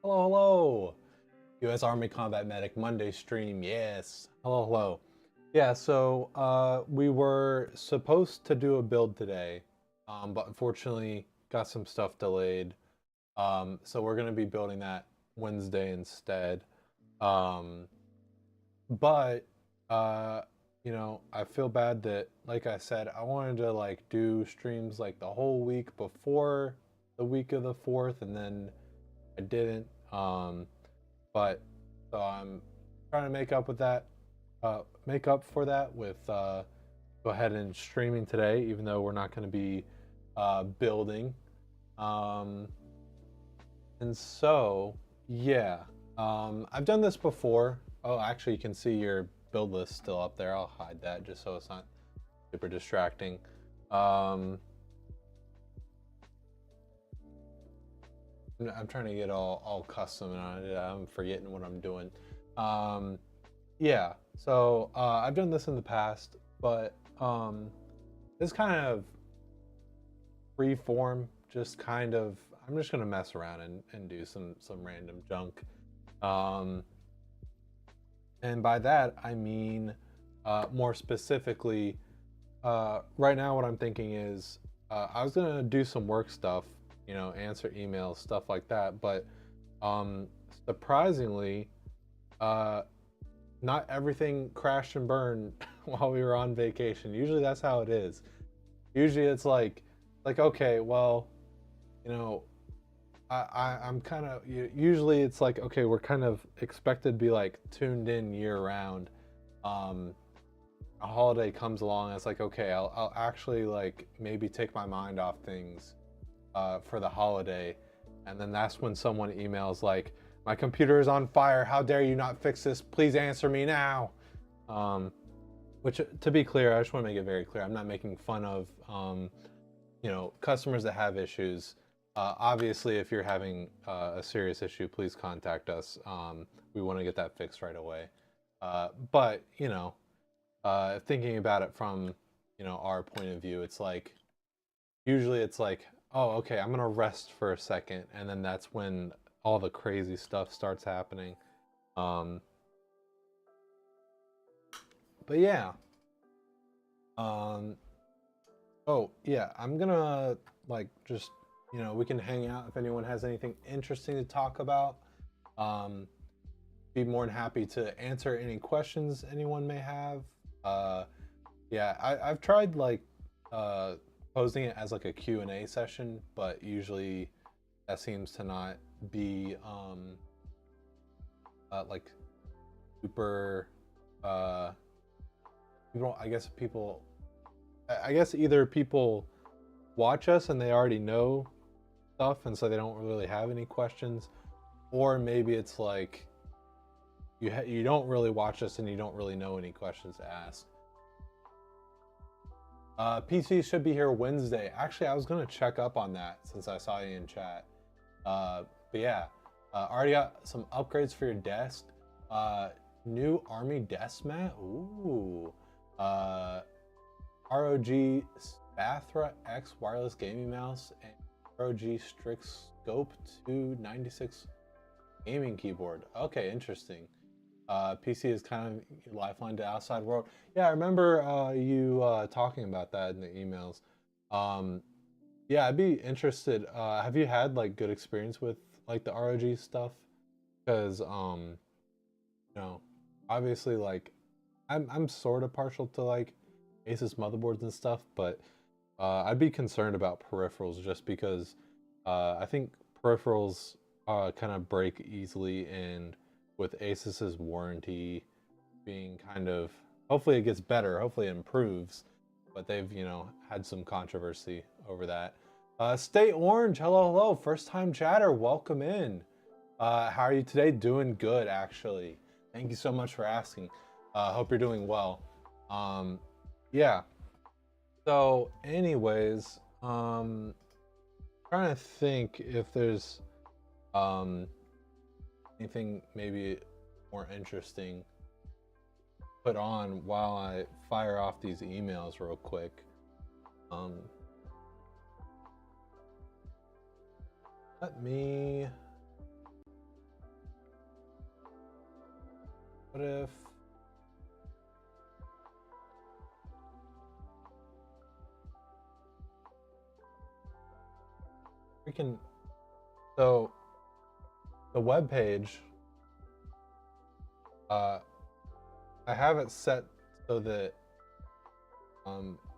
Hello, hello. U.S. Army Combat Medic Monday stream. Yes. Hello, hello. Yeah, so we were supposed to do a build today, but unfortunately got some stuff delayed. So we're gonna be building that Wednesday instead. Um, but uh, I feel bad that, like I said, I wanted to like do streams like the whole week before the week of the 4th, and then I didn't. But so I'm trying to make up for that with go ahead and streaming today, even though we're not going to be building. Um, and so yeah, I've done this before. Oh, actually, you can see your build list still up there. I'll hide that just so it's not super distracting. Um, I'm trying to get all custom on it. I'm forgetting what I'm doing. Yeah, so I've done this in the past, but this kind of free form, just kind of, I'm just gonna mess around and do some random junk. Um, and by that I mean more specifically, right now what I'm thinking is I was gonna do some work stuff, answer emails, stuff like that, but surprisingly, uh, not everything crashed and burned while we were on vacation. Usually that's how it is. Usually it's like okay, well, you know, I'm kind of usually it's like okay, we're kind of expected to be like tuned in year round. Um, a holiday comes along, and it's like okay, I'll actually like maybe take my mind off things for the holiday, and then that's when someone emails like, "My computer is on fire. How dare you not fix this? Please answer me now." Um, which, to be clear, I just want to make it very clear, I'm not making fun of customers that have issues. Obviously, if you're having a serious issue, please contact us. We want to get that fixed right away. But thinking about it from our point of view, it's like usually it's like, oh, okay, I'm gonna rest for a second, and then that's when all the crazy stuff starts happening. Um, but yeah. Um, oh yeah, I'm gonna like just we can hang out if anyone has anything interesting to talk about. Um, be more than happy to answer any questions anyone may have. Uh, yeah, I've tried like uh, posing it as like a Q&A session, but usually that seems to not be like super uh, people. I guess either people watch us and they already know stuff, and so they don't really have any questions, or maybe it's like you don't really watch us and you don't really know any questions to ask. PC should be here Wednesday. Actually, I was gonna check up on that since I saw you in chat. But yeah, already got some upgrades for your desk. New Army desk mat. Ooh. Uh, ROG Spathra X wireless gaming mouse and ROG Strix Scope 296 gaming keyboard. Okay, interesting. PC is kind of lifeline to outside world. Yeah, I remember you talking about that in the emails. Um, yeah, I'd be interested. Have you had like good experience with like the ROG stuff? Because you know, obviously like I'm sort of partial to like Asus motherboards and stuff, but I'd be concerned about peripherals just because I think peripherals kind of break easily, and with Asus's warranty being kind of, hopefully it gets better, hopefully it improves, but they've had some controversy over that. Stay Orange, hello, hello, first time chatter, welcome in. How are you today? Doing good, actually. Thank you so much for asking. Hope you're doing well. Yeah. So, anyways, trying to think if there's um anything maybe more interesting put on while I fire off these emails real quick. Um, let me What if we can, so the web page, I have it set so that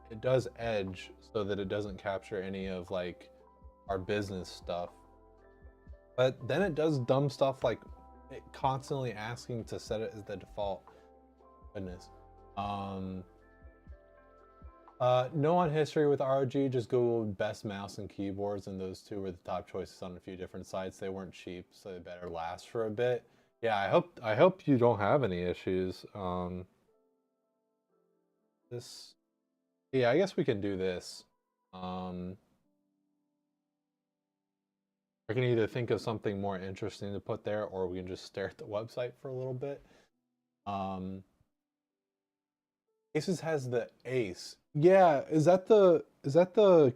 it does Edge so that it doesn't capture any of like our business stuff. But then it does dumb stuff like it constantly asking to set it as the default. Goodness. No on history with ROG, just Google best mouse and keyboards, and those two were the top choices on a few different sites. They weren't cheap, so they better last for a bit. Yeah, I hope you don't have any issues. This, yeah, I guess we can do this. I can either think of something more interesting to put there, or we can just stare at the website for a little bit. Asus has the Ace. Yeah, is that the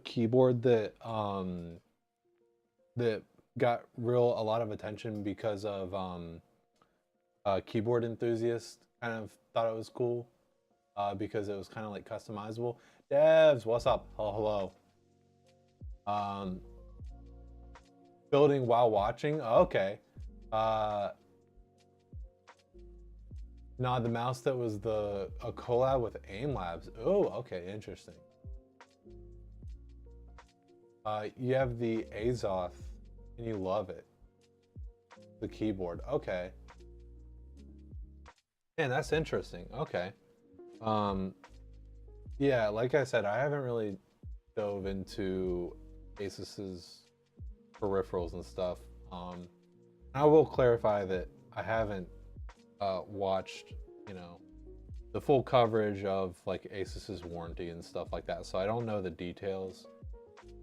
keyboard that that got a lot of attention because of keyboard enthusiasts kind of thought it was cool because it was kind of like customizable. Devs, what's up? Hello. Building while watching. Oh, okay. Nah, the mouse that was a collab with AIM Labs. Oh, okay, interesting. You have the Azoth, and you love it. The keyboard. Okay. Man, that's interesting. Okay. Yeah, like I said, I haven't really dove into Asus's peripherals and stuff. I will clarify that I haven't watched, the full coverage of like Asus's warranty and stuff like that. So I don't know the details.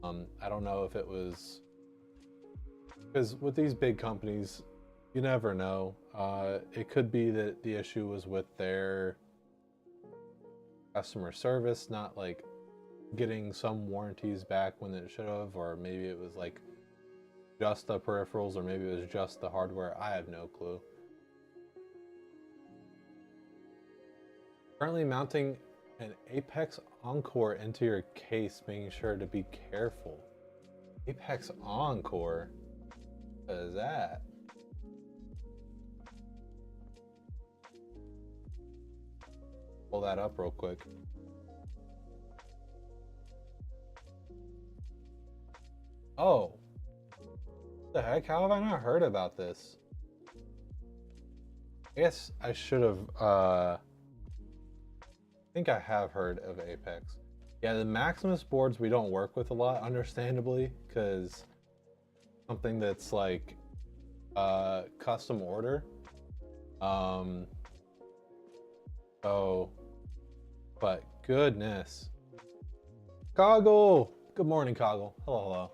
I don't know if it was because with these big companies, you never know. It could be that the issue was with their customer service, not like getting some warranties back when it should have, or maybe it was like just the peripherals, or maybe it was just the hardware. I have no clue. Currently mounting an Apex Encore into your case, making sure to be careful. Apex Encore? What is that? Pull that up real quick. Oh. What the heck? How have I not heard about this? I guess I should have, I think I have heard of Apex. Yeah, the Maximus boards we don't work with a lot, understandably, because something that's like custom order. Oh, but goodness. Coggle! Good morning, Coggle. Hello, hello.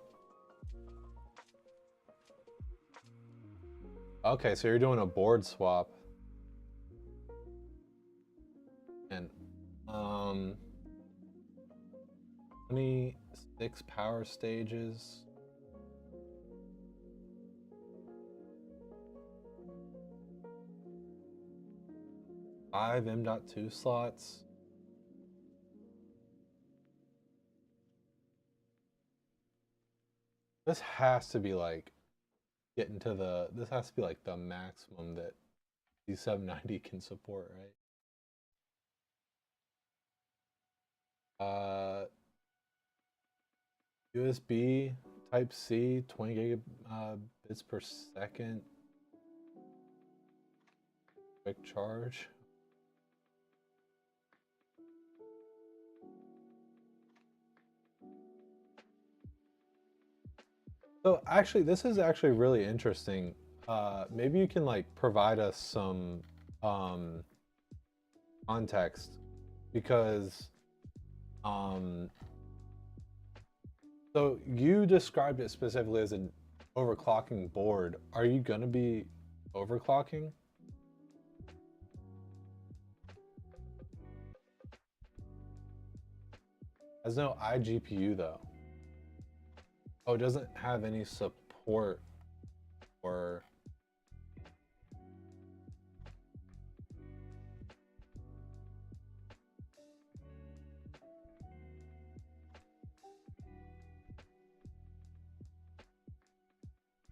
Okay, so you're doing a board swap. And 26 power stages. Five M.2 slots. This has to be like this has to be like the maximum that the 790 can support, right? USB Type C, 20 gigabits per second. Quick charge. So actually, this is actually really interesting. Maybe you can like provide us some context because so you described it specifically as an overclocking board. Are you gonna be overclocking? Has no iGPU though. Oh, it doesn't have any support for.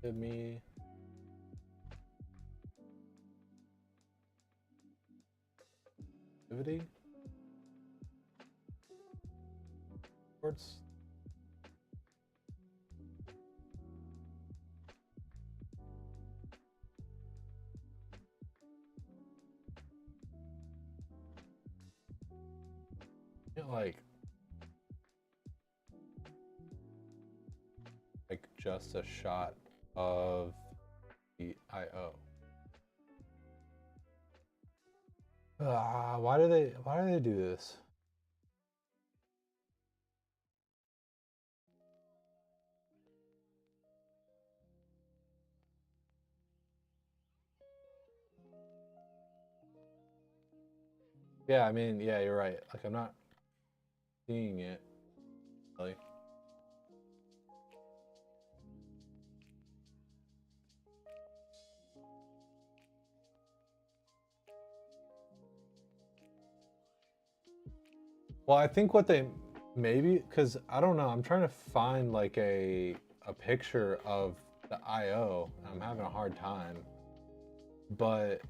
Give me. Activity. Sports. Like just a shot of the IO. Why do they do this? Yeah, I mean, yeah, you're right. Like, I'm not seeing it really. Well, I think what they maybe, because I don't know, I'm trying to find like a picture of the IO. I'm having a hard time. But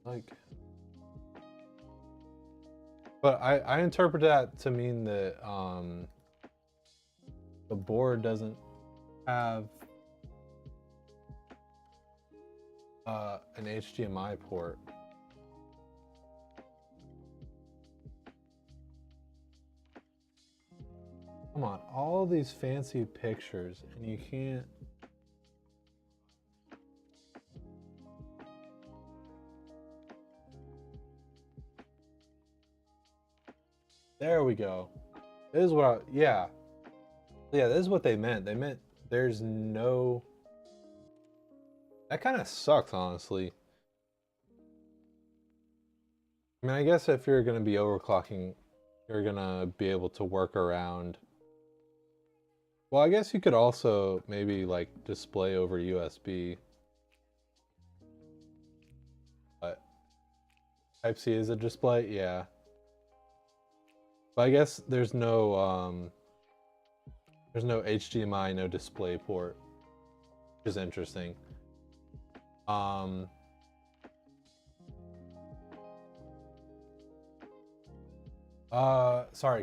like, but I interpret that to mean that the board doesn't have an HDMI port. Come on, all these fancy pictures, and you can't. There we go. This is what yeah. Yeah, this is what they meant. They meant there's no. That kind of sucks, honestly. I mean, I guess if you're going to be overclocking, you're going to be able to work around. Well, I guess you could also maybe like display over USB. But Type-C is a display? Yeah. But I guess there's no HDMI, no display port, which is interesting. Sorry,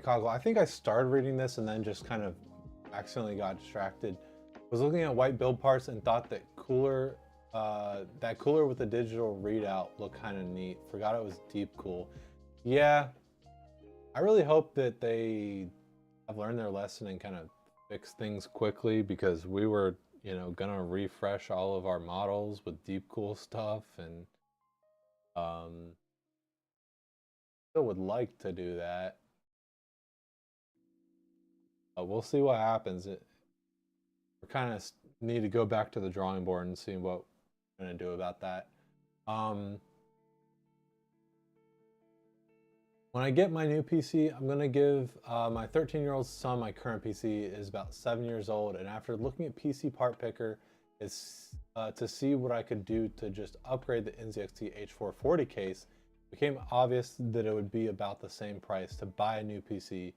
Coggle. I think I started reading this and then just kind of accidentally got distracted. Was looking at white build parts and thought that cooler with the digital readout looked kind of neat. Forgot it was Deepcool. Yeah, I really hope that they have learned their lesson and kind of fix things quickly, because we were, gonna refresh all of our models with Deepcool stuff, and still would like to do that. We'll see what happens. We kind of need to go back to the drawing board and see what we're gonna do about that. When I get my new PC, I'm gonna give my 13-year-old son my current PC is about 7 years old, and after looking at PC Part Picker, is to see what I could do to just upgrade the NZXT H440 case, it became obvious that it would be about the same price to buy a new PC.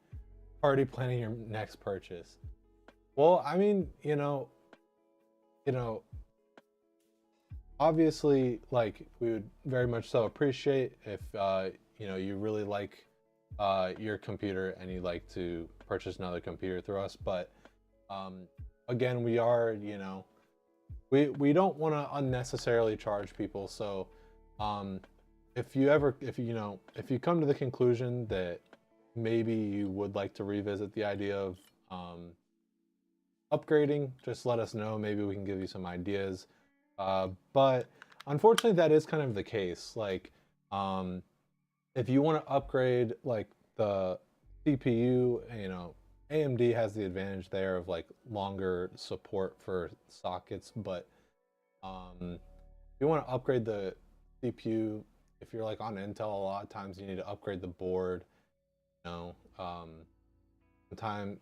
Already planning your next purchase. Well, I mean, obviously, like, we would very much so appreciate if you really like your computer and you'd like to purchase another computer through us. But again, we are, we don't want to unnecessarily charge people. So if you come to the conclusion that maybe you would like to revisit the idea of upgrading, just let us know. Maybe we can give you some ideas. But unfortunately, that is kind of the case. Like, if you want to upgrade like the CPU, AMD has the advantage there of like longer support for sockets. But if you want to upgrade the CPU, if you're like on Intel, a lot of times you need to upgrade the board.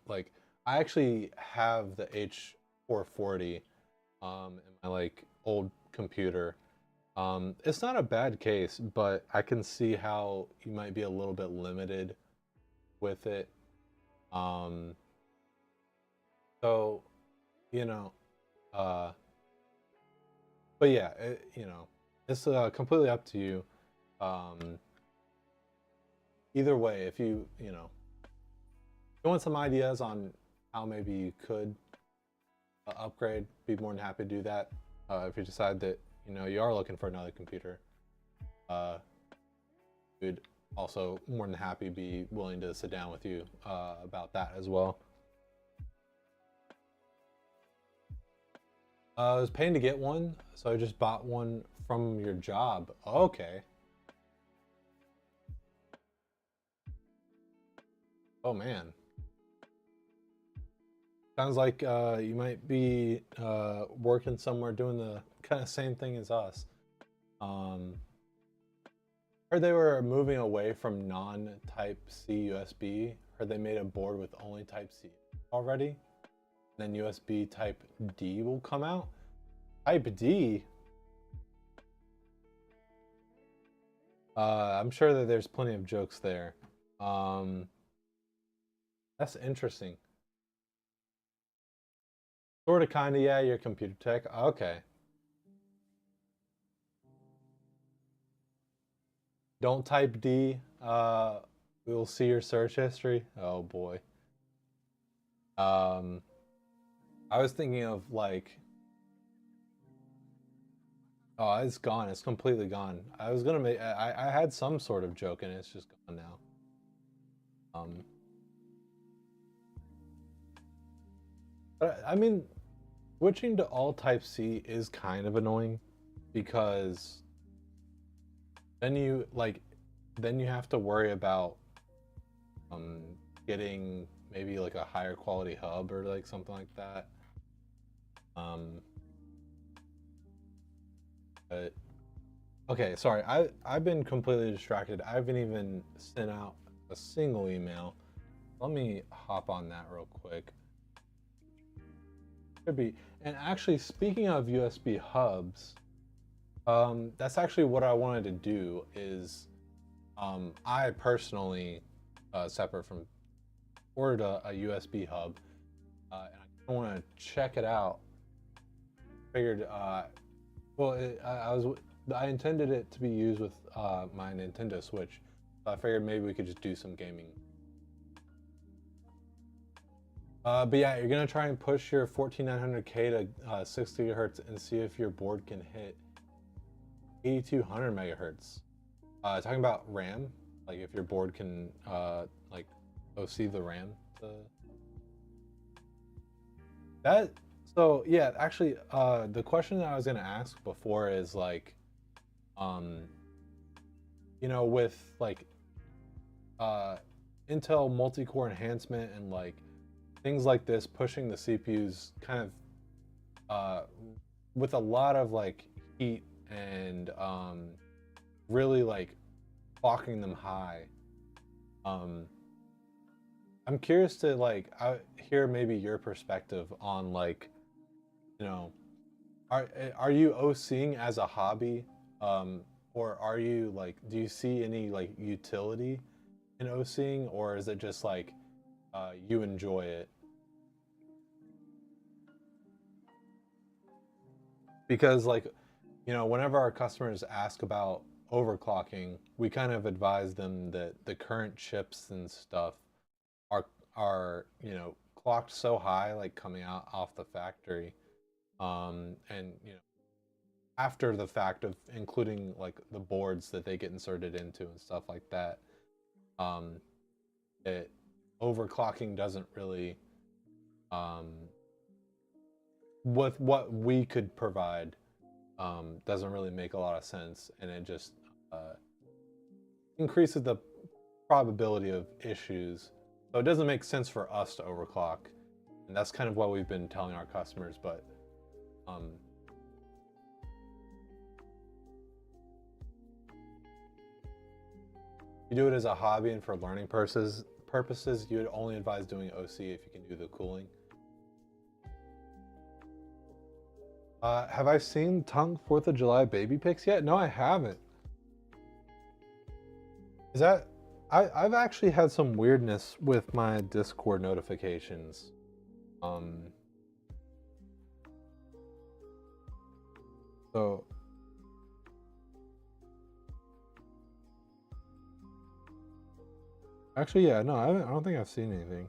Like, I actually have the H440 in my like old computer. It's not a bad case, but I can see how you might be a little bit limited with it. So, you know, uh, but yeah, it's completely up to you. Um, Either way, if you want some ideas on how maybe you could upgrade, be more than happy to do that. If you decide that you are looking for another computer, uh, we'd also more than happy be willing to sit down with you about that as well. I was paying to get one, so I just bought one from your job. Okay. Oh man. Sounds like you might be working somewhere doing the kind of same thing as us. Um, Heard they were moving away from non-Type C USB. Heard they made a board with only Type C already. Then USB Type D will come out. Type D? I'm sure that there's plenty of jokes there. That's interesting. Sorta, kinda, yeah, you're computer tech. Okay. Don't type D. We'll see your search history. Oh boy. Um, I was thinking of like, oh, it's gone. It's completely gone. I was gonna make. I had some sort of joke and it's just gone now. Um, but I mean, switching to all Type C is kind of annoying because then you have to worry about um getting maybe like a higher quality hub or like something like that. Um, but okay, sorry. I've been completely distracted. I haven't even sent out a single email. Let me hop on that real quick. Could be. And actually, speaking of USB hubs, that's actually what I wanted to do. Is I personally, separate from, ordered a USB hub, and I want to check it out. Figured, well, I intended it to be used with my Nintendo Switch, so I figured maybe we could just do some gaming. But yeah, you're gonna try and push your 14900K to 6 gigahertz and see if your board can hit 8200 megahertz. Talking about RAM, like if your board can like OC the RAM. That so yeah, actually, the question that I was gonna ask before is like, um, with like uh, Intel multi-core enhancement and like things like this, pushing the CPUs kind of with a lot of like heat and really like clocking them high. Um, I'm curious to like hear maybe your perspective on like, you know, are you OCing as a hobby, or are you like, do you see any like utility in OCing, or is it just like you enjoy it? Because like, whenever our customers ask about overclocking, we kind of advise them that the current chips and stuff are clocked so high, like coming out off the factory, and after the fact of including like the boards that they get inserted into and stuff like that, um, it overclocking doesn't really, um, with what we could provide, doesn't really make a lot of sense, and it just uh, increases the probability of issues. So it doesn't make sense for us to overclock, and that's kind of what we've been telling our customers. But um, you do it as a hobby and for learning purposes, you would only advise doing OC if you can do the cooling. Have I seen Tongue 4th of July baby pics yet? No, I haven't. Is that I've actually had some weirdness with my Discord notifications. Um, so actually, yeah, no, I don't think I've seen anything.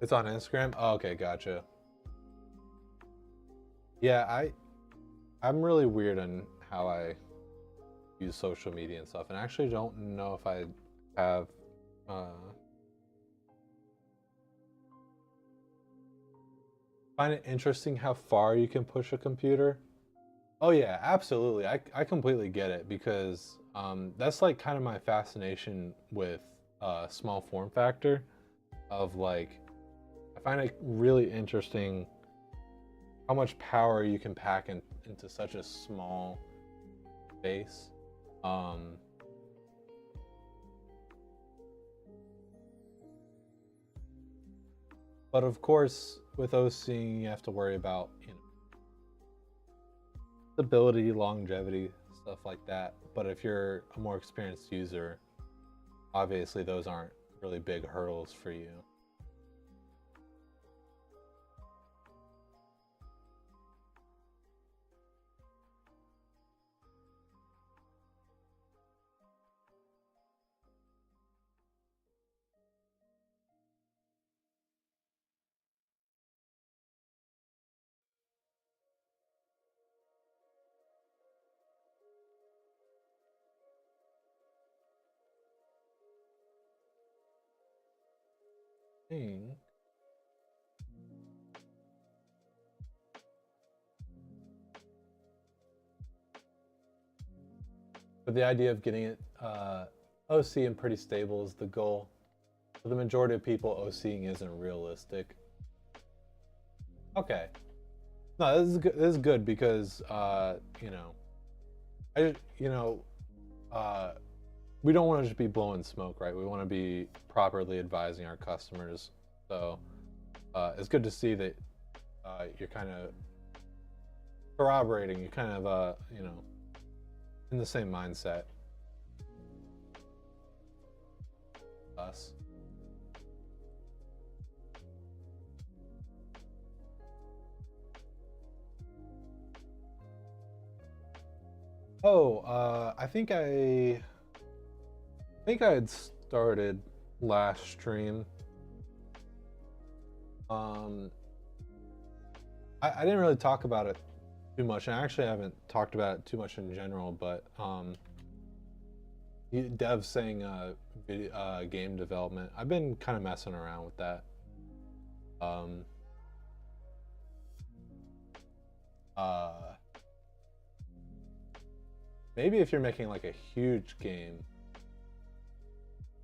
It's on Instagram. Oh, okay, gotcha. Yeah, I'm really weird on how I use social media and stuff, and I actually don't know if I have. Find it interesting how far you can push a computer. Oh yeah, absolutely. I completely get it because that's like kind of my fascination with small form factor of like I find it really interesting how much power you can pack into such a small space. Um, but of course, with OCing, you have to worry about stability, longevity, stuff like that. But if you're a more experienced user, obviously those aren't really big hurdles for you. Thing. But the idea of getting it OC and pretty stable is the goal. For the majority of people, OCing isn't realistic. Okay. No, this is good. This is good because I you know, uh, we don't want to just be blowing smoke, right? We want to be properly advising our customers. So it's good to see that you're kind of corroborating. You're kind of in the same mindset. Us. Oh, I think I had started last stream. Um, I didn't really talk about it too much, and I actually haven't talked about it too much in general. But Dev saying game development. I've been kind of messing around with that. Um, uh, Maybe if you're making like a huge game,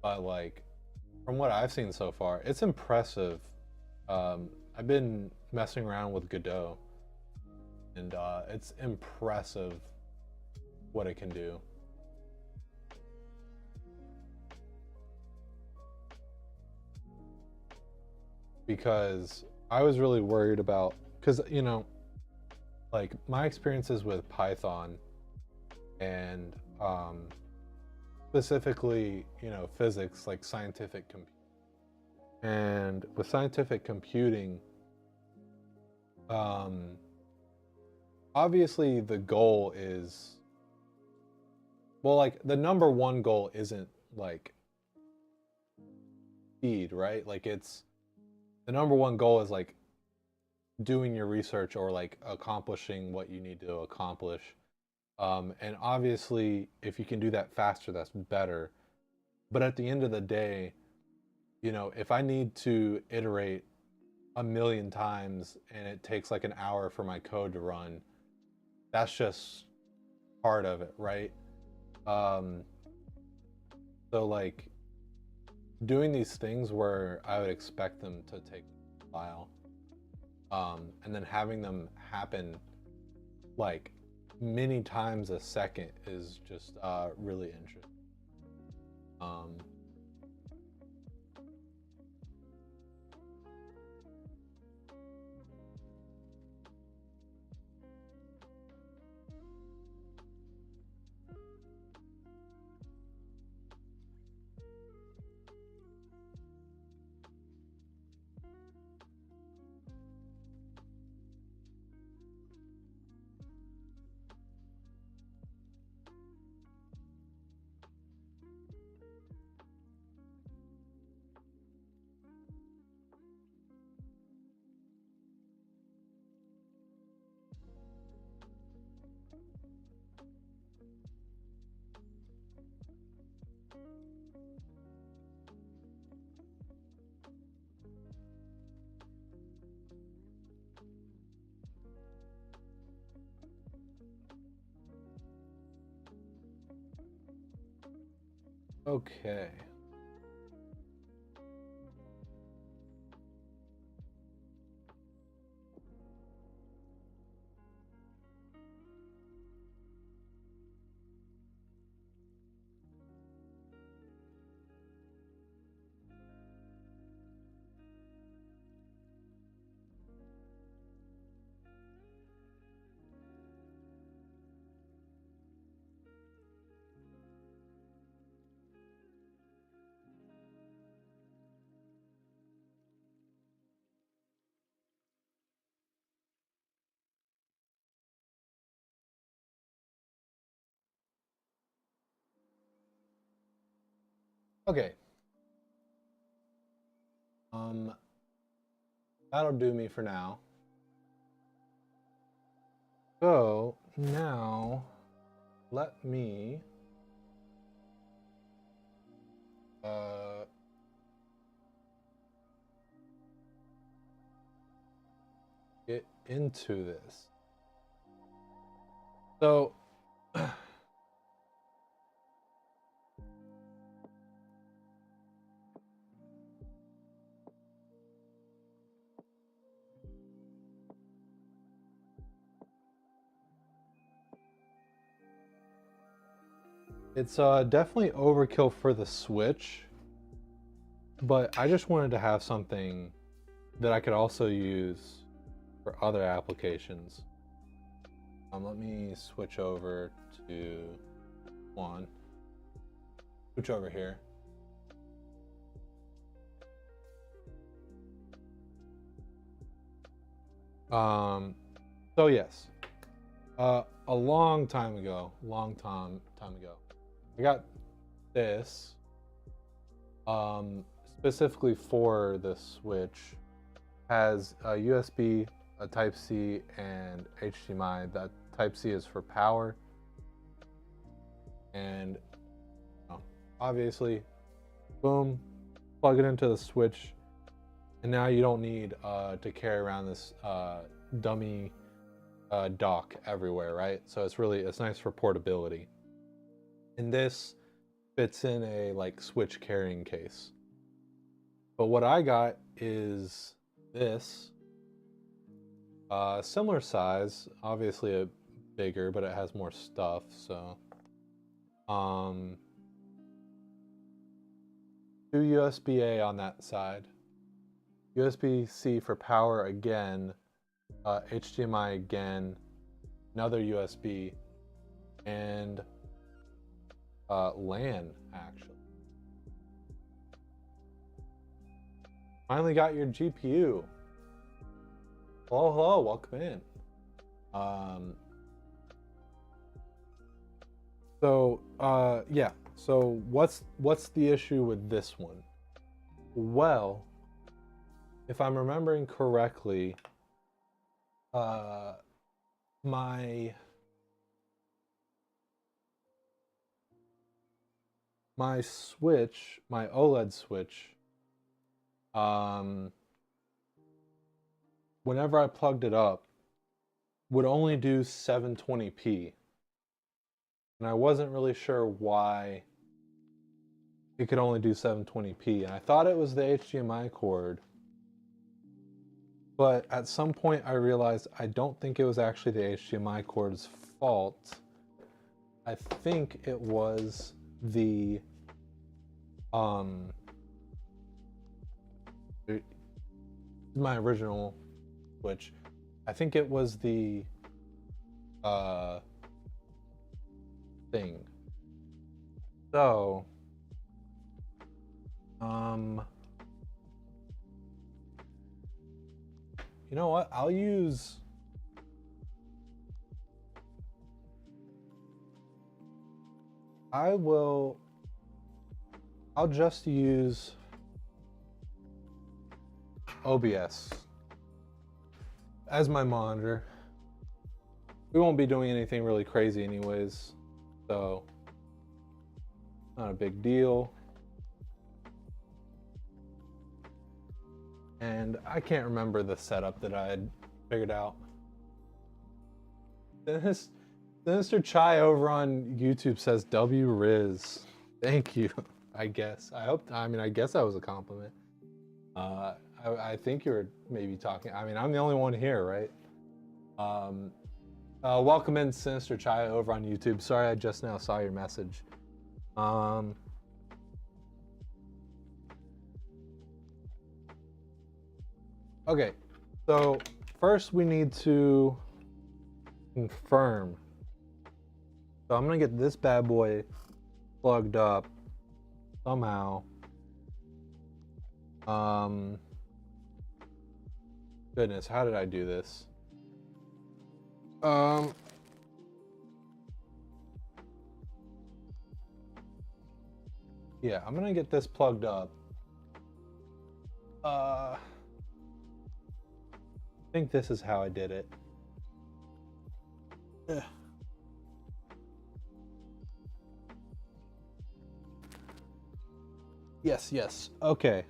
but like from what I've seen so far, it's impressive. I've been messing around with Godot, and it's impressive what it can do. Because I was really worried about, because like my experiences with Python and specifically physics, like scientific computing, and with scientific computing, um, obviously the goal is, well, like the number one goal isn't like speed, right? Like it's the number one goal is like doing your research or like accomplishing what you need to accomplish. And obviously, if you can do that faster, that's better. But at the end of the day, if I need to iterate a million times and it takes like an hour for my code to run, that's just part of it, right? Um, so like doing these things where I would expect them to take a while, and then having them happen like many times a second is just really interesting. Um, Okay. Okay. That'll do me for now. So now let me get into this. So it's definitely overkill for the Switch, but I just wanted to have something that I could also use for other applications. Let me switch over to one. Switch over here. So yes, a long time ago, I got this, specifically for the Switch. Has a USB, a Type-C, and HDMI. That Type-C is for power, and obviously, boom, plug it into the Switch, and now you don't need to carry around this dummy dock everywhere, right? So it's nice for portability. And this fits in a like Switch carrying case. But what I got is this, similar size, obviously a bigger, but it has more stuff. So, two USB-A on that side, USB-C for power again, HDMI again, another USB, and LAN actually. Finally got your GPU. Hello, welcome in. Yeah. So what's the issue with this one? Well, if I'm remembering correctly, my Switch, my OLED Switch, whenever I plugged it up, would only do 720p. And I wasn't really sure why it could only do 720p. And I thought it was the HDMI cord. But at some point I realized I don't think it was actually the HDMI cord's fault. I think it was the my original Switch. I think it was the thing. So you know what? I'll just use OBS as my monitor. We won't be doing anything really crazy anyways, so not a big deal. And I can't remember the setup that I had figured out. Mr. Chai over on YouTube says W Riz. Thank you. I guess. I mean, I guess that was a compliment. I think you were maybe talking. I mean, I'm the only one here, right? Um, welcome in, Sinister Chai, over on YouTube. Sorry, I just now saw your message. Okay, so first we need to confirm. So I'm gonna get this bad boy plugged up somehow. Goodness, how did I do this? Yeah, I'm gonna get this plugged up. I think this is how I did it. Ugh. Yes. Okay.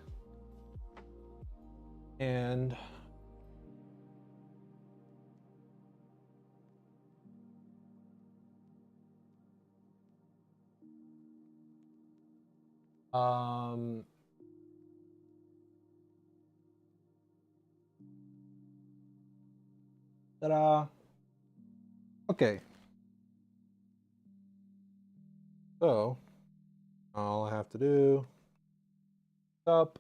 And ta-da. Okay. So all I have to do up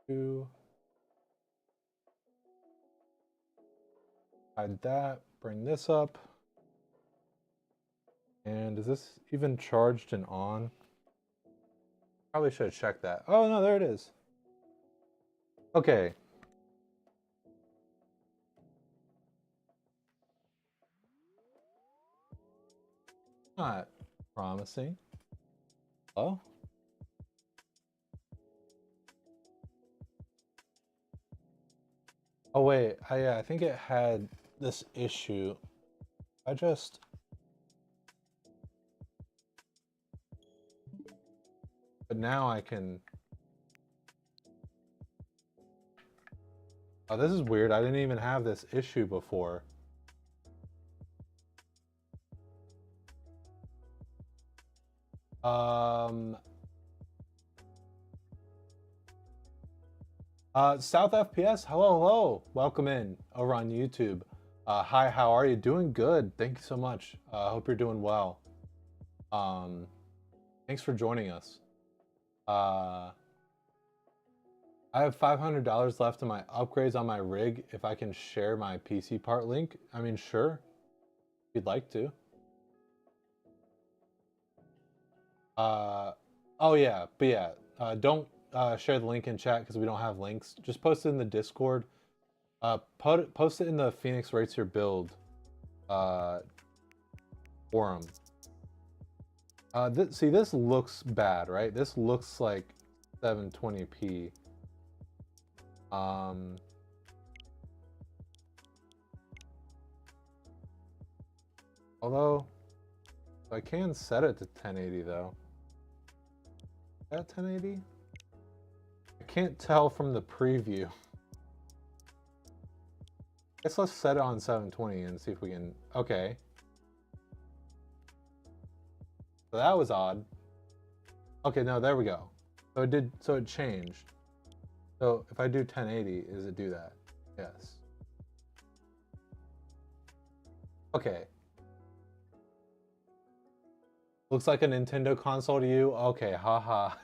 to hide that, bring this up. And is this even charged and on? Probably should have checked that. Oh no, there it is. Okay. Not promising. Oh. Oh wait, I think it had this issue. But now I can. Oh, this is weird. I didn't even have this issue before. South FPS, hello. Welcome in over on YouTube. Hi, how are you? Doing good. Thank you so much. Hope you're doing well. Thanks for joining us. I have $500 left in my upgrades on my rig. If I can share my PC part link, I mean, sure. If you'd like to. Oh yeah, but yeah, don't share the link in chat because we don't have links. Just post it in the Discord. Post it in the Phoenix Rates Your Build forum. See, this looks bad, right? This looks like 720p. Although I can set it to 1080 though. Is that 1080? I can't tell from the preview. Guess let's set it on 720 and see if we can. Okay. So that was odd. Okay, no, there we go. So it changed. So if I do 1080, does it do that? Yes. Okay. Looks like a Nintendo console to you? Okay, haha.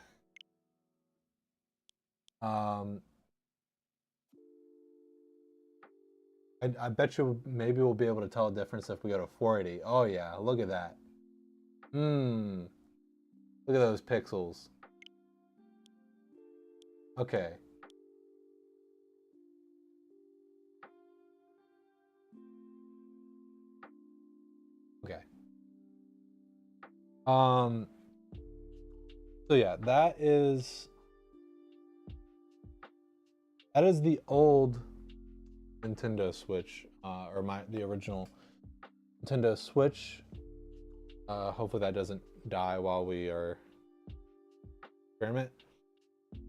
I bet you maybe we'll be able to tell a difference if we go to 480. Oh yeah, look at that. Look at those pixels. Okay. Okay. So yeah, that is the old Nintendo Switch, or the original Nintendo Switch. Hopefully that doesn't die while we are experiment.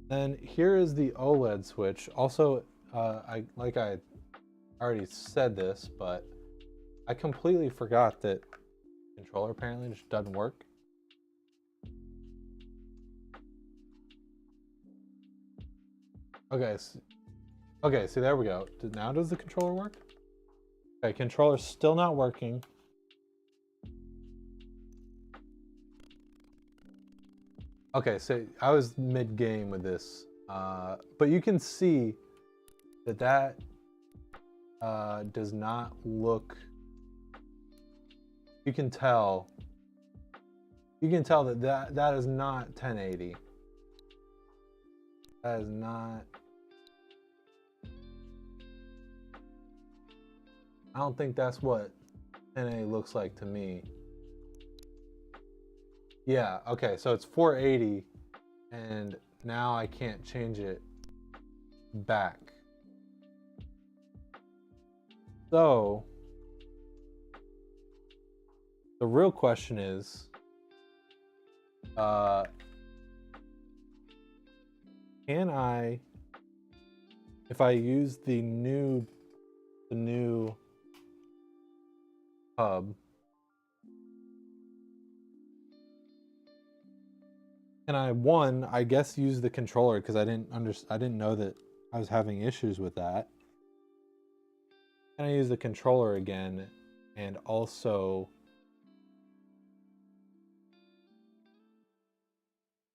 Then here is the OLED Switch. Also, I already said this, but I completely forgot that controller apparently just doesn't work. Okay, okay, see, there we go. Now does the controller work? Okay, controller's still not working. Okay, so I was mid-game with this, but you can see that does not look. You can tell that is not 1080. That is not. I don't think that's what 1080 looks like to me. Yeah, okay, so it's 480, and now I can't change it back. So, the real question is, can I, if I use the new hub, can I guess use the controller, because I didn't know that I was having issues with that. Can I use the controller again, and also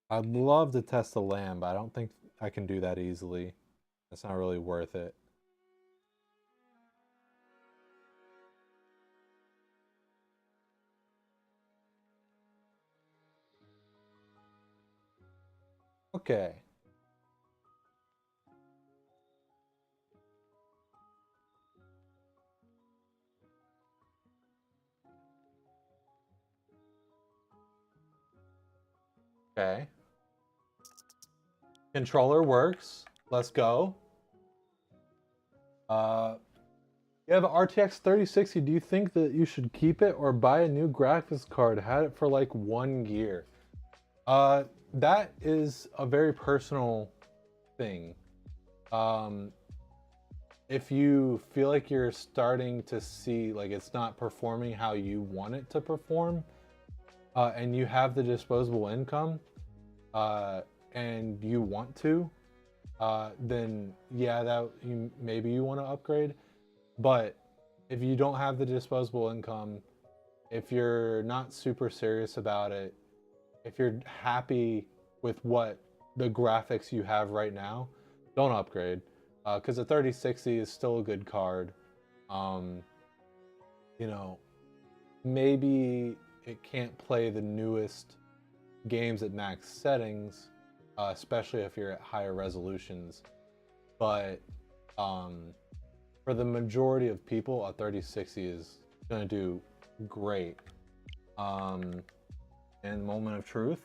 I'd love to test the LAN, but I don't think I can do that easily. It's not really worth it. Okay. Okay. Controller works. Let's go. You have an RTX 3060. Do you think that you should keep it or buy a new graphics card? Had it for like 1 year. That is a very personal thing. If you feel like you're starting to see like it's not performing how you want it to perform, and you have the disposable income, and you want to, then yeah, maybe you want to upgrade. But if you don't have the disposable income, if you're not super serious about it, if you're happy with what the graphics you have right now, don't upgrade, because the 3060 is still a good card. You know, maybe it can't play the newest games at max settings, especially if you're at higher resolutions, but for the majority of people, a 3060 is gonna do great. And moment of truth,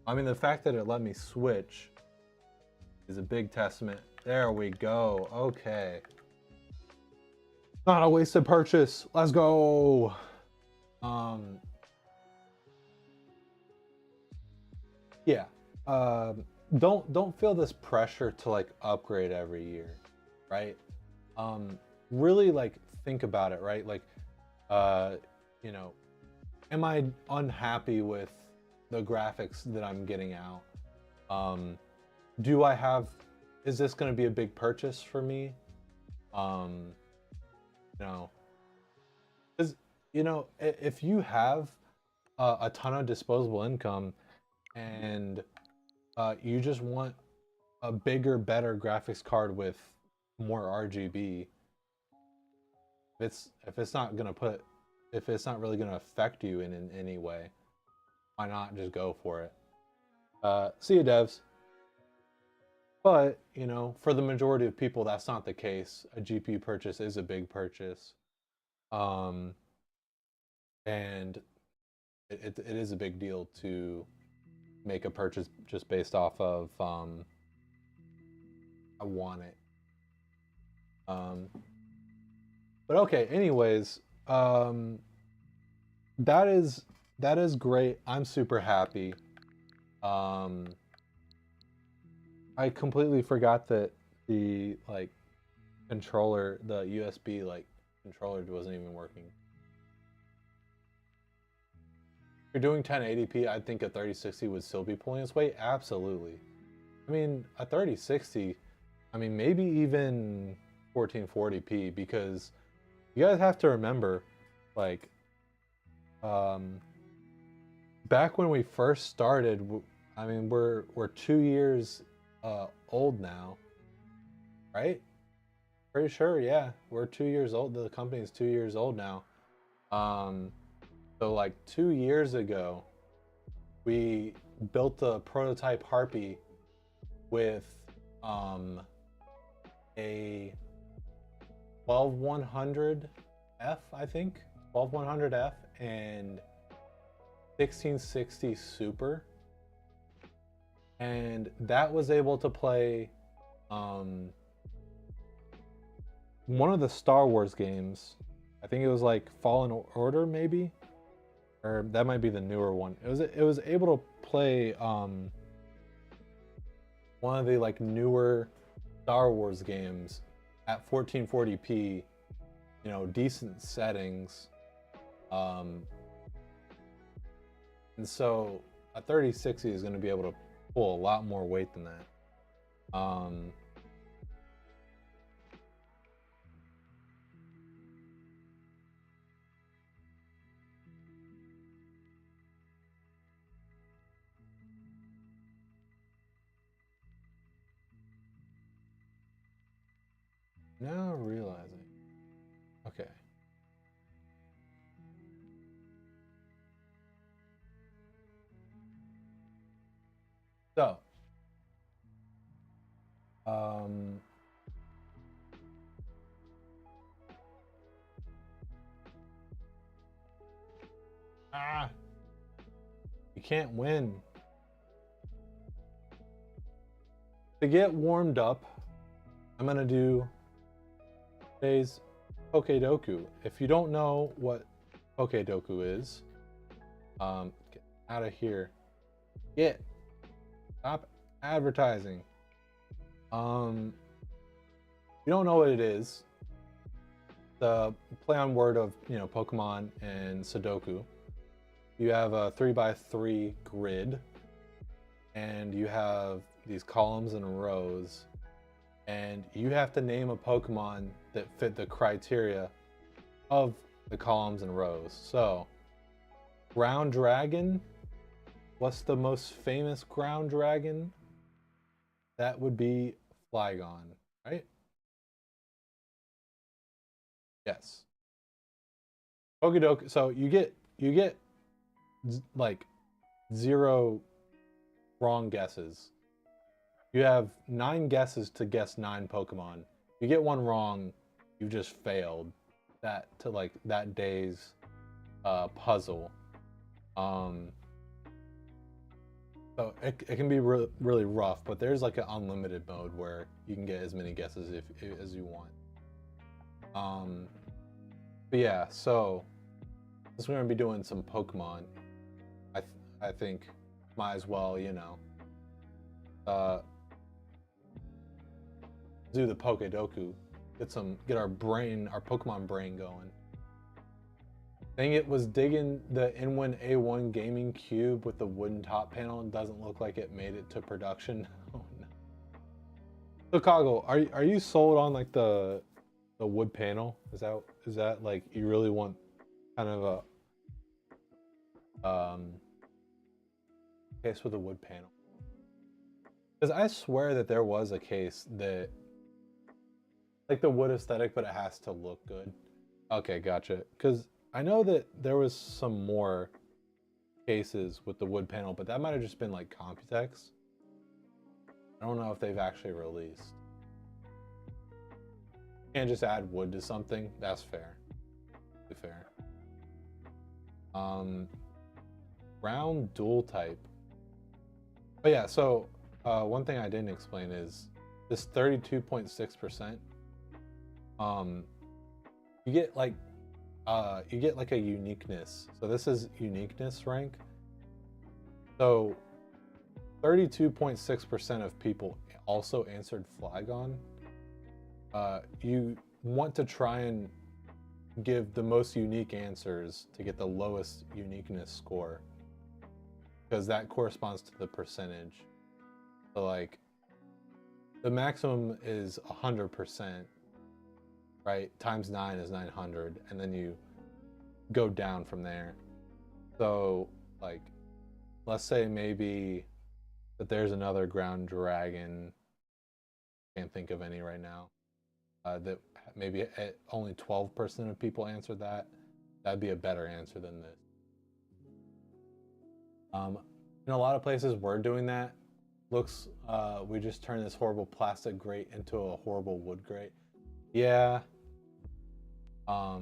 I mean, the fact that it let me switch is a big testament. There we go. Okay. Not a wasted purchase. Let's go. Yeah. Don't feel this pressure to like upgrade every year, right? Really like think about it, right? Like, you know, am I unhappy with the graphics that I'm getting out? Is this going to be a big purchase for me? You know, because, you know, if you have a ton of disposable income and you just want a bigger, better graphics card with more RGB, if it's not really gonna affect you in any way, why not just go for it? See you, devs. But you know, for the majority of people, that's not the case. A GPU purchase is a big purchase, and it is a big deal to make a purchase just based off of I want it. But okay, anyways, that is great. I'm super happy. I completely forgot that the like controller, the USB like controller wasn't even working. you're doing 1080p, I think a 3060 would still be pulling its weight. Absolutely. I mean, a 3060, I mean, maybe even 1440p, because you guys have to remember, like, back when we first started, I mean, we're 2 years old now, right? Pretty sure, yeah. We're 2 years old. The company is 2 years old now. Um, so like 2 years ago, we built a prototype Harpy with a 12100F, I think, 12100F and 1660 Super, and that was able to play one of the Star Wars games. I think it was like Fallen Order, maybe, or that might be the newer one. It was able to play one of the like newer Star Wars games at 1440p, you know, decent settings. And so a 3060 is going to be able to pull a lot more weight than that. Now realizing, okay. So, you can't win. To get warmed up, I'm gonna do today's Pokedoku. If you don't know what Pokedoku is, get out of here. Stop advertising. You don't know what it is. The play on word of, you know, Pokemon and Sudoku. You have a 3x3 grid, and you have these columns and rows, and you have to name a Pokemon that fit the criteria of the columns and rows. So, ground dragon. What's the most famous ground dragon? That would be Flygon, right? Yes. Pokedoku. So you get like 0 wrong guesses. You have 9 guesses to guess 9 Pokemon. You get one wrong, you've just failed that day's puzzle. So it can be really rough, but there's like an unlimited mode where you can get as many guesses as you want. But yeah, so since we're gonna be doing some Pokemon, I think might as well, you know, do the Pokedoku, get our Pokemon brain going. Dang, it was digging the Inwin A1 gaming cube with the wooden top panel and doesn't look like it made it to production. Oh no. So Koggle, are you sold on like the wood panel? Is that like you really want kind of a case with a wood panel? Because I swear that there was a case that like the wood aesthetic, but it has to look good. Okay, gotcha. Because I know that there was some more cases with the wood panel, but that might have just been like Computex. I don't know if they've actually released. You can't just add wood to something. That's fair. Fair. Round dual type. But yeah, so one thing I didn't explain is this 32.6%. You get like a uniqueness. So this is uniqueness rank. So 32.6% of people also answered Flygon. You want to try and give the most unique answers to get the lowest uniqueness score. because that corresponds to the percentage. So like the maximum is 100%, right? Times 9 is 900, and then you go down from there. So like, let's say maybe that there's another ground dragon. Can't think of any right now. That maybe only 12% of people answered that. That'd be a better answer than this. In a lot of places, we're doing that. Looks, we just turned this horrible plastic grate into a horrible wood grate. Yeah. I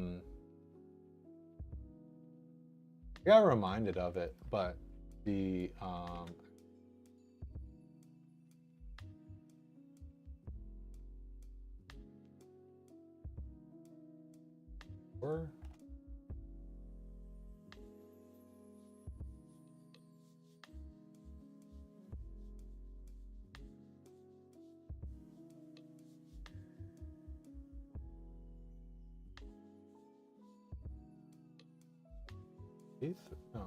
got reminded of it, but the no.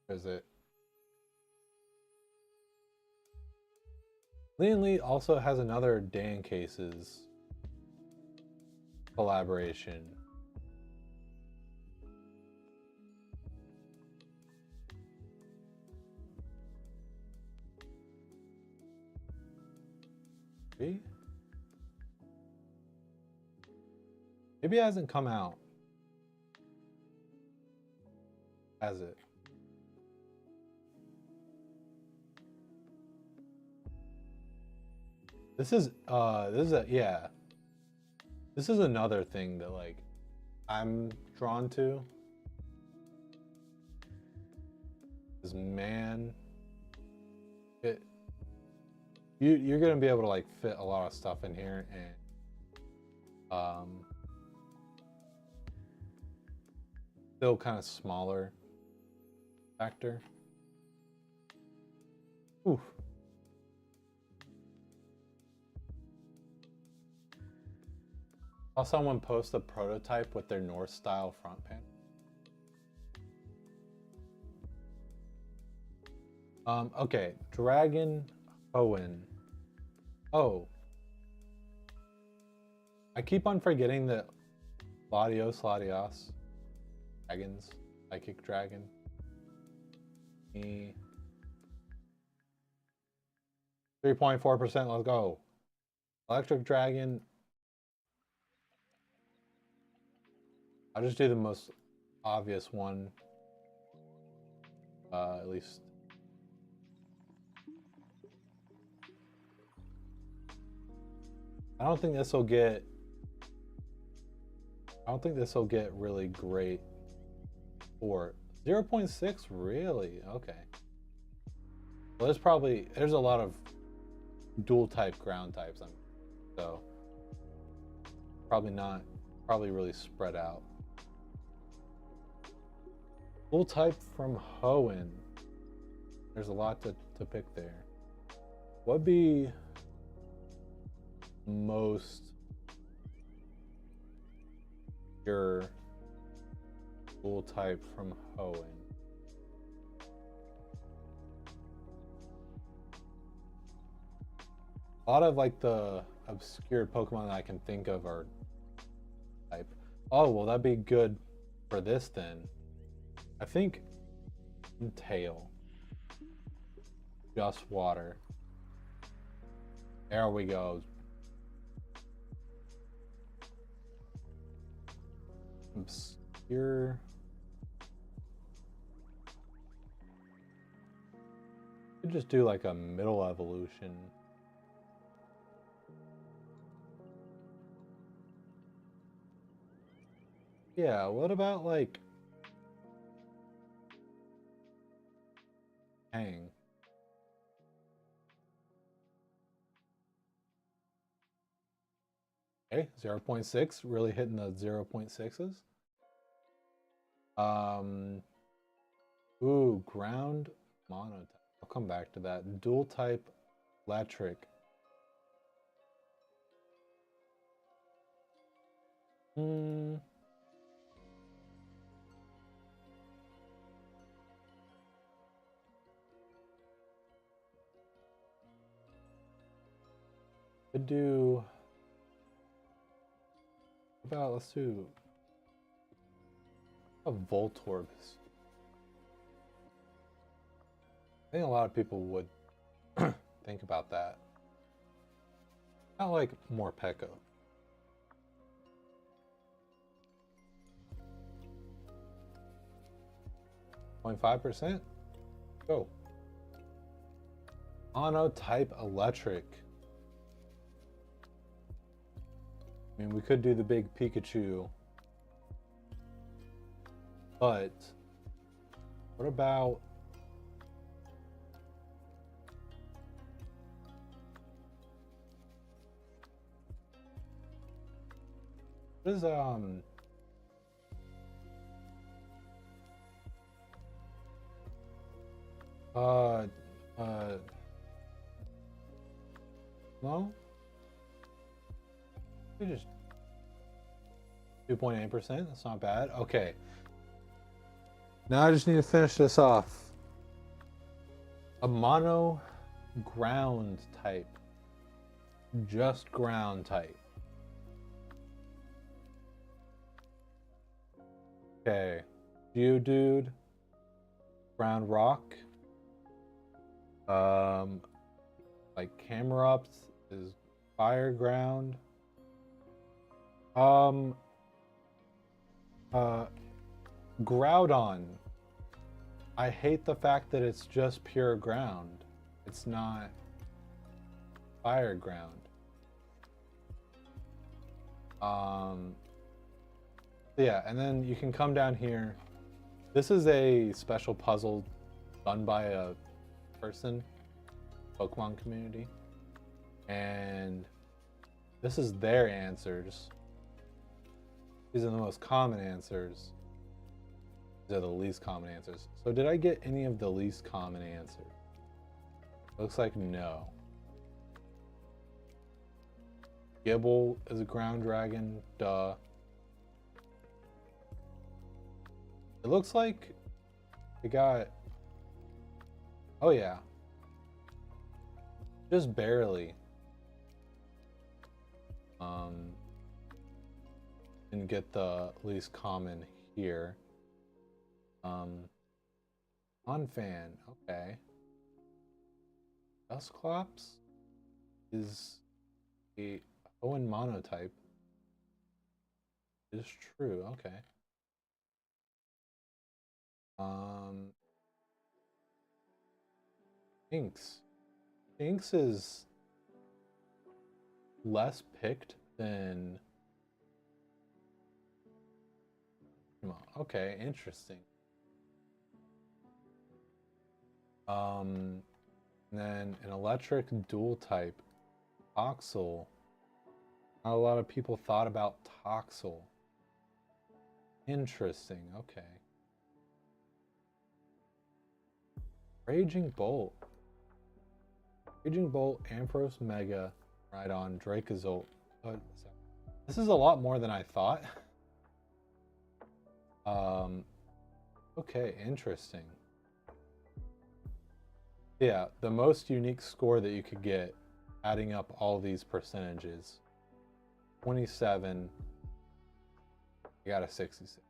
Is it? Lian Li also has another Dan Cases collaboration. Maybe it hasn't come out. Has it? This is yeah. This is another thing that like I'm drawn to. Is man, you're gonna be able to like fit a lot of stuff in here, and still kind of smaller factor. Ooh. Saw someone post a prototype with their North style front panel. Okay, Dragon Owen. Oh. I keep on forgetting that Latios Dragons. Psychic Dragon. 3.4%, let's go. Electric Dragon. I'll just do the most obvious one. At least. I don't think this will get really great for 0.6, really? Okay. Well, there's a lot of dual type ground types, so probably really spread out. Dual type from Hoenn. There's a lot to pick there. What'd be most your dual type from Hoenn? A lot of like the obscure Pokemon that I can think of are type. Oh, well, that'd be good for this then. I think Tail. Just water. There we go. Obscure. Could just do like a middle evolution. Yeah, what about like Hang? Okay, 0.6, really hitting the 0.6s. Ooh, ground monotype. I'll come back to that. Dual type electric. Hmm. Could do. About let's do a Voltorb. I think a lot of people would think about that. I like Morpeko. 0.5%? Go. Mono-type electric. I mean, we could do the big Pikachu. But what about what is uh no? We just 2.8%. That's not bad. Okay. Now I just need to finish this off. A mono ground type. Just ground type. Okay. Geodude. Ground rock. Like Camerupt is fire ground. Groudon. I hate the fact that it's just pure ground. It's not fire ground. Yeah, and then you can come down here. This is a special puzzle done by a person, Pokemon community. And this is their answers. These are the most common answers. These are the least common answers. So did I get any of the least common answers? Looks like no. Gible is a ground dragon, duh. It looks like it got, oh yeah, just barely. Didn't get the least common here. Unfan, okay. Dusclops is a Owen monotype. It is true, okay. Inks. Inks is less picked than. Okay, interesting. And then an electric dual type, Toxel. Not a lot of people thought about Toxel. Interesting, okay. Raging Bolt. Raging Bolt, Ampharos Mega, Rhydon, Dracozolt. This is a lot more than I thought. Okay, interesting. Yeah, the most unique score that you could get, adding up all these percentages. 27. You got a 66.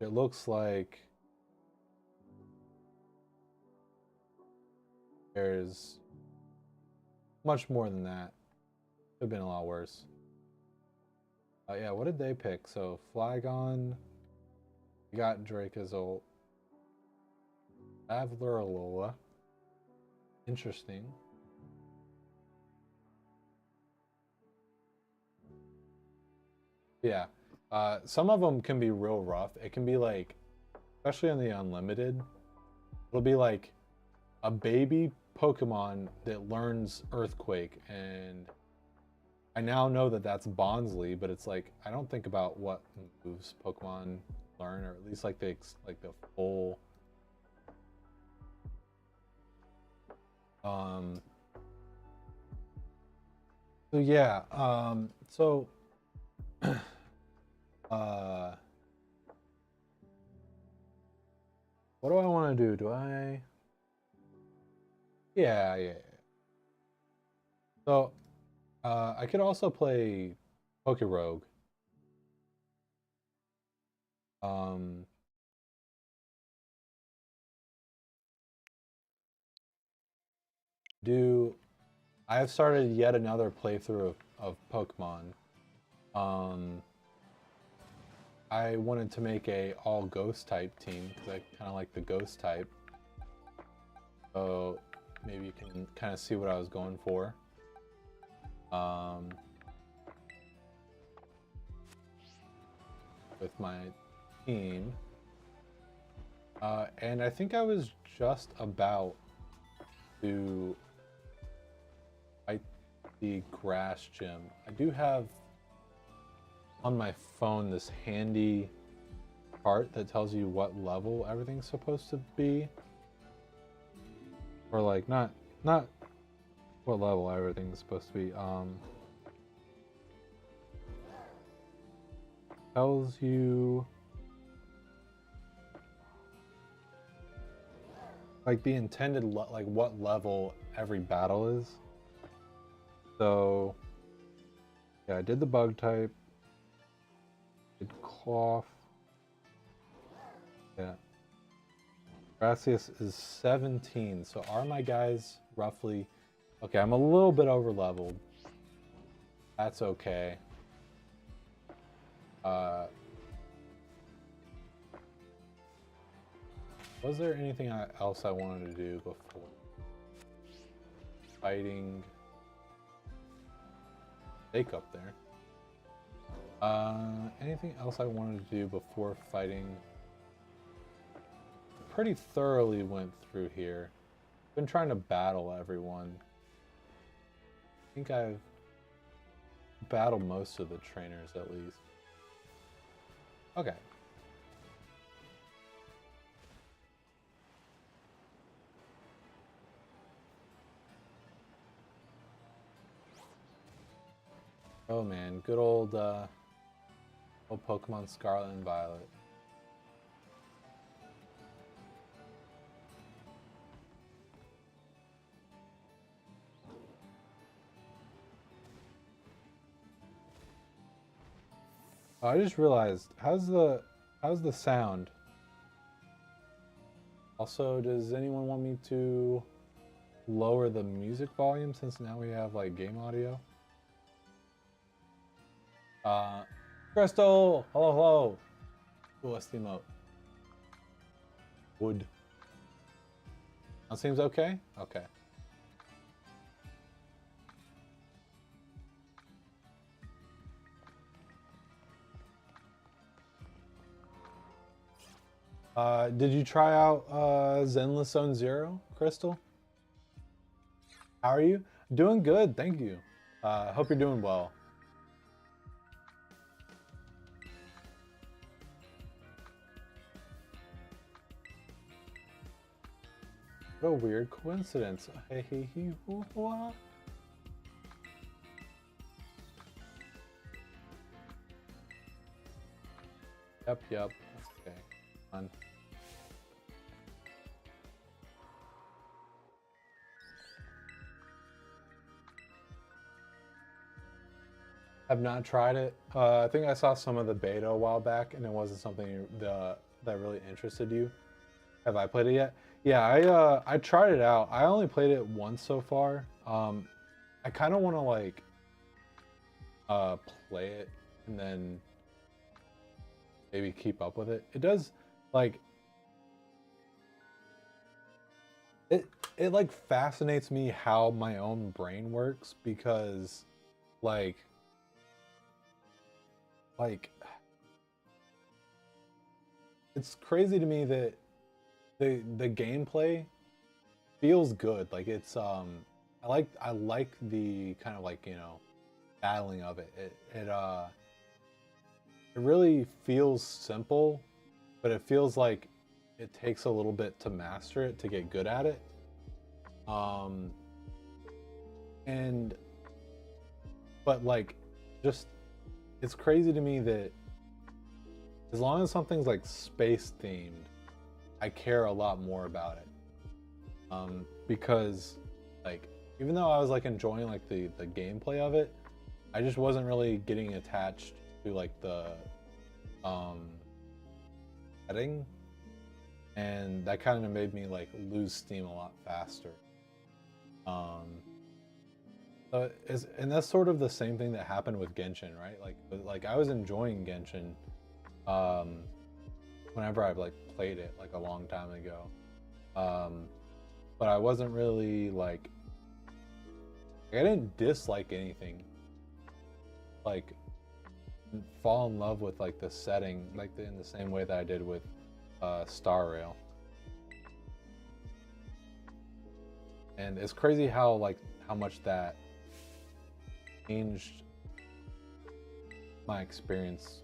It looks like there's much more than that. Could have been a lot worse. Yeah, what did they pick? So Flygon, you got Dracozolt, Avlaralola. Interesting. Yeah, some of them can be real rough. It can be like, especially on the unlimited, it'll be like a baby Pokemon that learns Earthquake, and I now know that that's Bonsly, but it's like I don't think about what moves Pokemon learn, or at least like the full So yeah, so uh what do I want to do? Do I yeah. So I could also play Poke Rogue. Um do I have started yet another playthrough of Pokemon. Um I wanted to make a all ghost type team because I kind of like the ghost type. So maybe you can kind of see what I was going for. Um, with my team. And I think I was just about to fight the grass gym. I do have on my phone this handy chart that tells you what level everything's supposed to be. Or like not what level everything's supposed to be. Tells you like the intended like what level every battle is. So yeah, I did the bug type. Did cloth. Yeah. Gracias is 17. So are my guys roughly okay? I'm a little bit over leveled. That's okay. Was there anything else I wanted to do before fighting Jake up there? Anything else I wanted to do before fighting? Pretty thoroughly went through here. Been trying to battle everyone. I think I've battled most of the trainers at least. Okay. Oh man, good old Pokemon Scarlet and Violet. Oh, I just realized how's the sound? Also, does anyone want me to lower the music volume since now we have like game audio? Crystal, hello. Coolest emote. Wood. That seems okay? Okay. Did you try out Zenless Zone Zero, Crystal? How are you? Doing good, thank you. Hope you're doing well. What a weird coincidence. Hey, what? Yep. Okay, fun. Have not tried it. I think I saw some of the beta a while back, and it wasn't something that really interested you. Have I played it yet? Yeah, I tried it out. I only played it once so far. I kind of want to like uh play it and then maybe keep up with it. It does like it like fascinates me how my own brain works because like like it's crazy to me that the gameplay feels good. Like it's I like the kind of like, you know, battling of it. It really feels simple, but it feels like it takes a little bit to master it to get good at it. And But like, just it's crazy to me that as long as something's like space themed, I care a lot more about it. Because like even though I was like enjoying like the gameplay of it, I just wasn't really getting attached to like the um setting, and that kind of made me like lose steam a lot faster. Um, and that's sort of the same thing that happened with Genshin, right? Like I was enjoying Genshin, um, whenever I've like played it like a long time ago, um, but I wasn't really like I didn't dislike anything, like fall in love with like the setting, like in the same way that I did with Star Rail. And it's crazy how like how much that changed my experience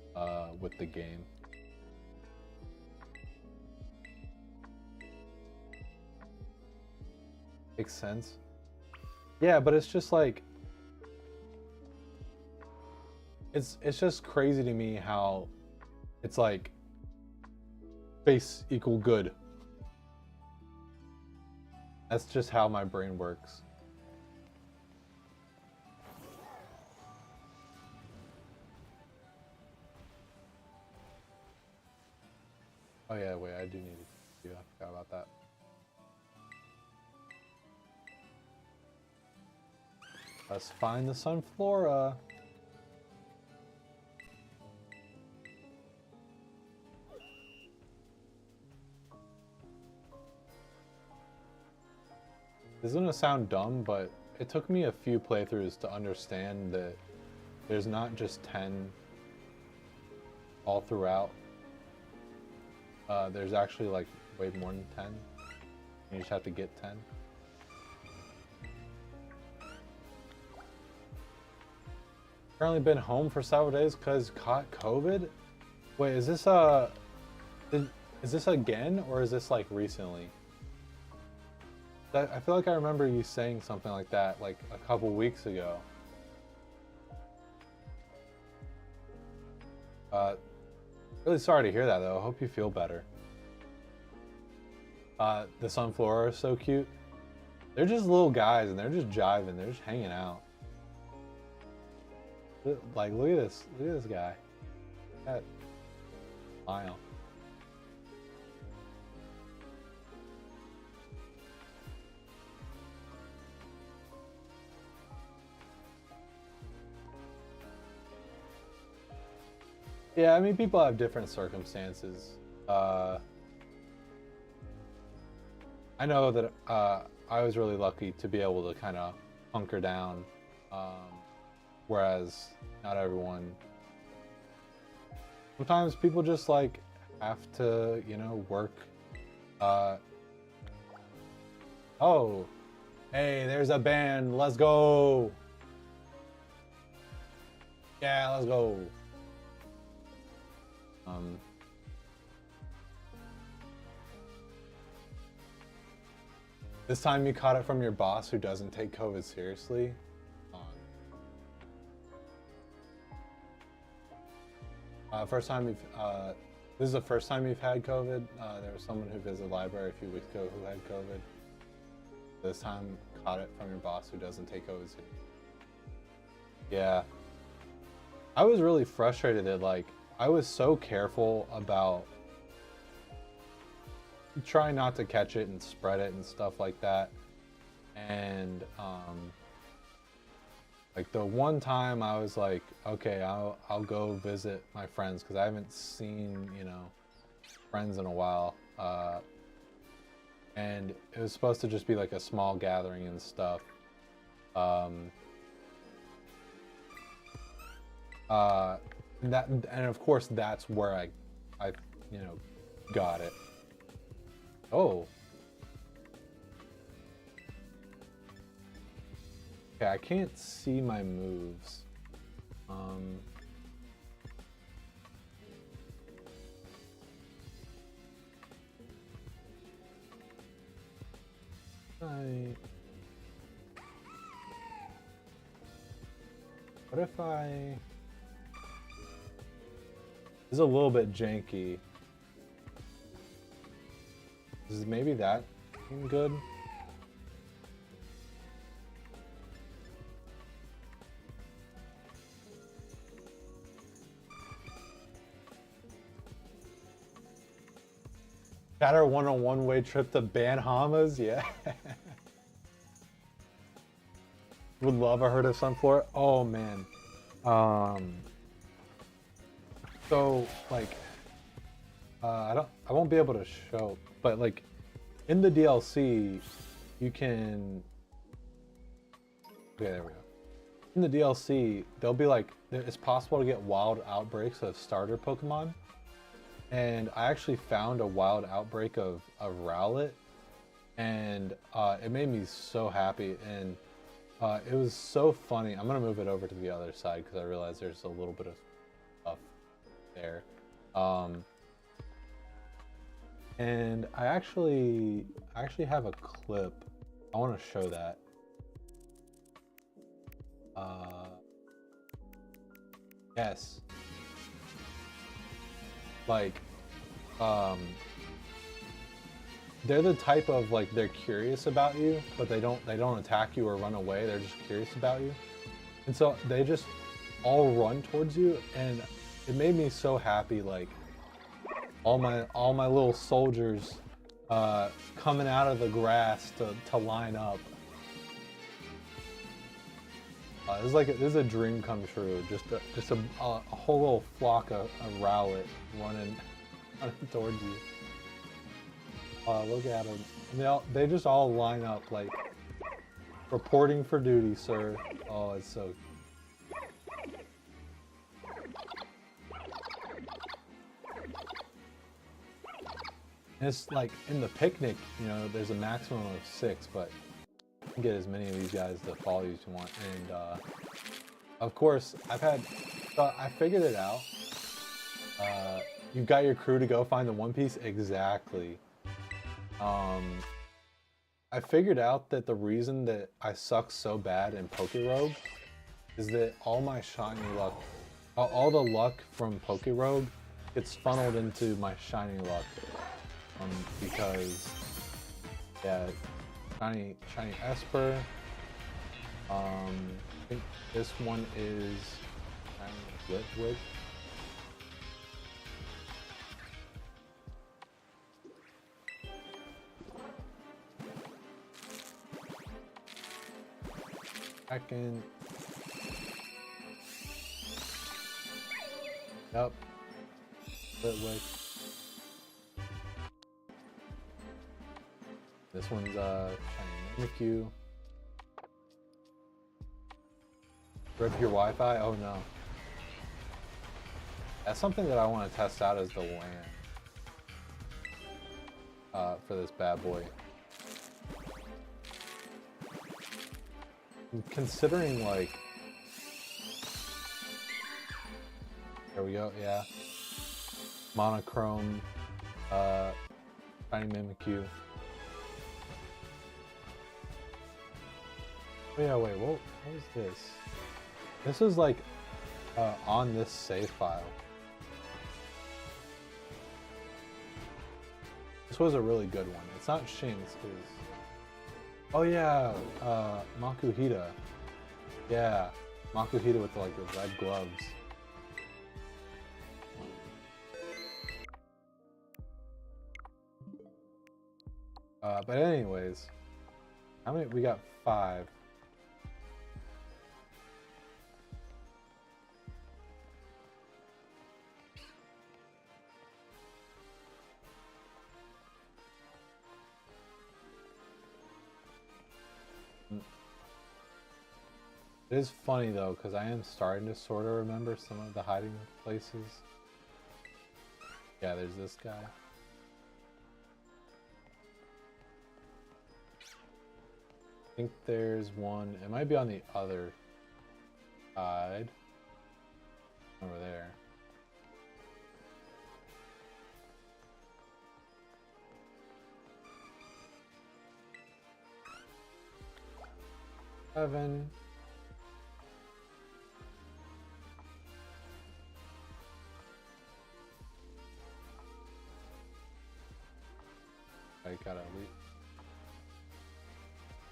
with the game. Makes sense. Yeah, but it's just like it's just crazy to me how it's like base equal good. That's just how my brain works. Oh yeah, wait, I do need to. I forgot about that. Let's find the Sunflora. This is gonna sound dumb, but it took me a few playthroughs to understand that there's not just 10 all throughout. There's actually like way more than 10. You just have to get 10. Currently been home for several days because caught COVID. Wait, is this again, or is this like recently? I feel like I remember you saying something like that like a couple weeks ago. Really sorry to hear that though. I hope you feel better. The Sunflora are so cute. They're just little guys and they're just jiving. They're just hanging out. Like, look at this. Look at this guy. That smile. Yeah, I mean, people have different circumstances. I know that I was really lucky to be able to kind of hunker down, whereas not everyone. Sometimes people just like have to, you know, work. Oh, hey, there's a band. Let's go. Yeah, let's go. This time you caught it from your boss who doesn't take COVID seriously. First time you've, this is the first time you've had COVID. There was someone who visited the library a few weeks ago who had COVID. This time caught it from your boss who doesn't take COVID seriously. Yeah. I was really frustrated that like, I was so careful about trying not to catch it and spread it and stuff like that. And like the one time I was like, okay, I'll go visit my friends because I haven't seen, you know, friends in a while. And it was supposed to just be like a small gathering and stuff. And of course that's where I you know, got it. Oh. Okay, I can't see my moves. What if I... This is a little bit janky. Is maybe that good? Chatter won a one-way trip to Bahamas? Yeah. Would love a herd of sunflower. Oh man. So like I won't be able to show, but like in the DLC you can, okay, there we go. In the DLC there'll be like, it's possible to get wild outbreaks of starter Pokemon. And I actually found a wild outbreak of Rowlet, and it made me so happy, and it was so funny. I'm gonna move it over to the other side because I realize there's a little bit of stuff there. And I actually have a clip. I want to show that. Yes. Like, they're the type of, like, they're curious about you, but they don't attack you or run away. They're just curious about you, and so they just all run towards you, and it made me so happy. Like all my little soldiers coming out of the grass to line up. This is a dream come true. Just a whole little flock of Rowlet running towards you. Look at them. And they just all line up like, reporting for duty, sir. Oh, it's so. And it's like in the picnic, you know, there's a maximum of 6, but you can get as many of these guys to follow you as you want. And of course, I figured it out. You've got your crew to go find the One Piece? Exactly. I figured out that the reason that I suck so bad in Pokerogue is that all my shiny luck, all the luck from Pokerogue gets funneled into my shiny luck. Because, yeah, shiny Esper. I think this one is shiny Litwick. Second. Yep. Litwick. This one's shiny Mimikyu. Rip your Wi-Fi? Oh no. That's something that I want to test out, is the LAN for this bad boy. Considering, like, there we go, yeah. Monochrome, shiny Mimikyu. Oh yeah, wait, what is this? This is like on this save file. This was a really good one. It's not Shinx, because... Oh yeah, Makuhita. Yeah, Makuhita with like the red gloves. But anyways, how many? We got 5. It is funny though, because I am starting to sort of remember some of the hiding places. Yeah, there's this guy. I think there's one, it might be on the other side. Over there.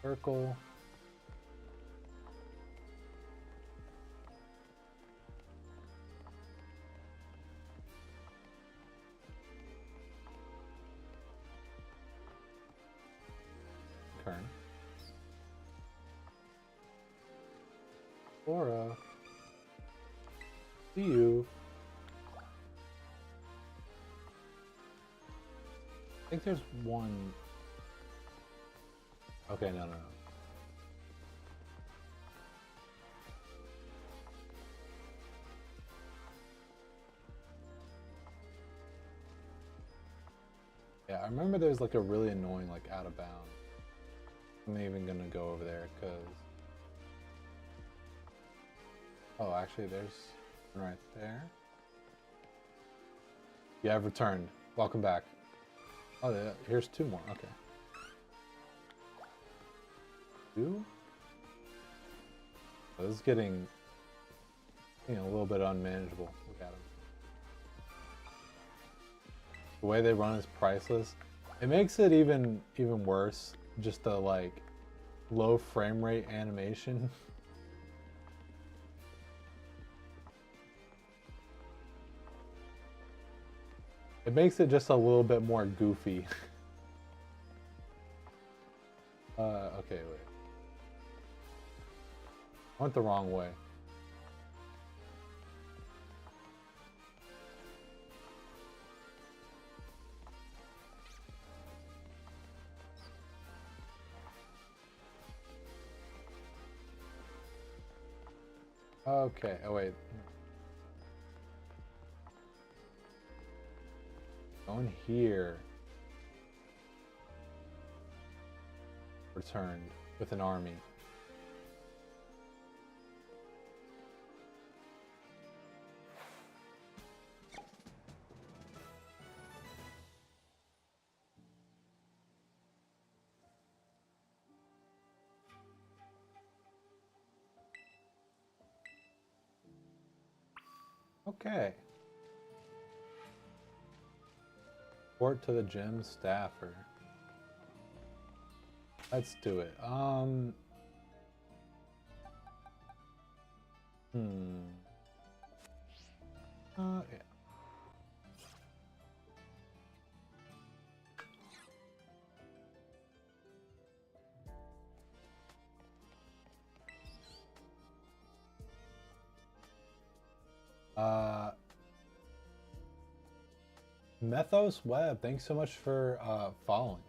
Circle. Turn. Flora. See you. I think there's one. Okay, no. Yeah, I remember there's like a really annoying like out of bounds. I'm even gonna go over there because. Oh, actually, there's one right there. You have returned. Welcome back. Oh, yeah, here's two more. Okay. Two? Oh, this is getting, a little bit unmanageable. Look at them. The way they run is priceless. It makes it even worse. Just the like low frame rate animation. It makes it just a little bit more goofy. Okay, wait. I went the wrong way. Okay, oh wait. Going here. Returned with an army. Okay. Report to the gym staffer. Let's do it. Yeah. Methos Web, thanks so much for following.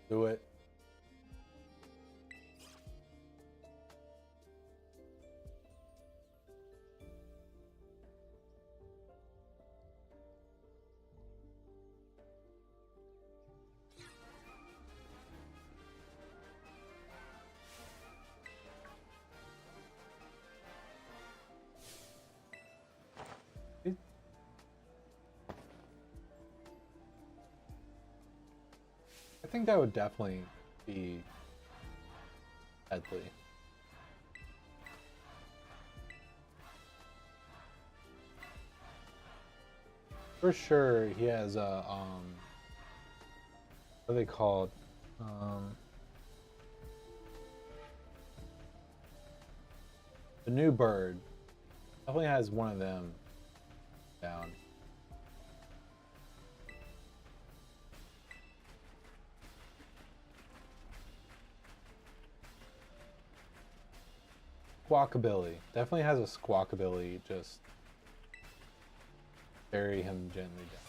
Do it. I think that would definitely be deadly. For sure, he has a what are they called? The new bird definitely has one of them down. Squawkabilly. Definitely has a squawkabilly, just bury him gently down.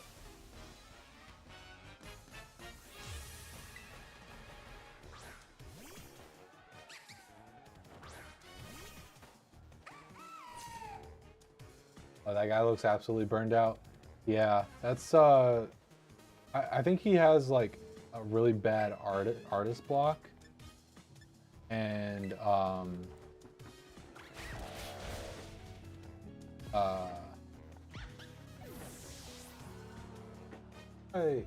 Oh, that guy looks absolutely burned out. Yeah, that's I think he has like a really bad artist block. And hey.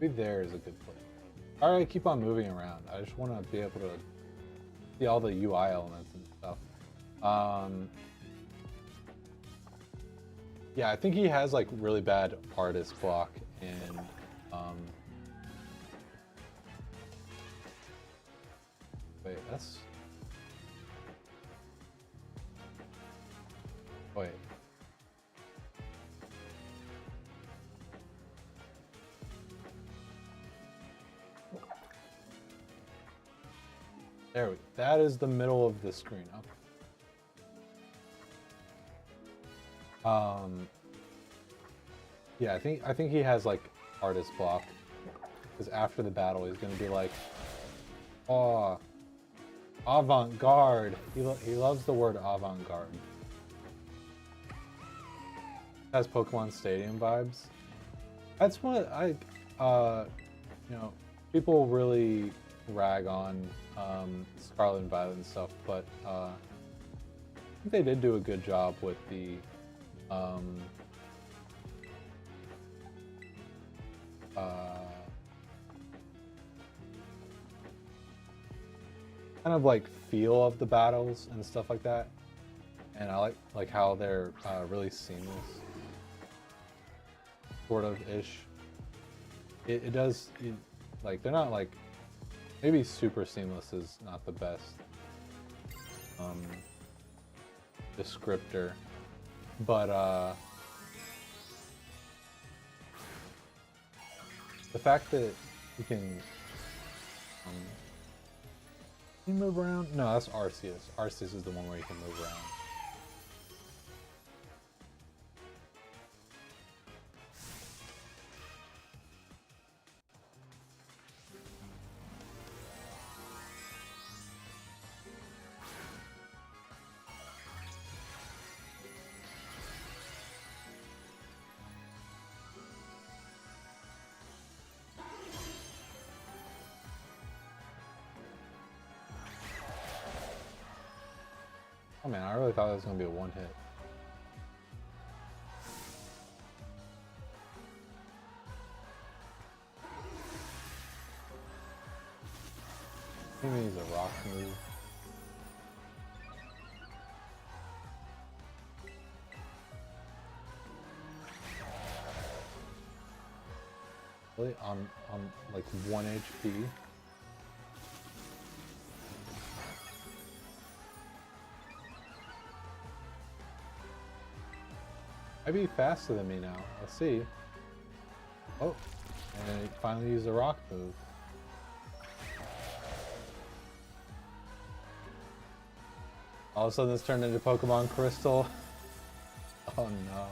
Maybe there is a good place. Alright, keep on moving around. I just want to be able to see all the UI elements and stuff. Yeah, I think he has like really bad artist block and wait, that's wait. There we go. That is the middle of the screen. Okay. Yeah, I think he has like artist block because after the battle he's gonna be like, oh, avant-garde. He loves the word avant-garde. Has Pokemon Stadium vibes. That's what you know, people really rag on Scarlet and Violet and stuff, but I think they did do a good job with the kind of like feel of the battles and stuff like that. And I like how they're really seamless, sort of ish. It does like they're not like maybe super seamless is not the best descriptor, but the fact that you can you move around? No, that's Arceus. Arceus is the one where you can move around. Oh man, I really thought it was gonna be a one hit. Maybe he's a rock move. Really? On like 1 HP? Might be faster than me now. Let's see. Oh, and he finally used a rock move. All of a sudden this turned into Pokemon Crystal. Oh no.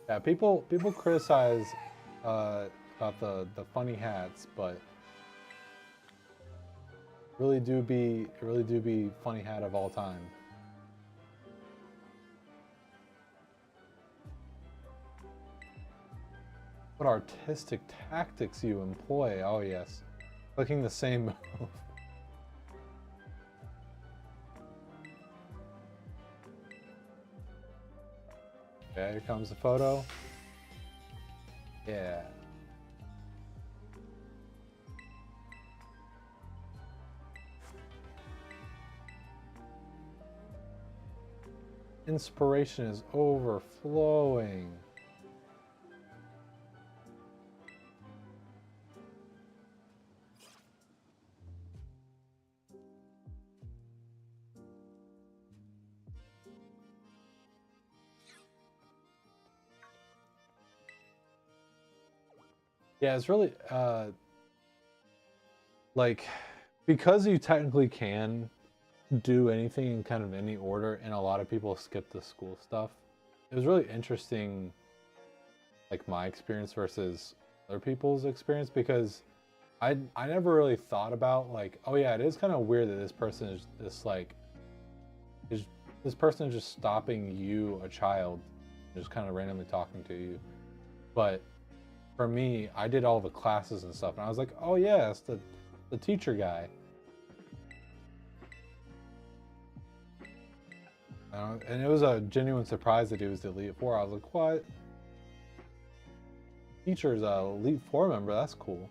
Yeah, people criticize about the funny hats, but really do be funny hat of all time. What artistic tactics you employ? Oh yes, clicking the same move. Okay, here comes the photo. Yeah. Inspiration is overflowing. Yeah, it's really like because you technically can do anything in kind of any order, and a lot of people skip the school stuff. It was really interesting, like my experience versus other people's experience, because I never really thought about like, oh yeah, it is kind of weird that this person is this person is just stopping you, a child, just kind of randomly talking to you. But for me, I did all the classes and stuff, and I was like, oh yeah, it's the teacher guy. And it was a genuine surprise that he was the Elite Four. I was like, what? Teacher's a Elite Four member. That's cool.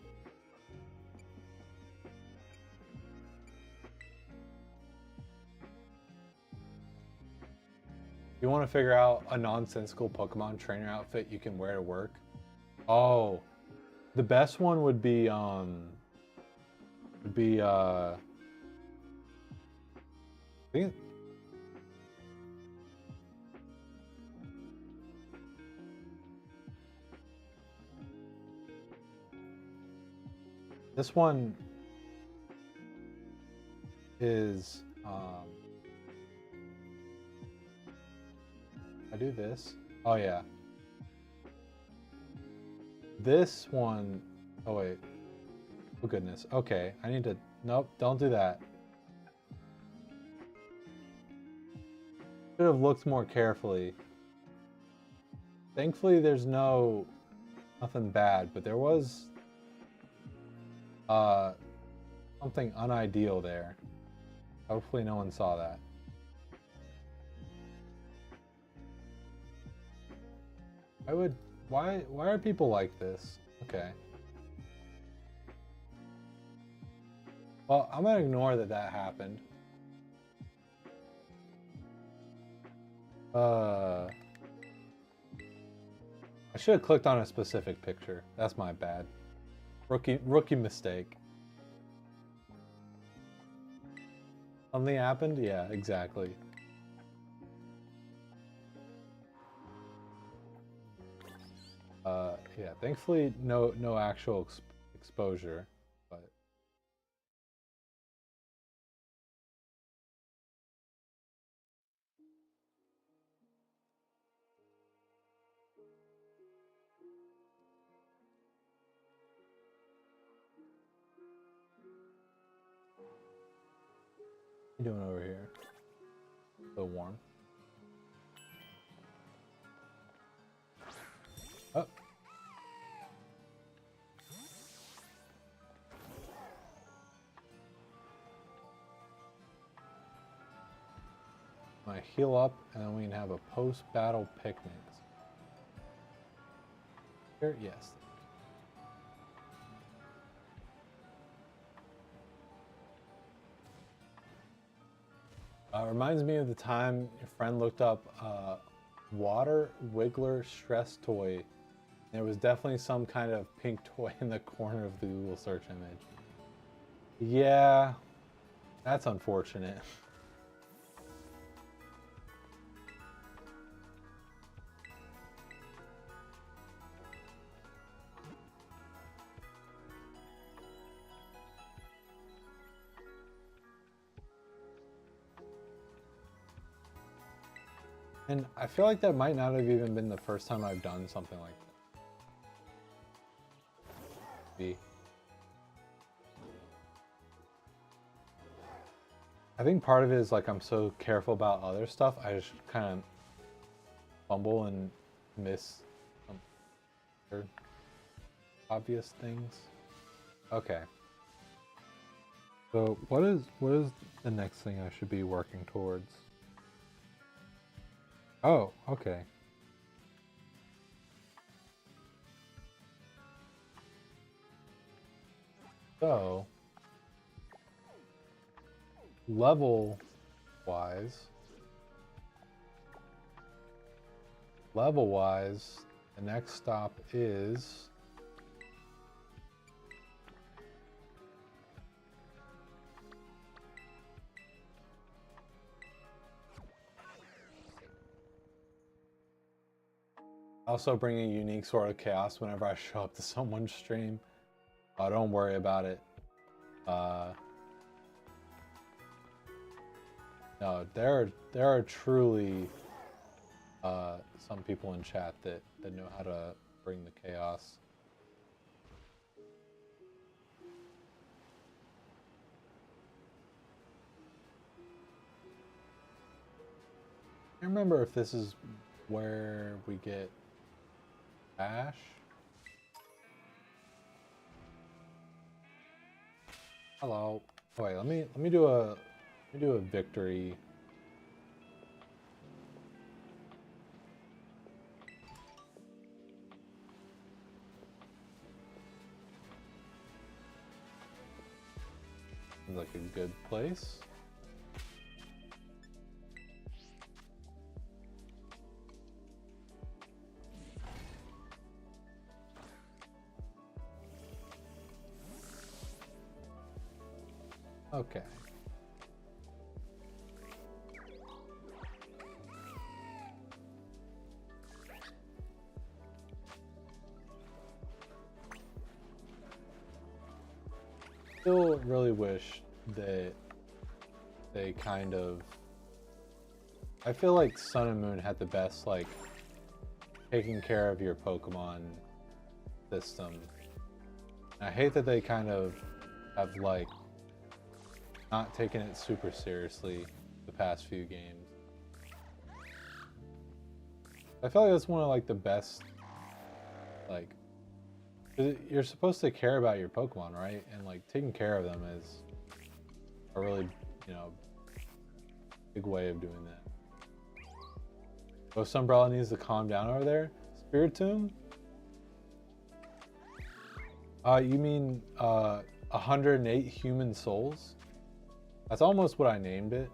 You want to figure out a nonsensical Pokemon trainer outfit you can wear to work? Oh, the best one would be I think this one is I do this. Oh yeah. This one, oh wait. Oh goodness. Okay, I need to, nope, don't do that. Should have looked more carefully. Thankfully there's nothing bad, but there was something unideal there. Hopefully no one saw that. Why are people like this? Okay. Well, I'm gonna ignore that happened. I should have clicked on a specific picture. That's my bad. Rookie mistake. Something happened? Yeah, exactly. Yeah, thankfully no actual exposure, but what are you doing over here? So warm. Oh. I heal up, and then we can have a post-battle picnic. Here, yes. Reminds me of the time your friend looked up water wiggler stress toy. There was definitely some kind of pink toy in the corner of the Google search image. Yeah, that's unfortunate. And I feel like that might not have even been the first time I've done something like that. I think part of it is like I'm so careful about other stuff, I just kind of fumble and miss some obvious things. Okay. So what is the next thing I should be working towards? Oh, okay. So level wise, the next stop is also bring a unique sort of chaos whenever I show up to someone's stream. Don't worry about it. No, there are truly some people in chat that know how to bring the chaos. I remember if this is where we get Ash. Hello. Oh, wait, let me do a victory. Seems like a good place. Okay. Still really wish that they kind of, I feel like Sun and Moon had the best like taking care of your Pokemon system. And I hate that they kind of have like not taken it super seriously the past few games. I feel like that's one of like the best, like, 'cause you're supposed to care about your Pokemon, right? And like taking care of them is a really, you know, big way of doing that. Ghost Umbrella needs to calm down over there. Spiritomb? You mean 108 human souls? That's almost what I named it.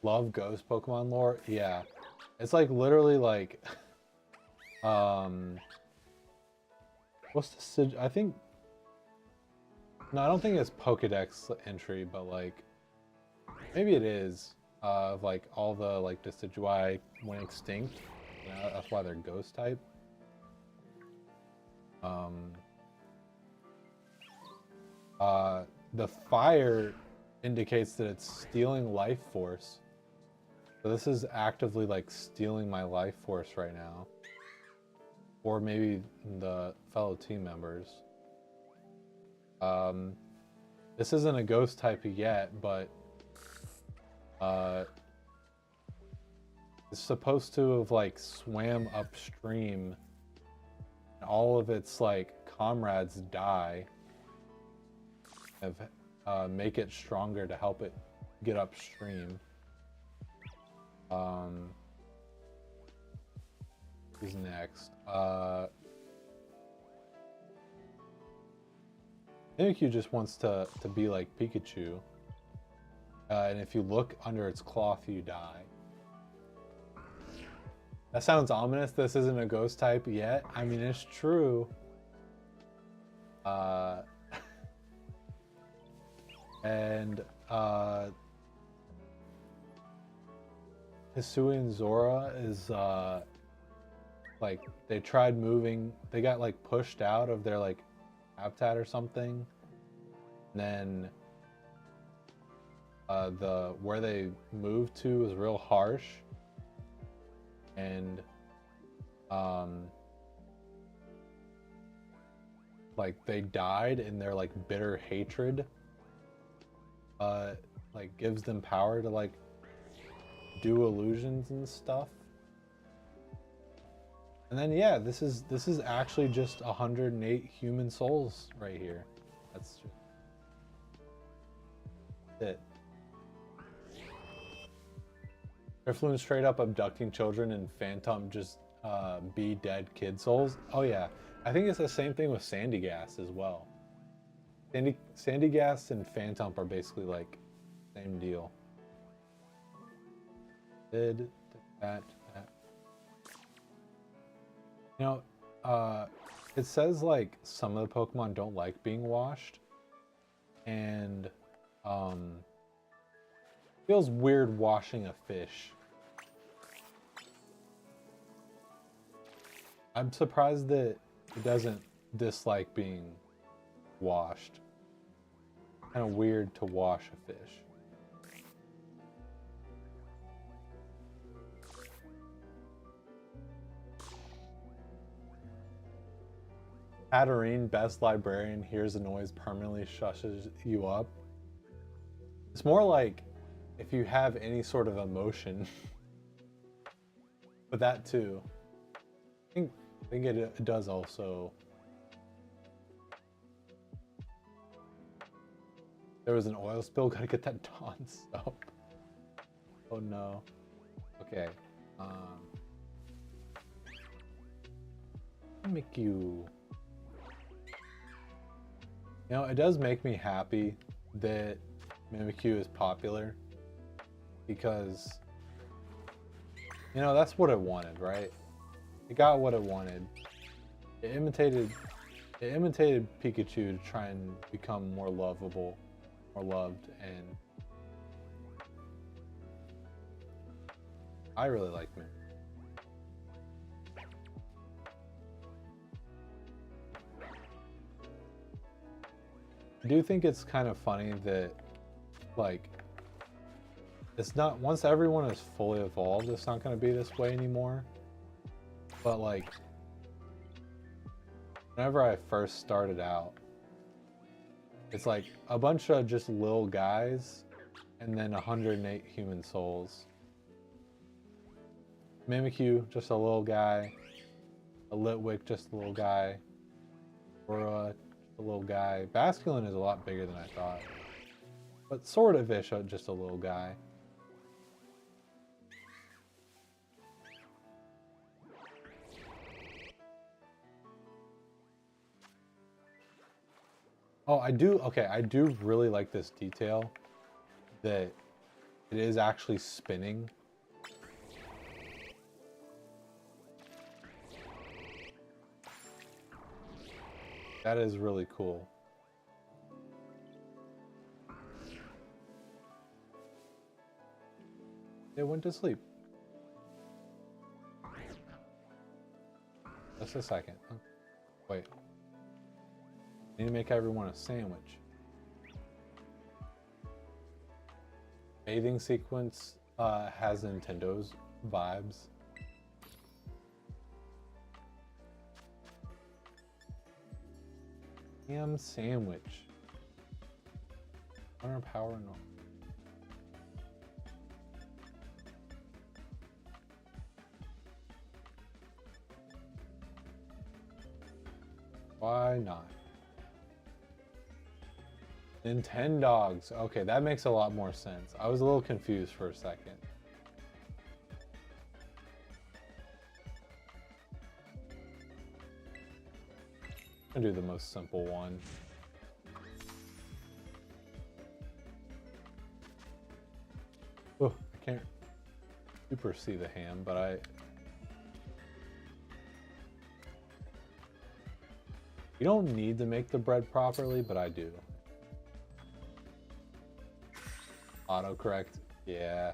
Love Ghost Pokemon lore? Yeah. It's like literally like what's the I think no, I don't think it's Pokedex entry, but like maybe it is of like all the like Decidueye went extinct. You know, that's why they're ghost type. The fire indicates that it's stealing life force. So this is actively like stealing my life force right now. Or maybe the fellow team members. This isn't a ghost type yet, but it's supposed to have like swam upstream and all of its like comrades die. Make it stronger to help it get upstream. Who's next? Mimikyu just wants to be like Pikachu. And if you look under its cloth, you die. That sounds ominous. This isn't a ghost type yet. I mean, it's true. And Hisuian Zora is like they tried moving, they got like pushed out of their like habitat or something. And then the where they moved to was real harsh. And like they died in their like bitter hatred like gives them power to like do illusions and stuff. And then yeah, this is actually just 108 human souls right here. That's just it. Drifloon straight up abducting children and Phantom just be dead kid souls. Oh yeah, I think it's the same thing with Sandygast as well. Sandygast and Phantom are basically like same deal. Did that. You know, it says like some of the Pokemon don't like being washed, and feels weird washing a fish. I'm surprised that it doesn't dislike being washed. Kind of weird to wash a fish. Hatterene, best librarian, hears a noise, permanently shushes you up. It's more like if you have any sort of emotion. But that too. I think it does also. There was an oil spill. Gotta get that Dawn soap. Oh no. Okay. Make you. You know, it does make me happy that Mimikyu is popular because, you know, that's what it wanted, right? It got what it wanted. It imitated Pikachu to try and become more lovable, more loved, and I really like Mimikyu. I do think it's kind of funny that, like, it's not, once everyone is fully evolved, it's not going to be this way anymore. But, like, whenever I first started out, it's like a bunch of just little guys and then 108 human souls. Mimikyu, just a little guy. A Litwick, just a little guy. Aurora, a little guy. Basculin is a lot bigger than I thought. But Swordish, just a little guy. Oh, I do really like this detail that it is actually spinning. That is really cool. It went to sleep. Just a second. Oh, wait. Need to make everyone a sandwich. Bathing sequence has Nintendo's vibes. Ham sandwich. Honor power no. Why not? Nintendogs. Okay, that makes a lot more sense. I was a little confused for a second. I'm gonna do the most simple one. Oh, I can't super see the ham, but you don't need to make the bread properly, but I do. Autocorrect, yeah.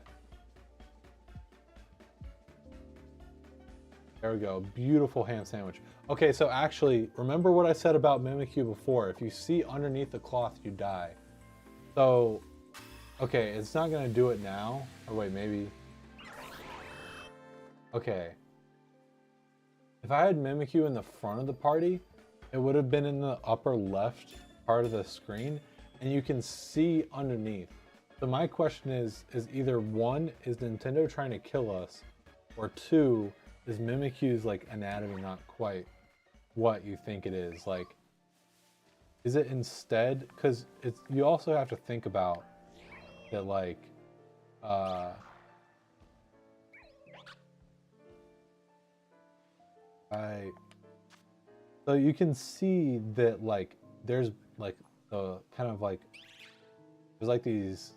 There we go, beautiful ham sandwich. Okay, so actually, remember what I said about Mimikyu before. If you see underneath the cloth, you die. So, okay, it's not gonna do it now. Or wait, maybe. Okay. If I had Mimikyu in the front of the party, it would have been in the upper left part of the screen, and you can see underneath. So my question is either one, is Nintendo trying to kill us, or two, is Mimikyu's like anatomy not quite what you think it is? Like, is it instead, because it's, you also have to think about that, like, so you can see that, like, there's like the kind of like, there's like these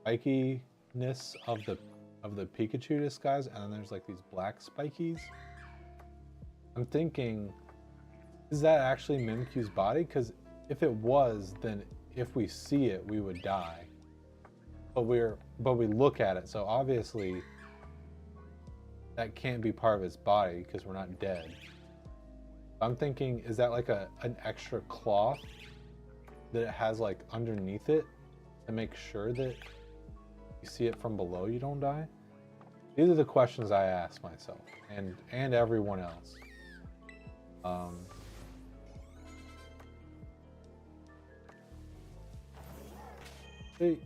spikiness of the Pikachu disguise, and then there's like these black spikies. I'm thinking, is that actually Mimikyu's body? Because if it was, then if we see it, we would die. But we look at it, so obviously that can't be part of its body because we're not dead. I'm thinking, is that like an extra cloth that it has like underneath it to make sure that you see it from below, you don't die? These are the questions I ask myself and everyone else. Hey.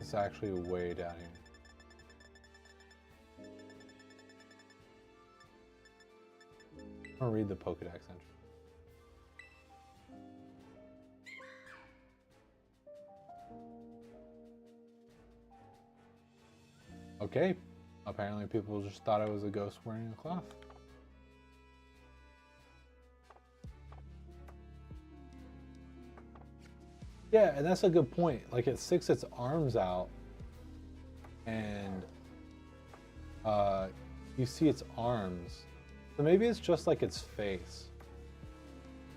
is actually way down here. I'm gonna read the Pokedex entry. Okay, apparently people just thought I was a ghost wearing a cloth. Yeah, and that's a good point. Like, it sticks its arms out, and you see its arms. So maybe it's just like its face,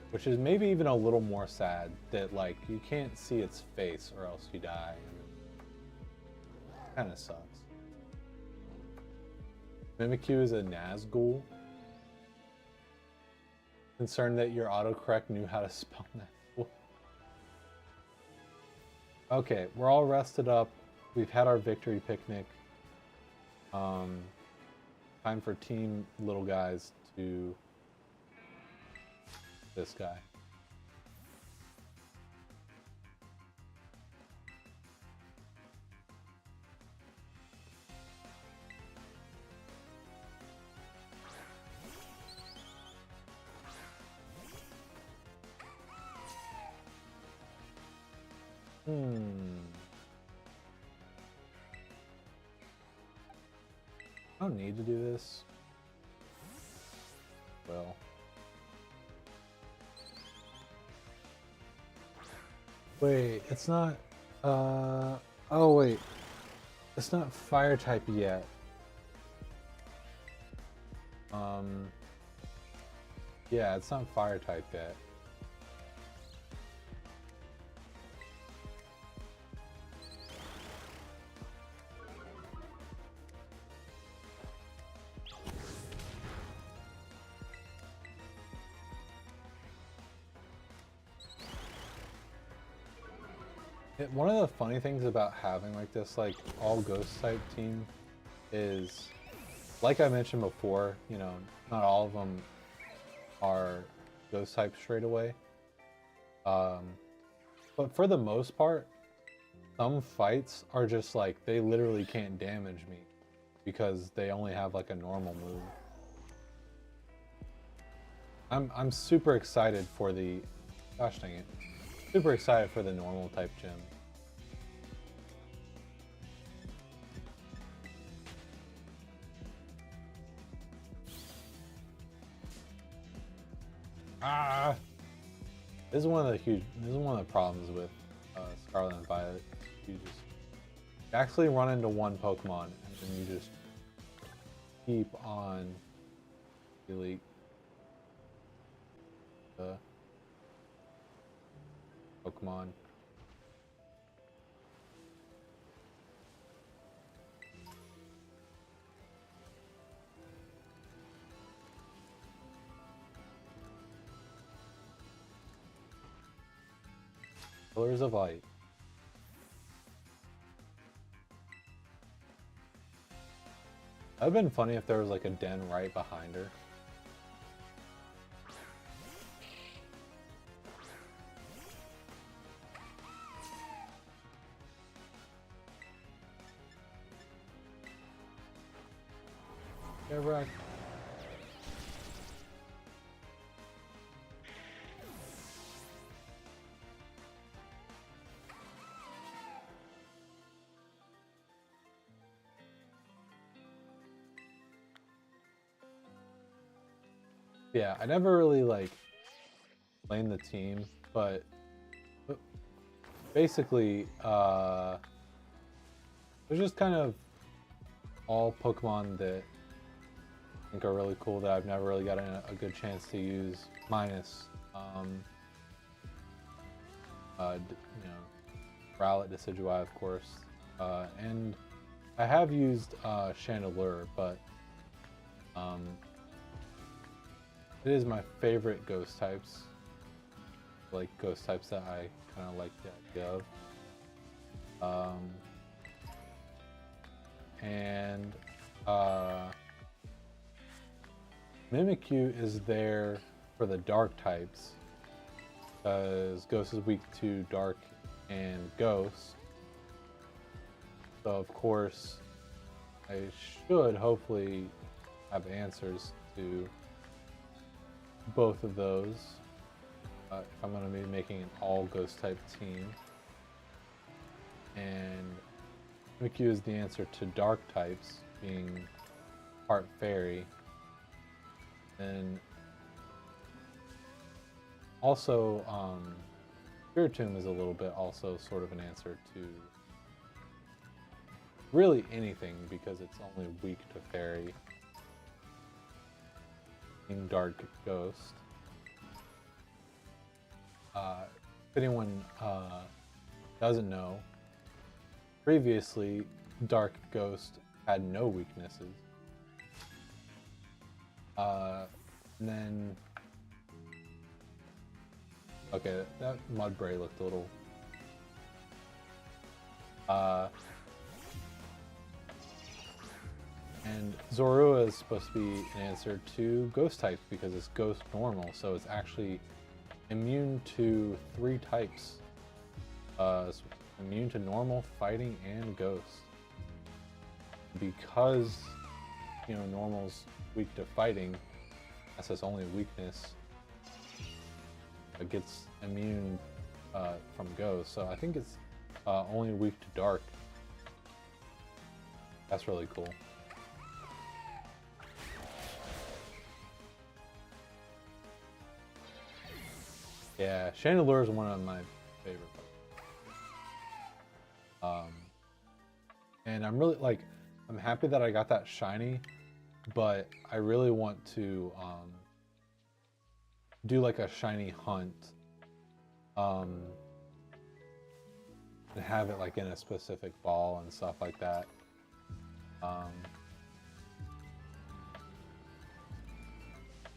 which is maybe even a little more sad that like you can't see its face or else you die. Kind of sucks. Mimikyu is a Nazgul. Concerned that your autocorrect knew how to spell Nazgul. Okay, we're all rested up. We've had our victory picnic. Time for Team Little Guys to this guy. I don't need to do this. Well. Wait, it's not, oh wait. It's not fire type yet. Yeah, it's not fire type yet. One of the funny things about having like this like all ghost type team is, like I mentioned before, you know, not all of them are ghost type straight away. But for the most part, some fights are just like they literally can't damage me because they only have like a normal move. I'm super excited for the, gosh dang it, super excited for the normal type gym. Ah! This is one of the problems with Scarlet and Violet. You actually run into one Pokemon and then you just keep on delete the Pokemon. Pillars of Light. That would have been funny if there was like a den right behind her. Yeah, right. Yeah, I never really like played the team, but basically, there's just kind of all Pokemon that I think are really cool that I've never really gotten a good chance to use, minus, you know, Rowlet, Decidueye, of course, and I have used Chandelure, but it is my favorite ghost types, like ghost types that I kind of like the idea of. And Mimikyu is there for the dark types, because Ghost is weak to dark and ghost. So of course, I should hopefully have answers to both of those if I'm going to be making an all ghost type team. And Mimikyu is the answer to dark types, being part fairy. And also, Spiritomb is a little bit also sort of an answer to really anything because it's only weak to fairy. In dark ghost. If anyone doesn't know, previously dark ghost had no weaknesses. And then okay, that Mudbray looked a little and Zorua is supposed to be an answer to ghost types because it's ghost normal, so it's actually immune to 3 types. It's immune to normal, fighting, and ghost. Because, you know, normal's weak to fighting, that's its only weakness. It gets immune from ghost, so I think it's only weak to dark. That's really cool. Yeah, Chandelure is one of my favorite. And I'm really I'm happy that I got that shiny, but I really want to do like a shiny hunt, and have it like in a specific ball and stuff like that.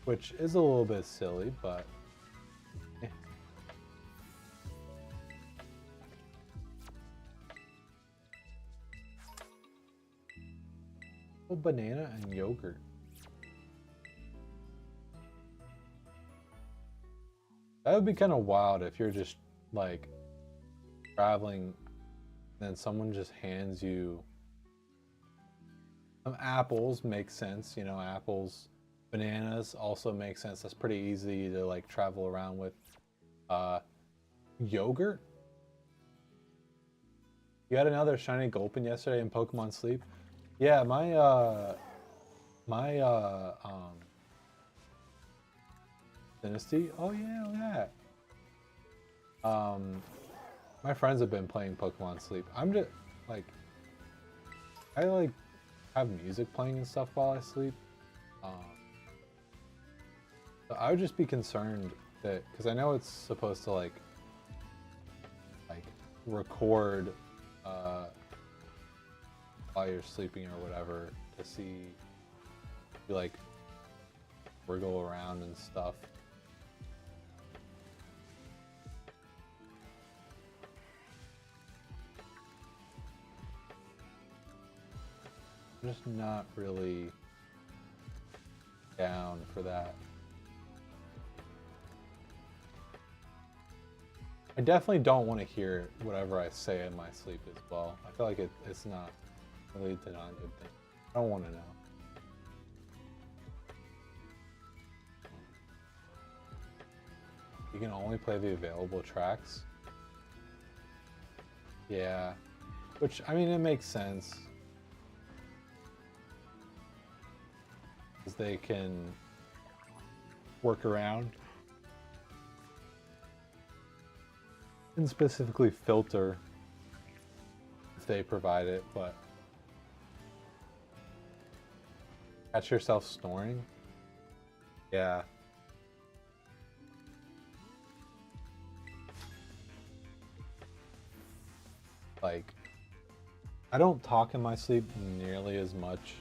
Which is a little bit silly, but. Banana and yogurt. That would be kind of wild if you're just like traveling and then someone just hands you some apples. Makes sense, you know, apples. Bananas also make sense. That's pretty easy to like travel around with. Yogurt? You had another shiny Gulpin yesterday in Pokemon Sleep? Yeah, my Dynasty. Oh yeah. My friends have been playing Pokemon Sleep. I'm just like, I like have music playing and stuff while I sleep. So I would just be concerned that because I know it's supposed to like record while you're sleeping or whatever to see you like wriggle around and stuff. I'm just not really down for that. I definitely don't want to hear whatever I say in my sleep as well. I feel like it's not really not a good thing. I don't want to know. You can only play the available tracks. Yeah, which I mean it makes sense. Because they can work around and specifically filter if they provide it, but catch yourself snoring? Yeah. Like, I don't talk in my sleep nearly as much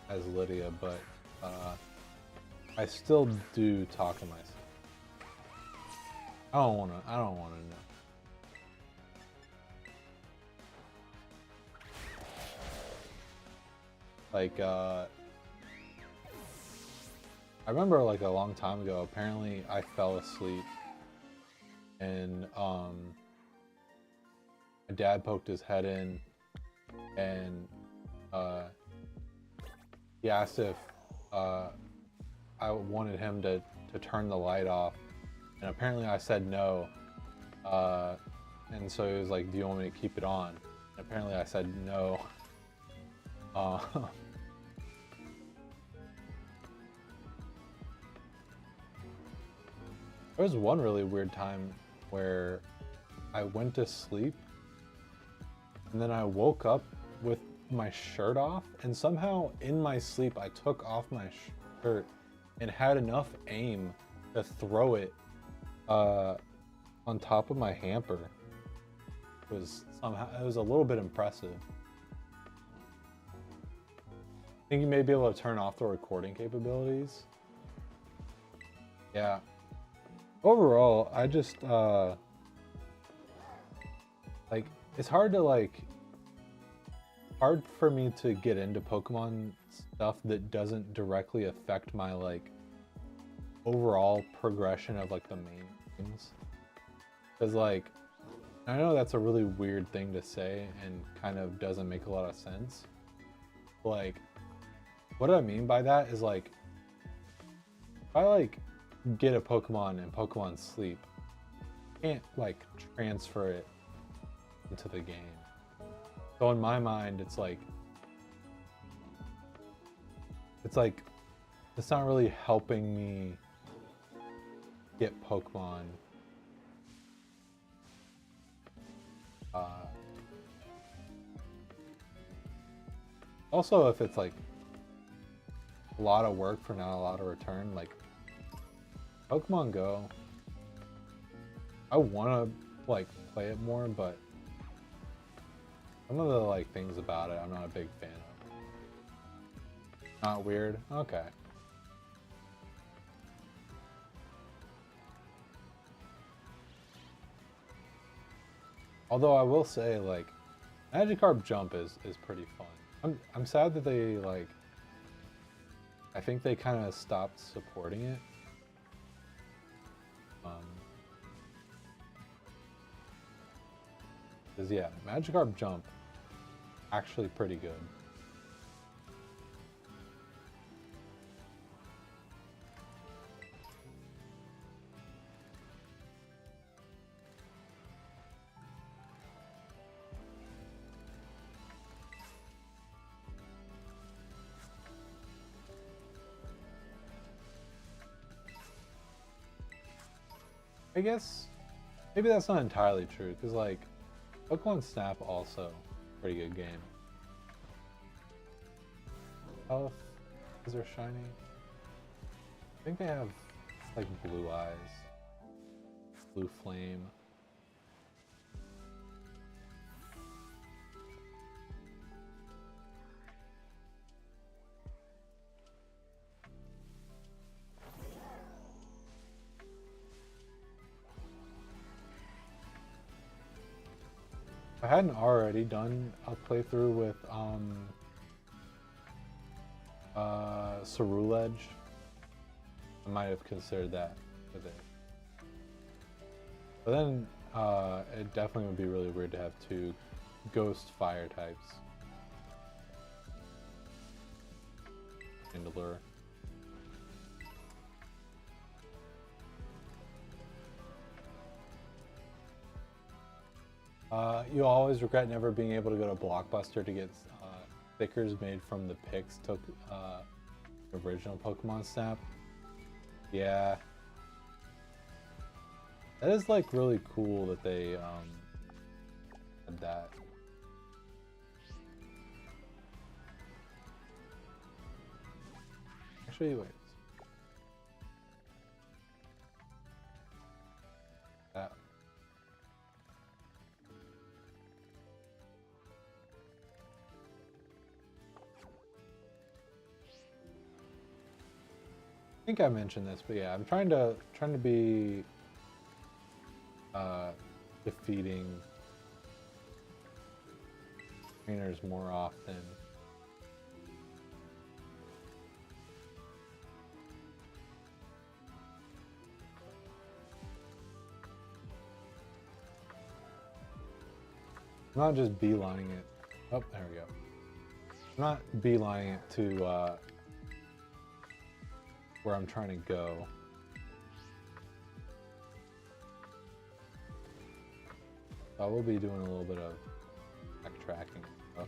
as Lydia, but I still do talk in my sleep. I don't wanna know. Like, I remember like a long time ago, apparently I fell asleep and I my dad poked his head in, and he asked if I wanted him to turn the light off, and apparently I said no. And so he was like, "Do you want me to keep it on?" And apparently I said no. There was one really weird time where I went to sleep and then I woke up with my shirt off, and somehow in my sleep I took off my shirt and had enough aim to throw it on top of my hamper. It was a little bit impressive. I think you may be able to turn off the recording capabilities. Yeah. Overall, I just like, it's hard for me to get into Pokemon stuff that doesn't directly affect my like overall progression of like the main games. Because like, I know that's a really weird thing to say and kind of doesn't make a lot of sense. Like, what I mean by that is like, if I like get a Pokemon in Pokemon Sleep, I can't like transfer it into the game. So in my mind, it's like it's not really helping me get Pokemon. Also, if it's like a lot of work for not a lot of return, like Pokemon Go, I want to like play it more, but some of the like things about it I'm not a big fan of. Not weird? Okay. Although I will say, like, Magikarp Jump is pretty fun. I'm sad that they like, I think they kind of stopped supporting it. Cause yeah, Magikarp Jump, actually pretty good. I guess maybe that's not entirely true, because like Pokemon Snap also pretty good game. Oh, is there shiny? I think they have like blue eyes, blue flame. If I hadn't already done a playthrough with Ceruledge, I might have considered that with it. But then it definitely would be really weird to have two ghost fire types in the lure. You always regret never being able to go to Blockbuster to get stickers made from the pics took original Pokemon Snap. Yeah. That is like really cool that they had that. Actually, wait. That. I think I mentioned this, but yeah, I'm trying to be defeating trainers more often. not just beelining it. Oh, there we go. I'm not beelining it to where I'm trying to go. I will be doing a little bit of backtracking stuff.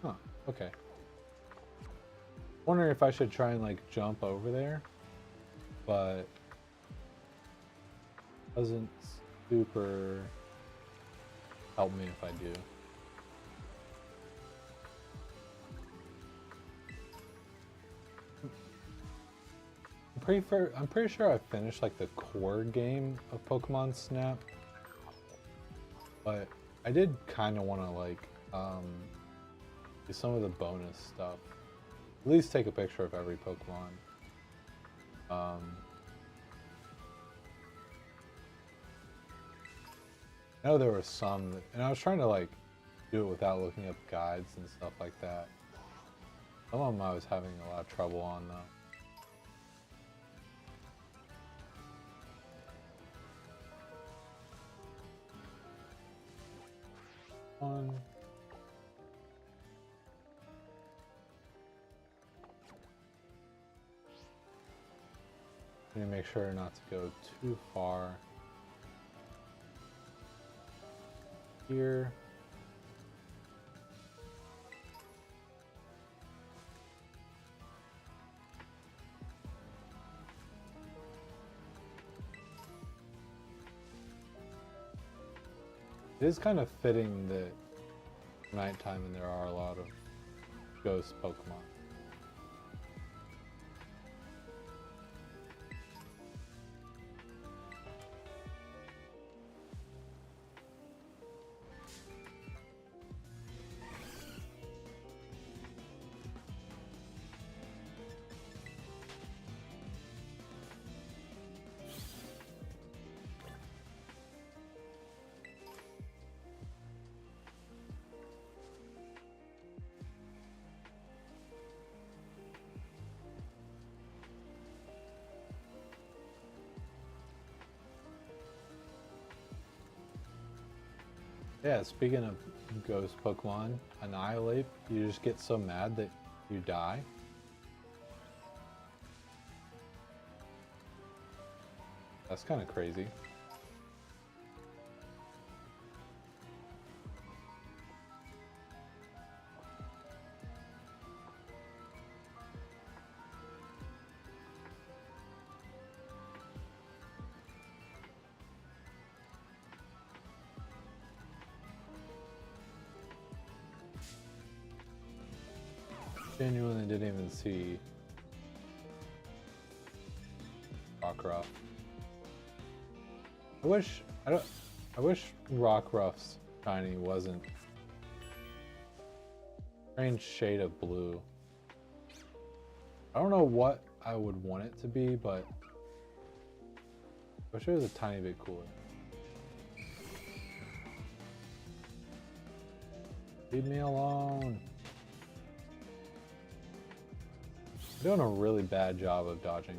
Huh, okay. Wondering if I should try and like jump over there, but doesn't super help me if I do. I'm pretty sure I finished like the core game of Pokemon Snap, but I did kind of want to like do some of the bonus stuff. At least take a picture of every Pokemon. I know there were some, and I was trying to like do it without looking up guides and stuff like that. Some of them I was having a lot of trouble on though. One. Need to make sure not to go too far. Here. It is kind of fitting that nighttime and there are a lot of ghost Pokemon. Yeah, speaking of ghost Pokemon, Annihilate, you just get so mad that you die. That's kind of crazy. Genuinely didn't even see Rockruff. I wish Rockruff's shiny wasn't strange shade of blue. I don't know what I would want it to be, but I wish it was a tiny bit cooler. Leave me alone. I'm doing a really bad job of dodging.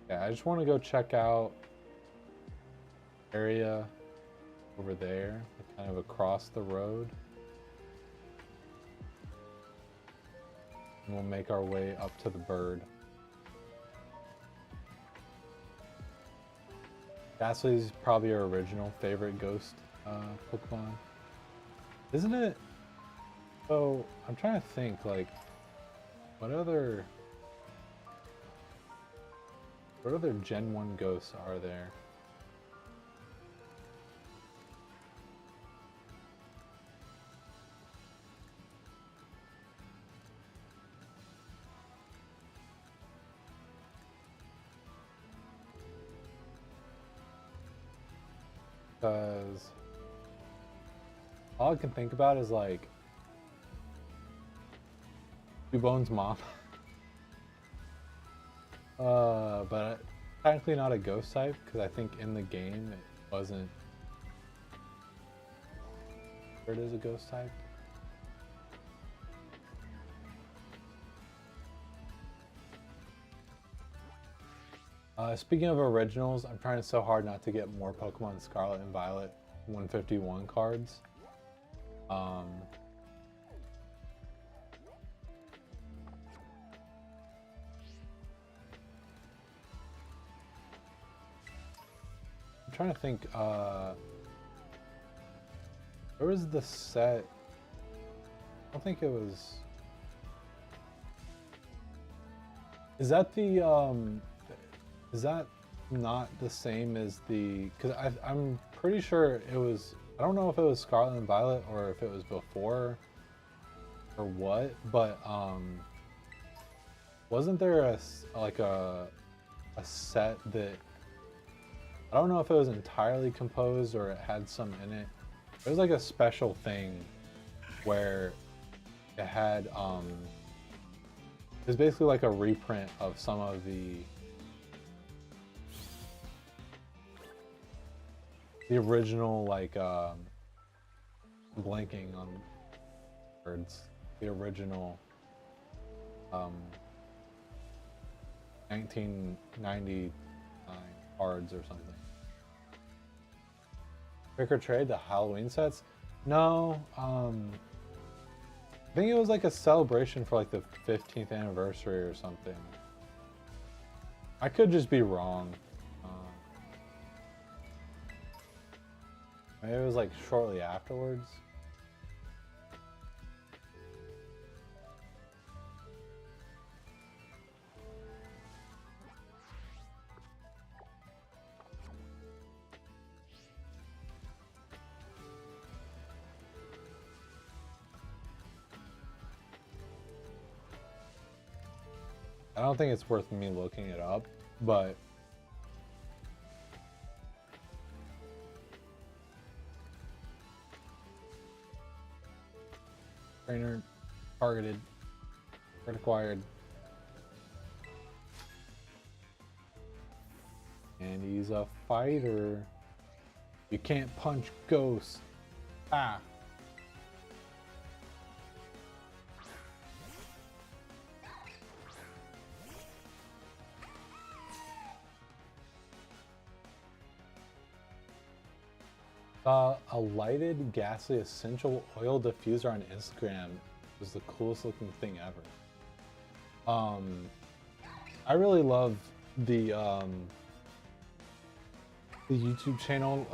Yeah, I just want to go check out area over there, kind of across the road. And we'll make our way up to the bird. Gastly's probably your original favorite ghost Pokemon, isn't it? So I'm trying to think, like, what other Gen 1 ghosts are there? Because all I can think about is like Cubone's mom. But technically not a ghost type because I think in the game it wasn't. Or it is a ghost type. Speaking of originals, I'm trying so hard not to get more Pokemon Scarlet and Violet 151 cards. I'm trying to think, where was the set? I don't think it was. Is that the, is that not the same as the, because I'm pretty sure it was, I don't know if it was Scarlet and Violet or if it was before or what, but wasn't there like a set that, I don't know if it was entirely composed or it had some in it. It was like a special thing where it had it was basically like a reprint of some of the original, like blanking on words, the original 1999 cards or something. Trick or Trade, the Halloween sets? No, I think it was like a celebration for like the 15th anniversary or something. I could just be wrong. Maybe it was like shortly afterwards. I don't think it's worth me looking it up, but trainer targeted, acquired, and he's a fighter. You can't punch ghosts. Ah. A lighted Gastly essential oil diffuser on Instagram was the coolest looking thing ever. I really love the YouTube channel.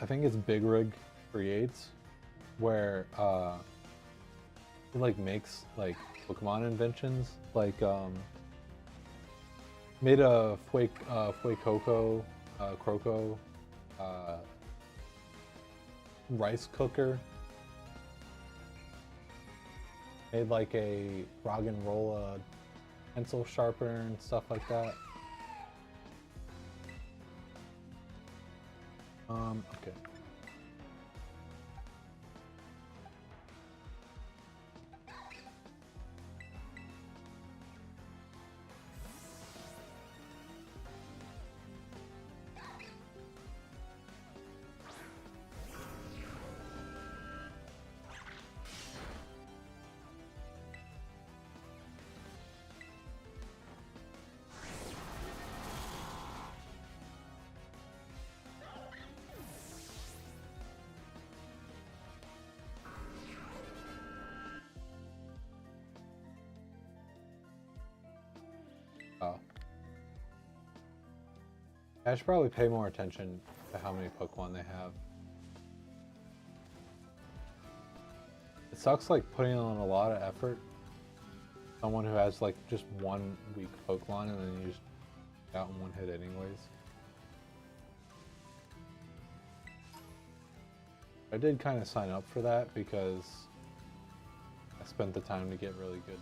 I think it's Big Rig Creates, where he like makes like Pokemon inventions, like made a Fuecoco Croco rice cooker, made like a Roggenrola pencil sharpener and stuff like that. Okay. I should probably pay more attention to how many Pokemon they have. It sucks like putting on a lot of effort. Someone who has like just one weak Pokemon and then you just out in one hit anyways. I did kind of sign up for that because I spent the time to get really good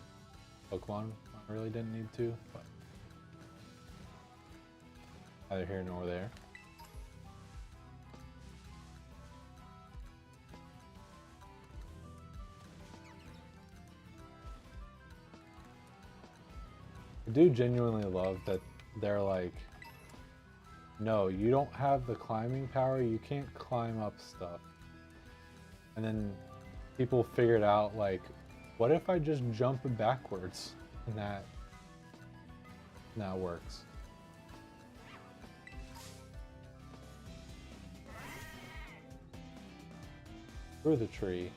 Pokemon. I really didn't need to, but neither here nor there. I do genuinely love that they're like, no, you don't have the climbing power, you can't climb up stuff. And then people figured out like, what if I just jump backwards? And that works. Through the tree.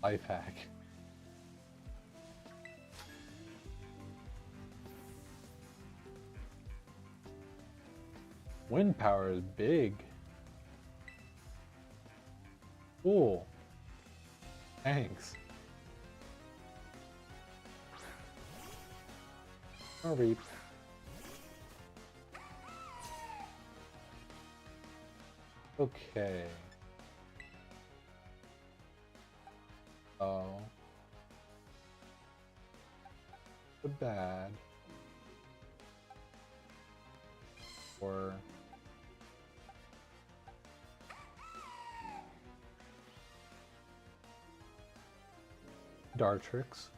Life hack. Wind power is big. Cool. Thanks. Reap. Okay. Oh. The bad. Or Dartrix.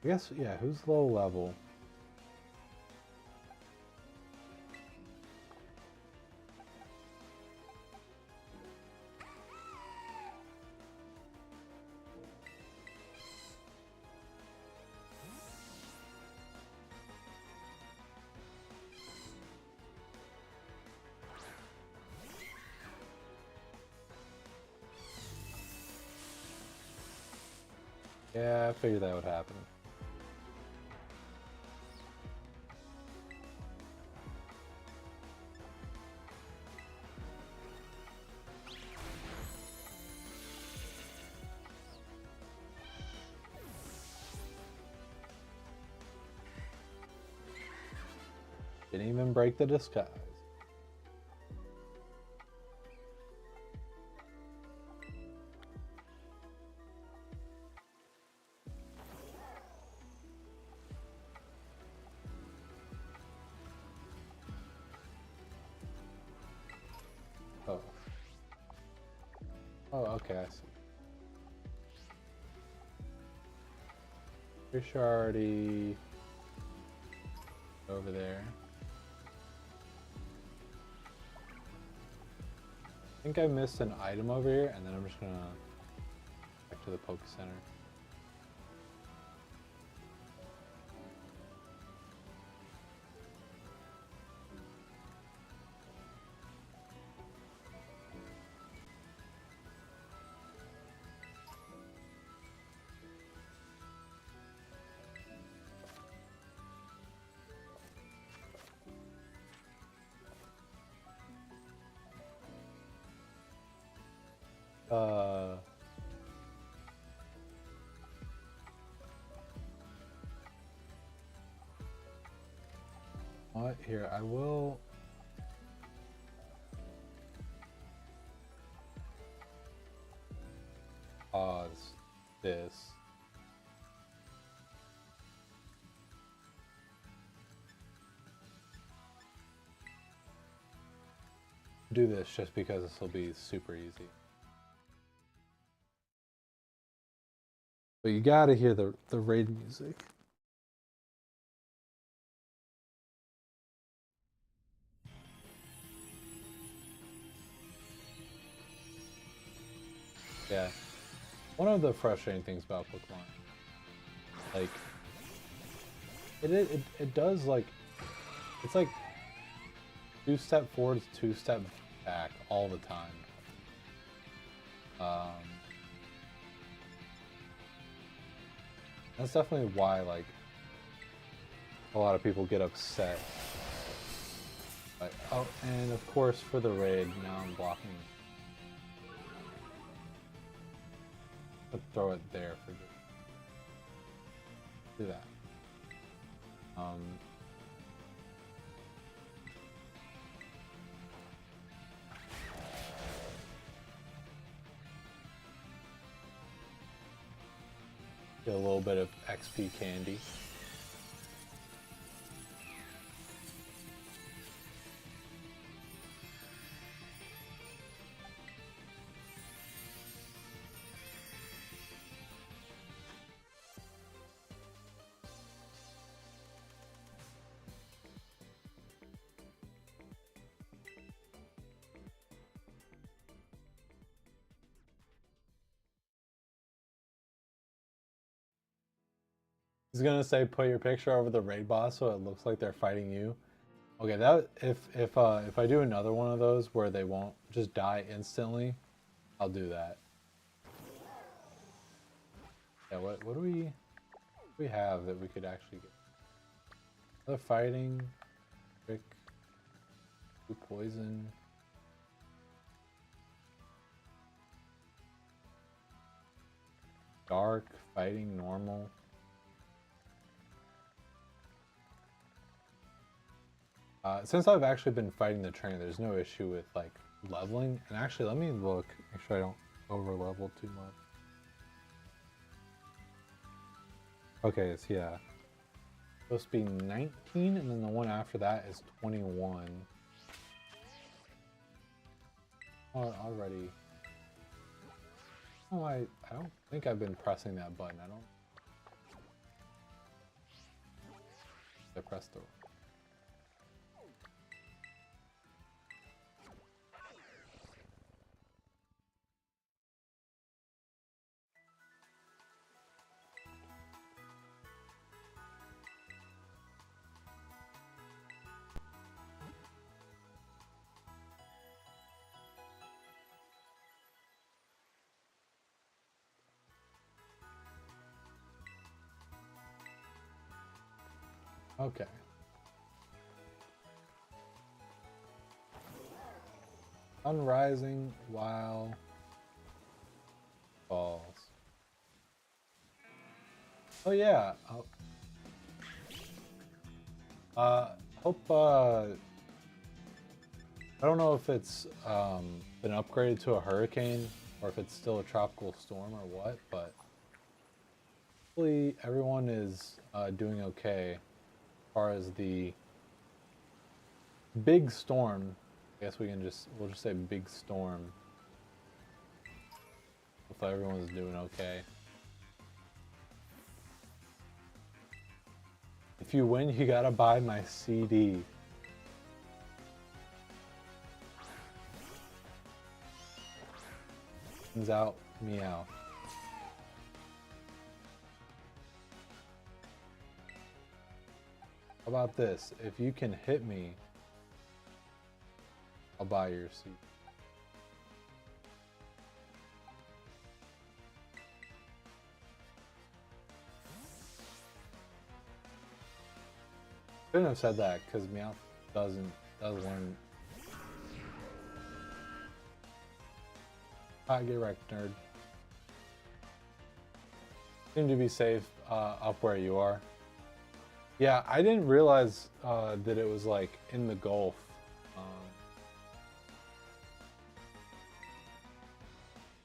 I guess, yeah, who's low level? Yeah, I figured that would happen. Didn't even break the disguise. Oh. Oh, okay, I see. Fish already over there. I think I missed an item over here, and then I'm just gonna back to the Poke Center. What? Here, I will... pause this. Do this just because this will be super easy. But you gotta hear the raid music. Yeah. One of the frustrating things about Pokemon, like, it does like, it's like 2 step forwards, 2 step attack all the time. That's definitely why, like, a lot of people get upset. Like, oh, and of course for the raid, now I'm blocking. I'll throw it there for good. Do that. Get a little bit of XP candy. He's gonna say put your picture over the raid boss so it looks like they're fighting you. Okay, that if I do another one of those where they won't just die instantly, I'll do that. Yeah, what do we have that we could actually get? Another fighting, trick, do poison. Dark, fighting, normal. Since I've actually been fighting the trainer, there's no issue with like leveling. And actually, let me look, make sure I don't over level too much. Okay, so yeah, supposed to be 19, and then the one after that is 21. Oh, already. Oh, I don't think I've been pressing that button. I pressed the. Okay. Sun rising while falls. Oh yeah. Hope I don't know if it's been upgraded to a hurricane or if it's still a tropical storm or what, but hopefully everyone is doing okay as far as the big storm. I guess we'll just say big storm. Hopefully everyone's doing okay. If you win, you gotta buy my CD. Turns out, meow. How about this? If you can hit me, I'll buy your seat. Couldn't have said that because Meowth does learn. Get wrecked, nerd. Seem to be safe up where you are. Yeah, I didn't realize that it was like in the Gulf.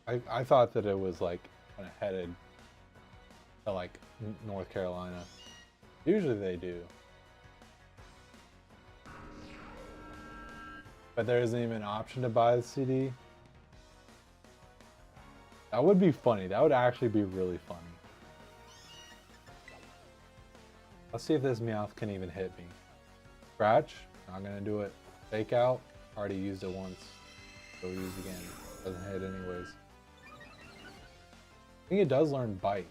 I thought that it was like kind of headed to like North Carolina. Usually they do. But there isn't even an option to buy the CD. That would be funny. That would actually be really funny. Let's see if this Meowth can even hit me. Scratch. Not gonna do it. Fake out. Already used it once. So use again. Doesn't hit anyways. I think it does learn Bite.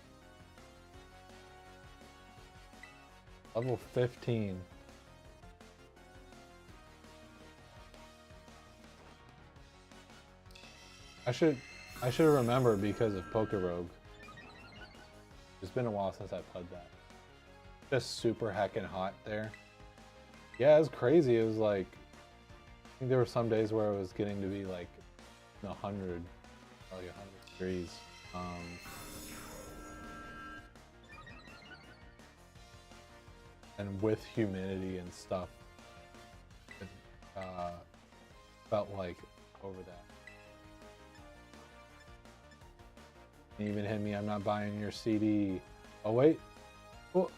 Level 15. I should I should have remembered because of Pokerogue. It's been a while since I played that. Just super heckin' hot there. Yeah, it was crazy. It was like I think there were some days where it was getting to be like 100, like 100 degrees. And with humidity and stuff, it felt like over that. You even hit me, I'm not buying your CD. Oh wait. Oh.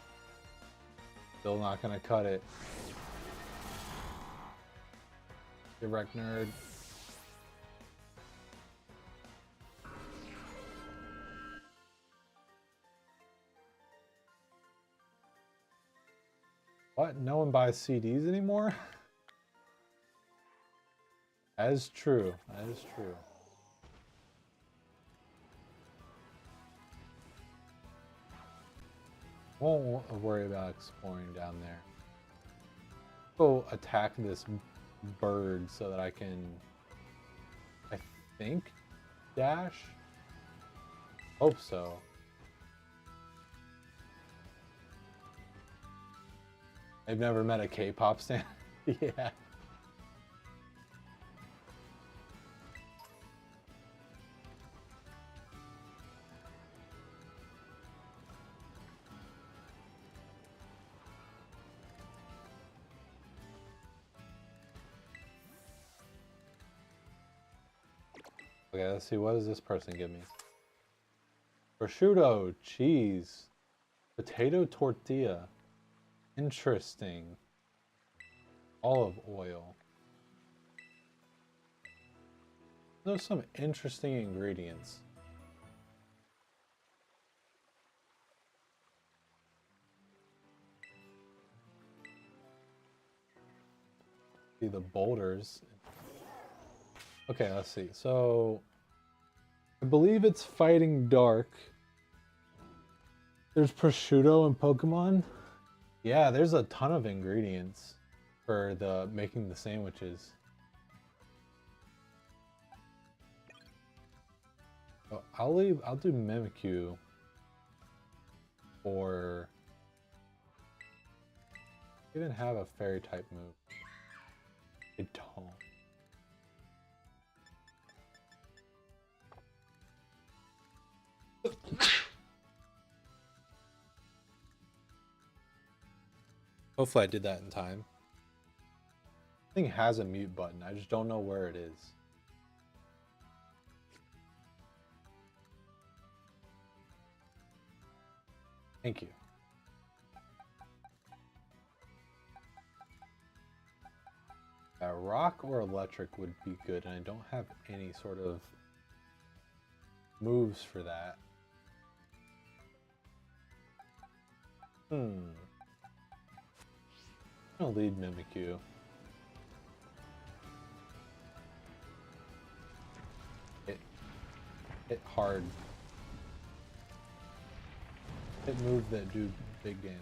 Still not gonna cut it. You wreck nerd. What? No one buys CDs anymore? That is true. That is true. Won't worry about exploring down there. Go attack this bird so that I can, I think, dash? Hope so. I've never met a K-pop stan. Yeah. Okay, let's see. What does this person give me? Prosciutto, cheese, potato tortilla. Interesting. Olive oil. Those are some interesting ingredients. See the boulders. Okay, let's see. So I believe it's fighting dark. There's prosciutto in Pokemon. Yeah, there's a ton of ingredients for the making the sandwiches. So I'll do Mimikyu or even have a fairy type move. I don't. Hopefully I did that in time. I think it has a mute button. I just don't know where it is. Thank you. Rock or electric would be good, and I don't have any sort of moves for that. I'm gonna lead Mimikyu. Hit hard. Hit moves that do big damage.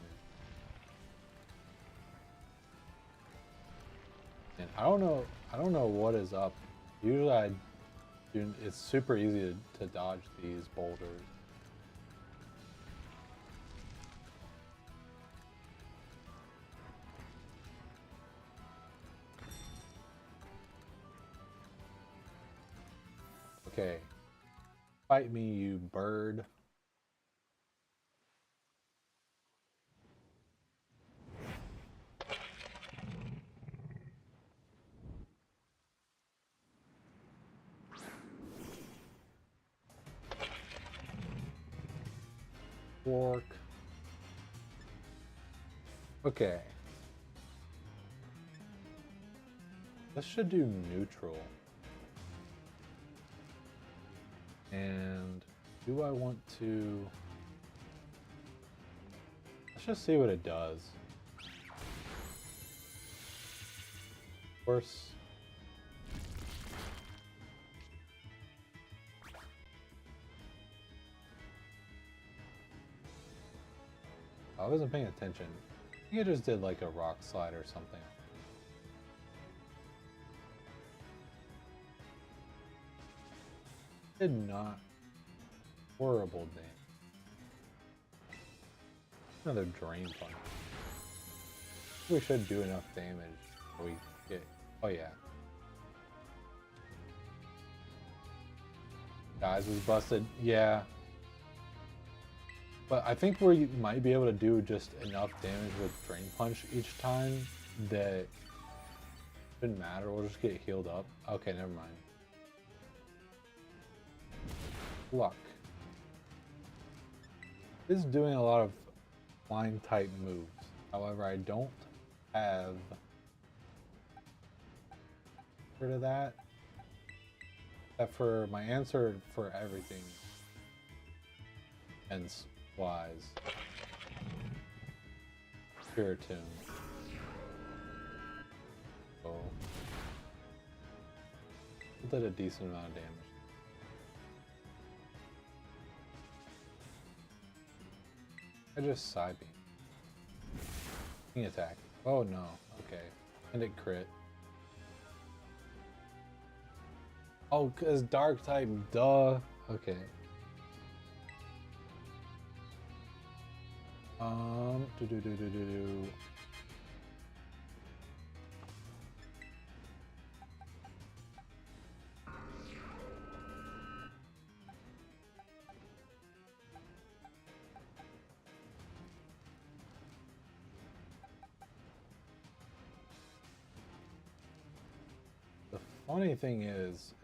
And I don't know what is up. Usually it's super easy to dodge these boulders. Okay. Fight me, you bird. Fork. Okay. This should do neutral. And do I want to... Let's just see what it does. Of course. I wasn't paying attention. I think it just did like a rock slide or something. Did not. Horrible damage. Another drain punch. We should do enough damage so we get. Oh yeah. Guys was busted. Yeah. But I think we might be able to do just enough damage with Drain Punch each time that it shouldn't matter. We'll just get healed up. Okay, never mind. Luck. This is doing a lot of flying type moves. However, I don't have rid of that. Except for my answer for everything. Hence wise. Spiritomb. Oh. Did a decent amount of damage. I just side beam. Attack. Oh no. Okay. And it crit. Oh, cause dark type. Duh. Okay. Do. The funny thing is,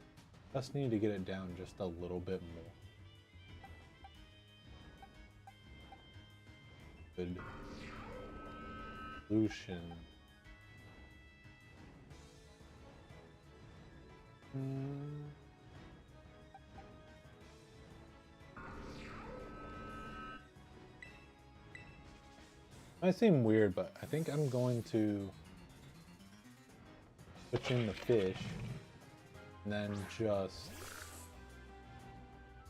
I just need to get it down just a little bit more. Good. Lucian. Might seem weird, but I think I'm going to switch in the fish and then just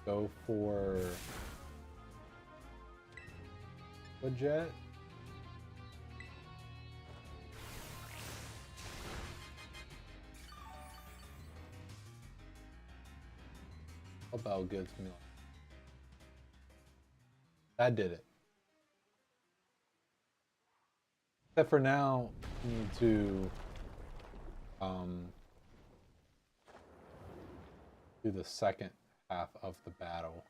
go for a jet. About good to me. That did it. Except for now, we need to do the second half of the battle.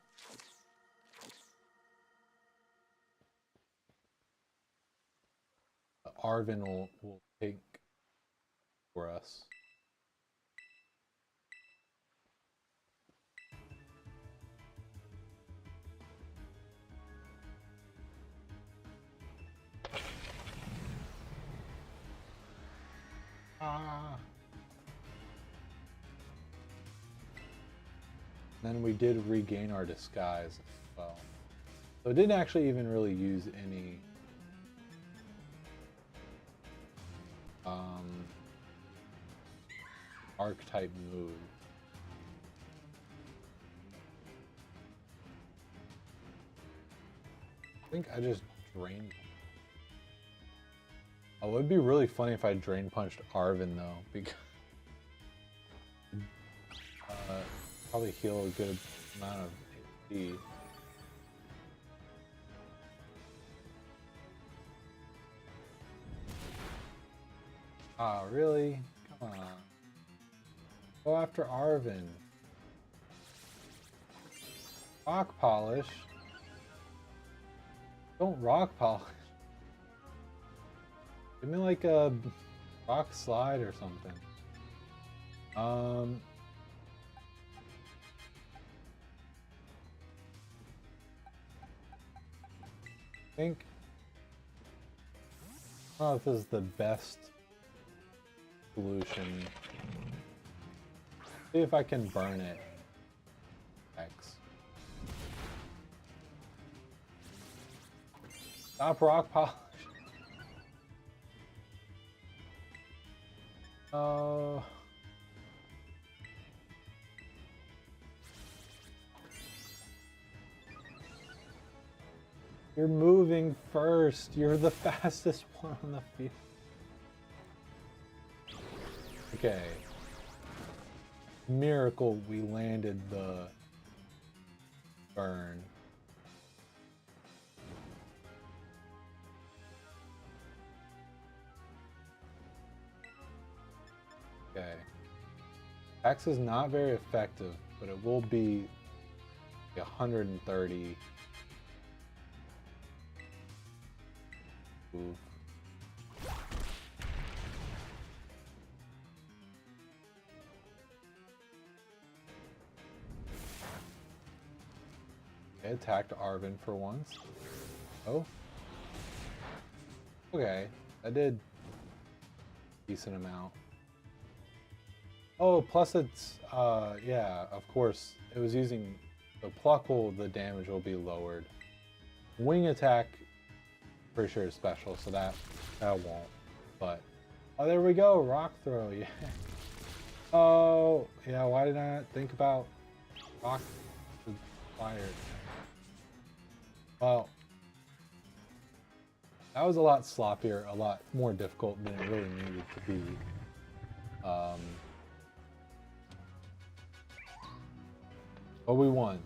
Arven will take for us. Then we did regain our disguise as well. So it didn't actually even really use any archetype move. I think I just drained. Oh, it would be really funny if I drain punched Arven though, because probably heal a good amount of HP. Ah, really? Come on. Go after Arven. Rock polish? Don't rock polish. Give me like a rock slide or something. I think I don't know if this is the best solution. See if I can burn it. X. Stop rock polish. Oh. You're moving first. You're the fastest one on the field. Okay. Miracle we landed the burn. Okay. Axe is not very effective, but it will be 130. Oof. I attacked Arven for once. Oh. Okay. I did a decent amount. Oh, plus it's, yeah, of course, it was using, the pluck will, the damage will be lowered. Wing attack, pretty sure is special, so that won't. But, oh, there we go, rock throw, yeah. Oh, yeah, why did I not think about rock fire? Well, that was a lot sloppier, a lot more difficult than it really needed to be. But we won.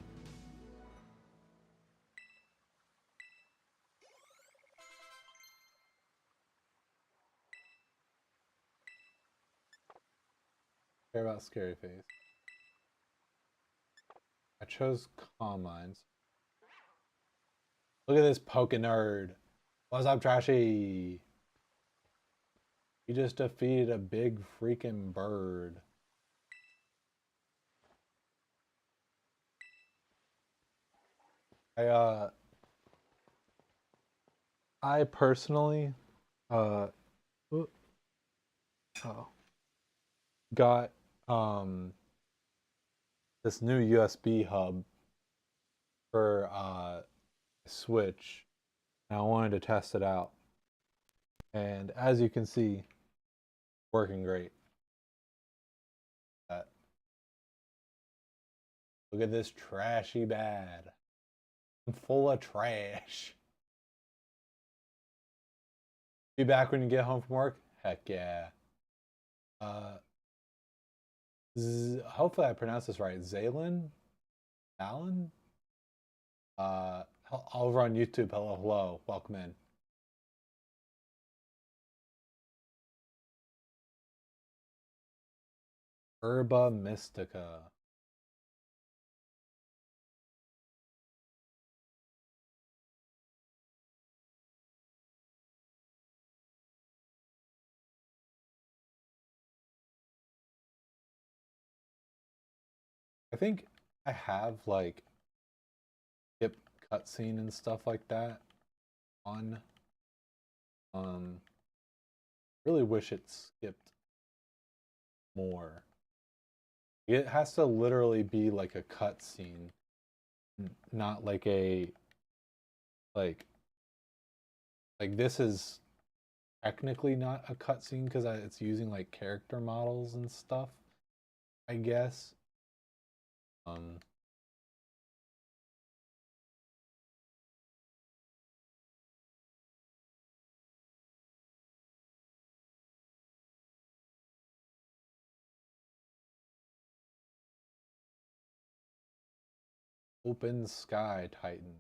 Care about Scary Face. I chose Calm Minds. Look at this poke nerd. What's up, Trashy? He just defeated a big freaking bird. I personally uh got this new USB hub for Switch, and I wanted to test it out. And as you can see, working great. Look at this trashy bad. I'm full of trash. Be back when you get home from work? Heck yeah. Hopefully I pronounced this right. Zaylin? Alan? Over on YouTube. Hello, hello. Welcome in. Herba Mystica. I think I have like skip cutscene and stuff like that on. Really wish it skipped more. It has to literally be like a cutscene, not like a like this is technically not a cutscene because it's using like character models and stuff, I guess. Um, Open Sky Titan,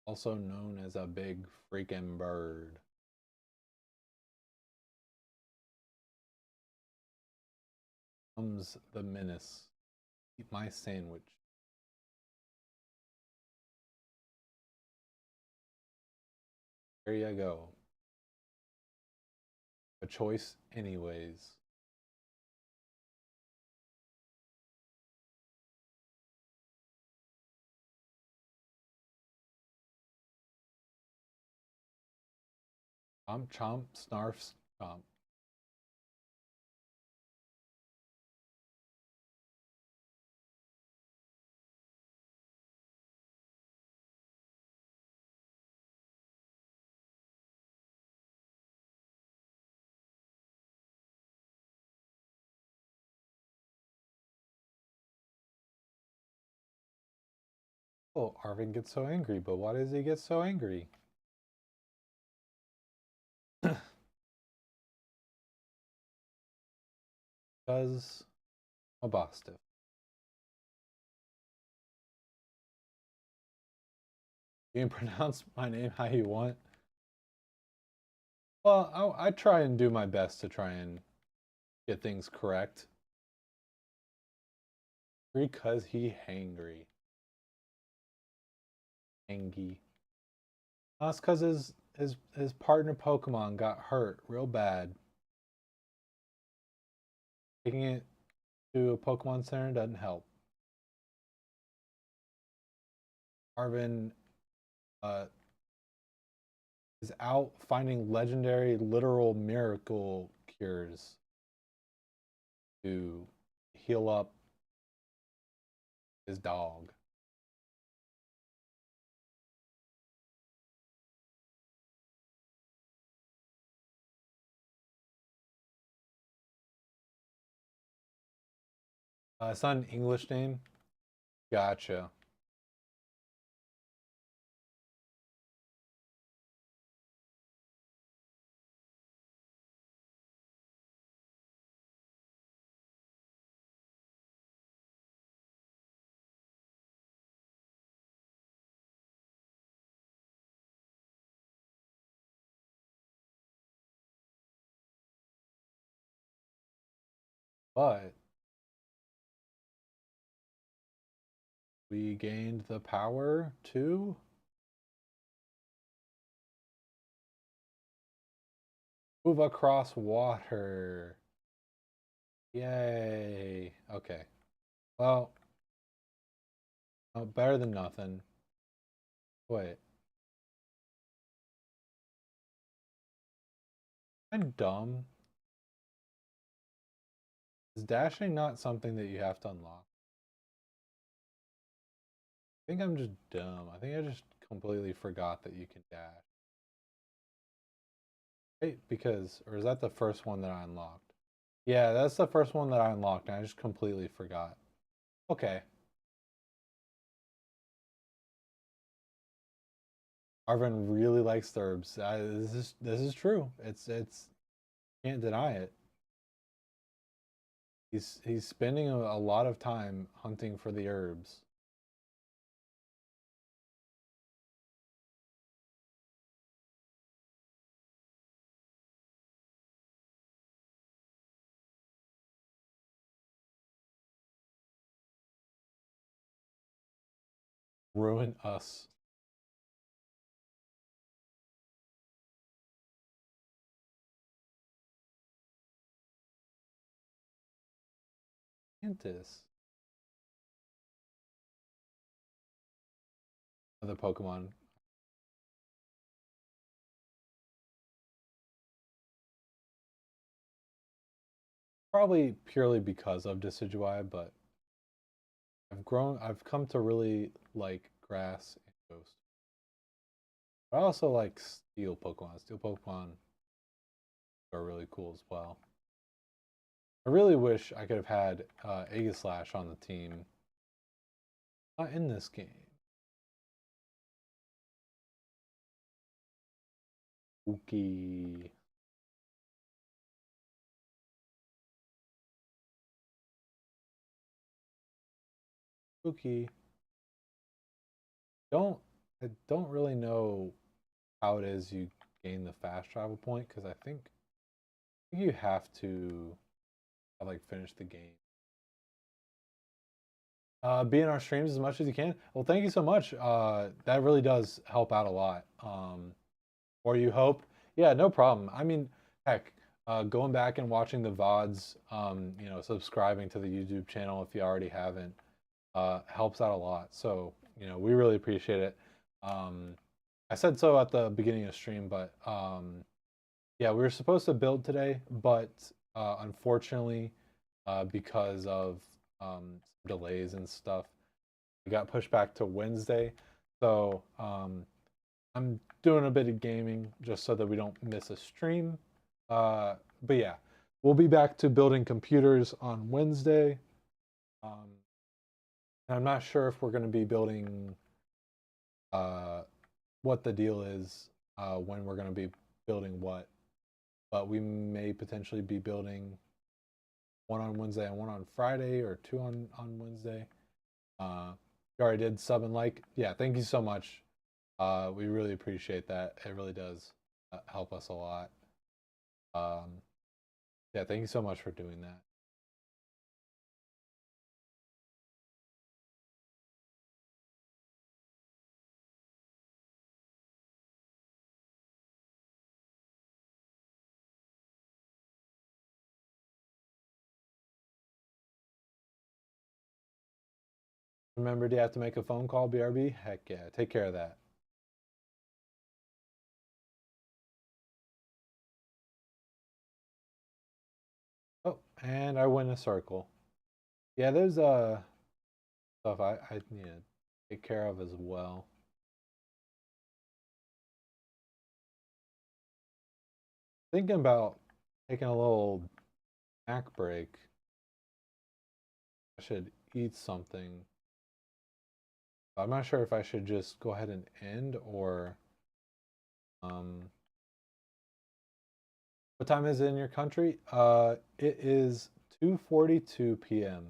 also known as a big freaking bird. Comes the menace. Eat my sandwich. There you go. A choice anyways. Chomp chomp, snarfs chomp. Oh, Arvin gets so angry, but why does he get so angry? Because a Mastiff. You can pronounce my name how you want. Well, I try and do my best to try and get things correct. Because he hangry. Hangy. That's because his partner Pokemon got hurt real bad. Taking it to a Pokemon Center doesn't help. Arvin is out finding legendary literal miracle cures to heal up his dog. It's not an English name. Gotcha. But we gained the power to move across water. Yay. Okay. Well, better than nothing. Wait. I'm dumb. Is dashing not something that you have to unlock? I think I'm just dumb. I think I just completely forgot that you can dash. Wait, because, or is that the first one that I unlocked? Yeah, that's the first one that I unlocked, and I just completely forgot. Okay. Arvin really likes Thurbs. This is true. It's can't deny it. He's spending a lot of time hunting for the herbs. Ruin us. Mantis. Other Pokemon. Probably purely because of Decidueye, but I've come to really like grass and ghost. But I also like steel Pokemon. Steel Pokemon are really cool as well. I really wish I could have had Aegislash on the team. Not in this game. Spooky. Spooky. I don't really know how it is you gain the fast travel point because I think you have to like finish the game. Be in our streams as much as you can. Well, thank you so much. That really does help out a lot. Or you hope. Yeah, no problem. I mean, heck, going back and watching the VODs, subscribing to the YouTube channel if you already haven't, helps out a lot. So, we really appreciate it. I said so at the beginning of the stream, but yeah, we were supposed to build today, but unfortunately, because of delays and stuff, we got pushed back to Wednesday. So I'm doing a bit of gaming just so that we don't miss a stream. But yeah, we'll be back to building computers on Wednesday. I'm not sure if we're going to be building what the deal is when we're going to be building what, but we may potentially be building one on Wednesday and one on Friday, or two on Wednesday. You already did sub and like. Yeah, thank you so much. We really appreciate that. It really does help us a lot. Um, yeah, thank you so much for doing that. Remember, do you have to make a phone call, BRB? Heck yeah, take care of that. Oh, and I win a circle. Yeah, there's stuff I need to take care of as well. Thinking about taking a little snack break. I should eat something. I'm not sure if I should just go ahead and end or um what time is it in your country? It is 2:42 p.m.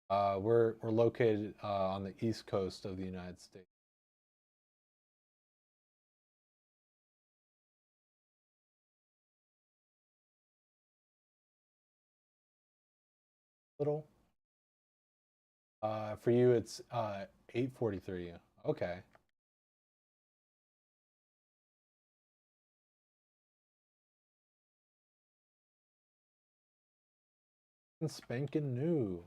We're located on the east coast of the United States. Little. For you it's 8:43. Okay. And spanking new.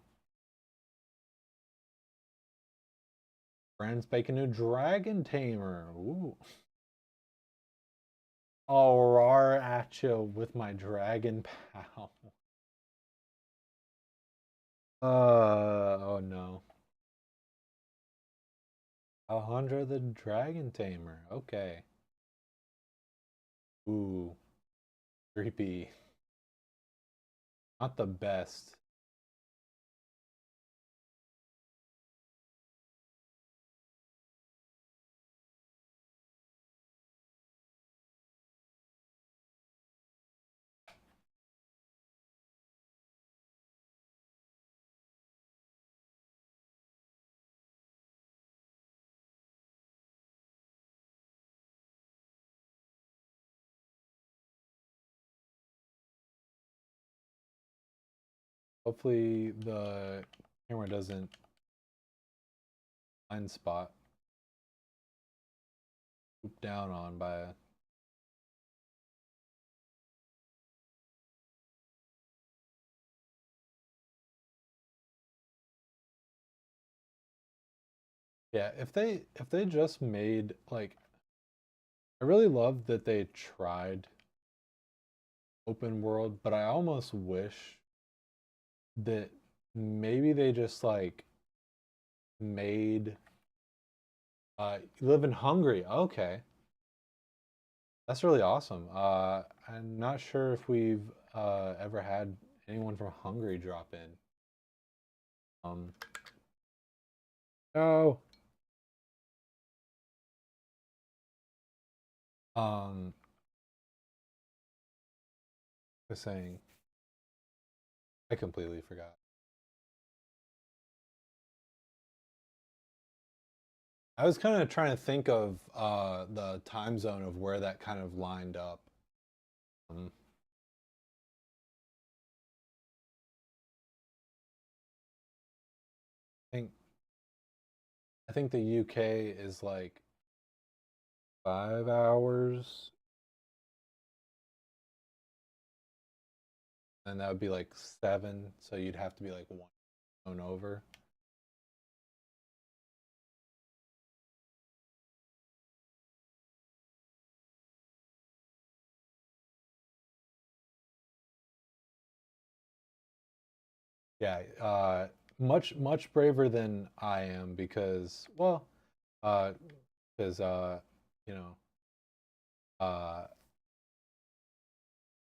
Brand spanking new Dragon Tamer. Ooh. I'll roar at you with my Dragon Pow. Oh no. Alejandra the Dragon Tamer. Okay. Ooh, creepy. Not the best. Hopefully the camera doesn't blind spot swoop down on by a... Yeah, if they just made like I really love that they tried open world, but I almost wish that maybe they just like made you live in Hungary. Okay. That's really awesome. I'm not sure if we've ever had anyone from Hungary drop in. Um, no. Um, I was saying, I completely forgot. I was kind of trying to think of the time zone of where that kind of lined up. Um, I think I think the UK is like 5 hours, and that would be like seven. So you'd have to be like one zone over. Yeah, much braver than I am because, well, uh, because you know, uh,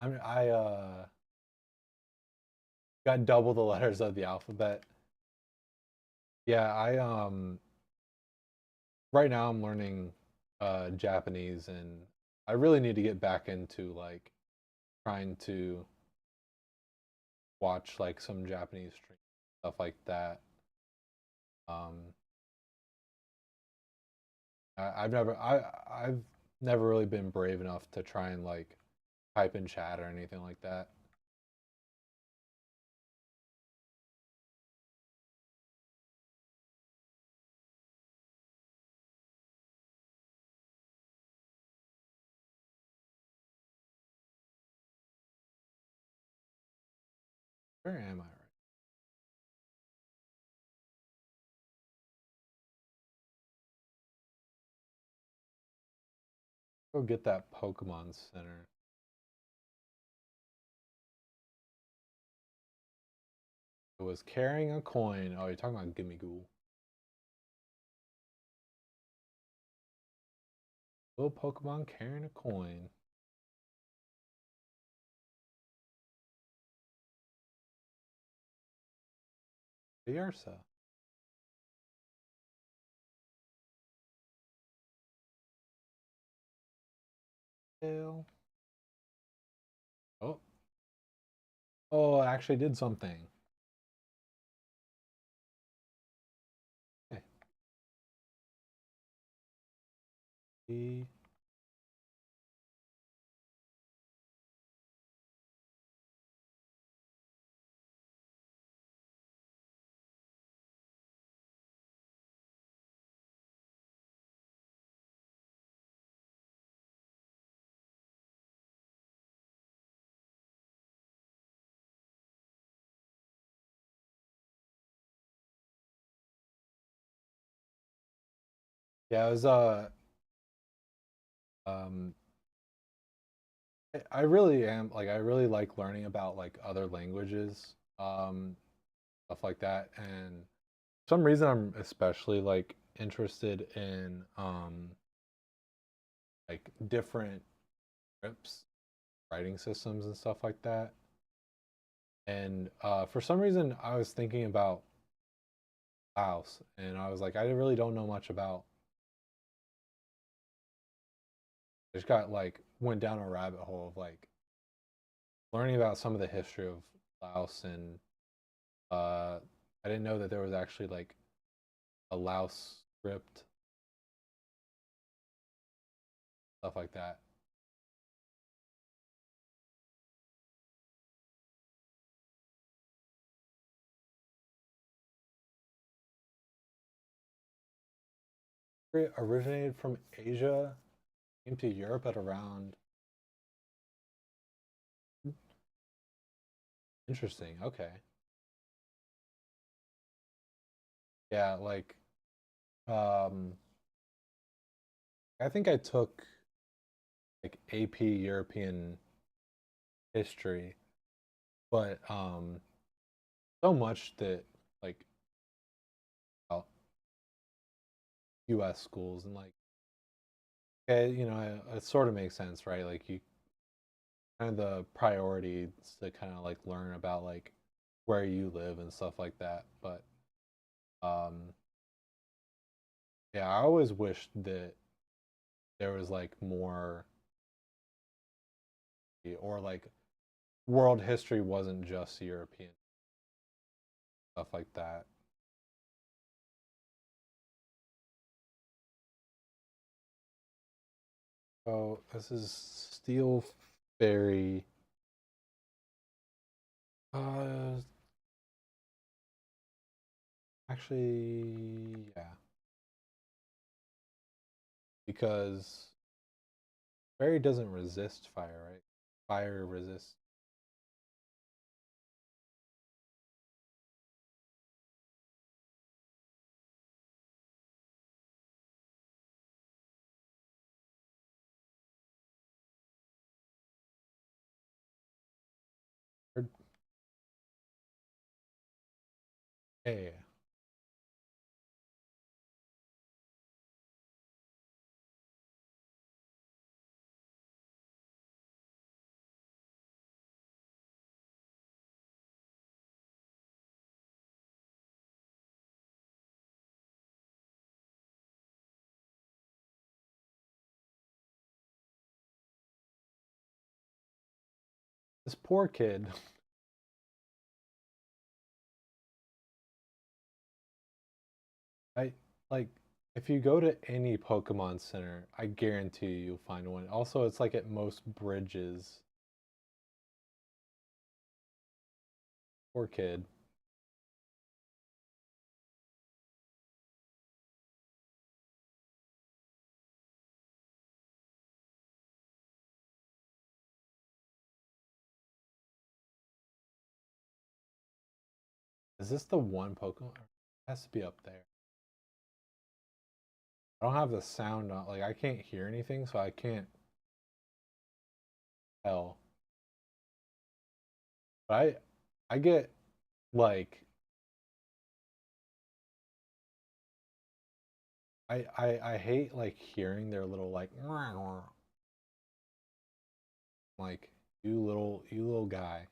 I got double the letters of the alphabet. Yeah, I right now I'm learning Japanese, and I really need to get back into like trying to watch like some Japanese stream stuff like that. Um, I've never really been brave enough to try and like type in chat or anything like that. Where am I right? Go get that Pokemon Center. It was carrying a coin. Oh, you're talking about Gimme Ghoul. Little Pokemon carrying a coin. Fiersa. Ew. Oh. Oh, it actually did something. Okay. Yeah, it was um I really am like I really like learning about like other languages, stuff like that. And for some reason I'm especially like interested in like different scripts, writing systems and stuff like that. And for some reason I was thinking about Laos and I was like I really don't know much about. I just got like went down a rabbit hole of like learning about some of the history of Laos and uh I didn't know that there was actually like a Laos script, stuff like that. It originated from Asia, came to Europe at around. Interesting. Okay. Yeah, like um I think I took like AP European history, but so much that like about US schools and like okay, it sort of makes sense, right? Like you kind of the priority is to kind of like learn about like where you live and stuff like that. But um yeah, I always wished that there was like more or like world history wasn't just European stuff like that. Oh, this is Steel Fairy. Uh, actually, yeah, because fairy doesn't resist fire, right? Fire resists. Hey, this poor kid. I like If you go to any Pokemon Center, I guarantee you'll find one. Also, it's like at most bridges. Poor kid. Is this the one Pokemon? It has to be up there. I don't have the sound on. Like, I can't hear anything, so I can't tell. But I get like I hate like hearing their little like you little guy.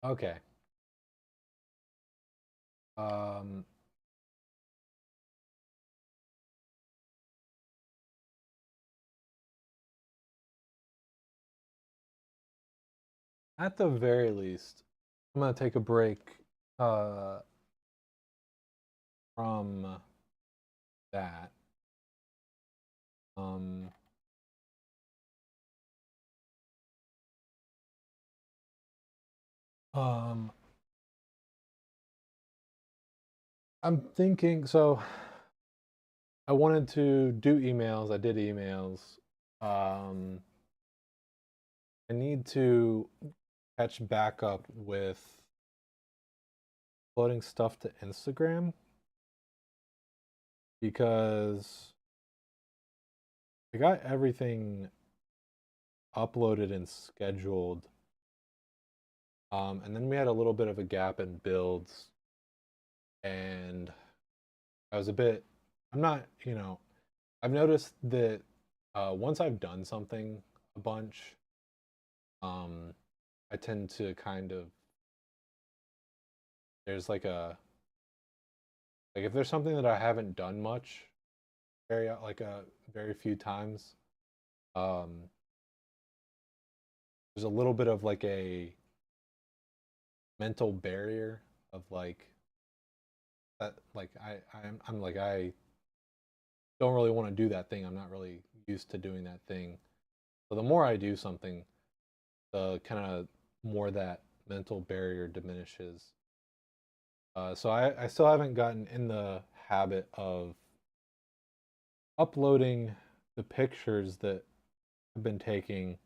Okay. Um at the very least, I'm gonna take a break uh from that. Um um I'm thinking so I wanted to do emails. I did emails. Um I need to catch back up with uploading stuff to Instagram because I got everything uploaded and scheduled. And then we had a little bit of a gap in builds, and I was a bit. I'm not, I've noticed that once I've done something a bunch, um, I tend to kind of. There's like if there's something that I haven't done much, very few times, um, there's a little bit of like a mental barrier of like that like I'm like I don't really want to do that thing. I'm not really used to doing that thing. So the more I do something, the kind of more that mental barrier diminishes. So I still haven't gotten in the habit of uploading the pictures that I've been taking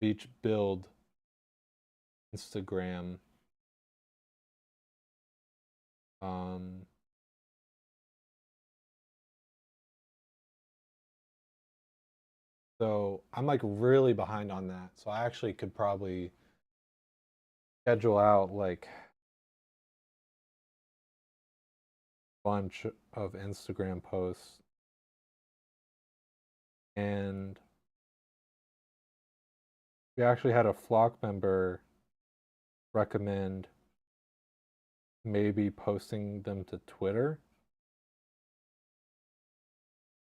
each build Instagram. Um, so I'm like really behind on that. So I actually could probably schedule out like bunch of Instagram posts and we actually had a flock member recommend maybe posting them to Twitter.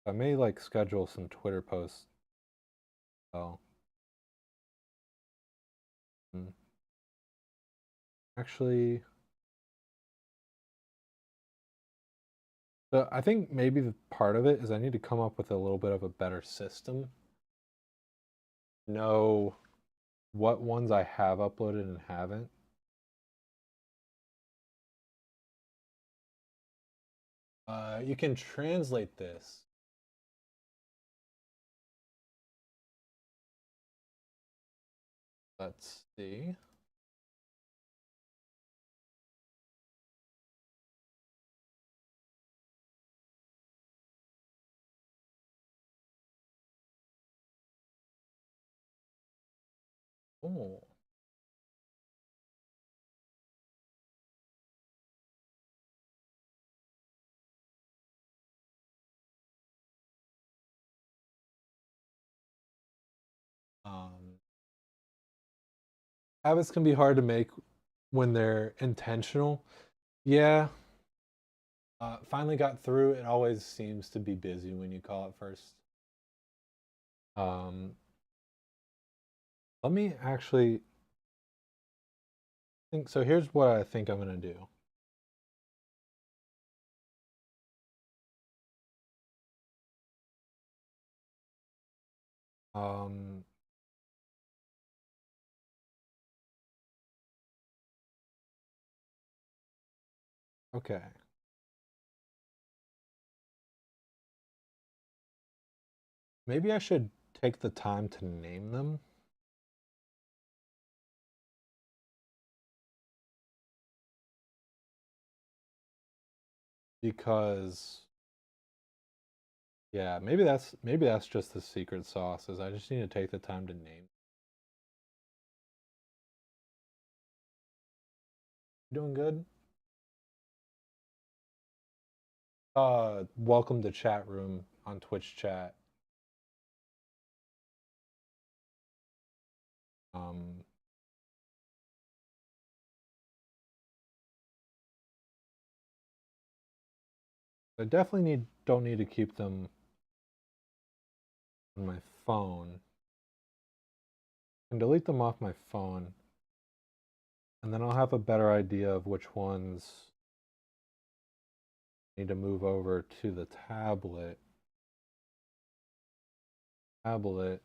I may like schedule some Twitter posts. Oh, hmm. Actually, I think maybe the part of it is I need to come up with a little bit of a better system. Know what ones I have uploaded and haven't. You can translate this. Let's see. Oh, um, habits can be hard to make when they're intentional. Yeah, Finally got through. It always seems to be busy when you call it first. Um, Let me actually think. So here's what I think I'm gonna do. Um, okay. Maybe I should take the time to name them because yeah, maybe that's just the secret sauce is I just need to take the time to name. You doing good? Welcome to chat room on Twitch chat. Um, I definitely don't need to keep them on my phone. I can delete them off my phone, and then I'll have a better idea of which ones need to move over to the tablet. Tablet,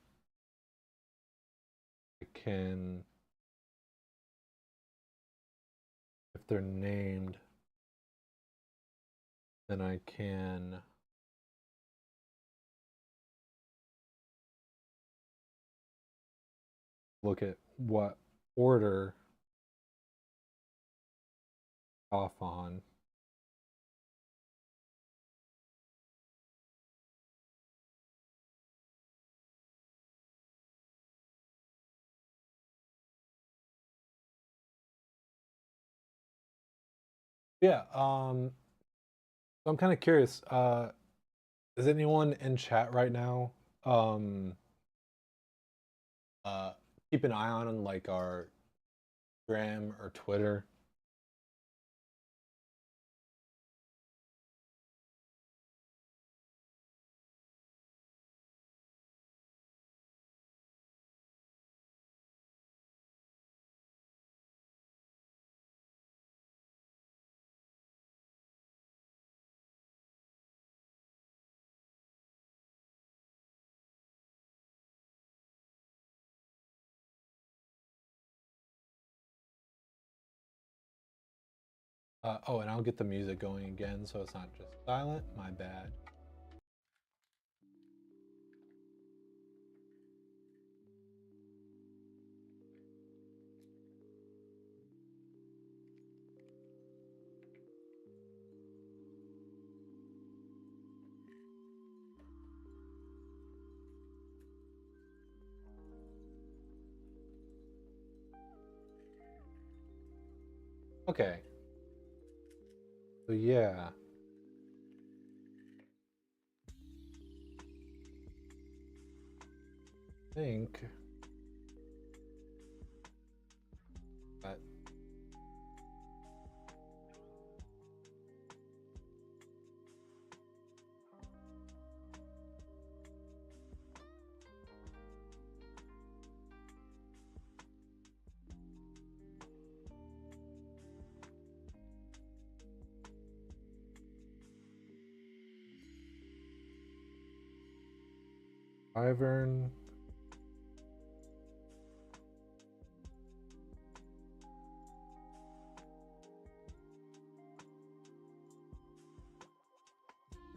I can, if they're named, then I can look at what order off on. Yeah, so I'm kind of curious. Is anyone in chat right now? Um, uh, Keep an eye on like our Instagram or Twitter. Oh, and I'll get the music going again so it's not just silent. My bad. Okay. So yeah, I think that Ivern.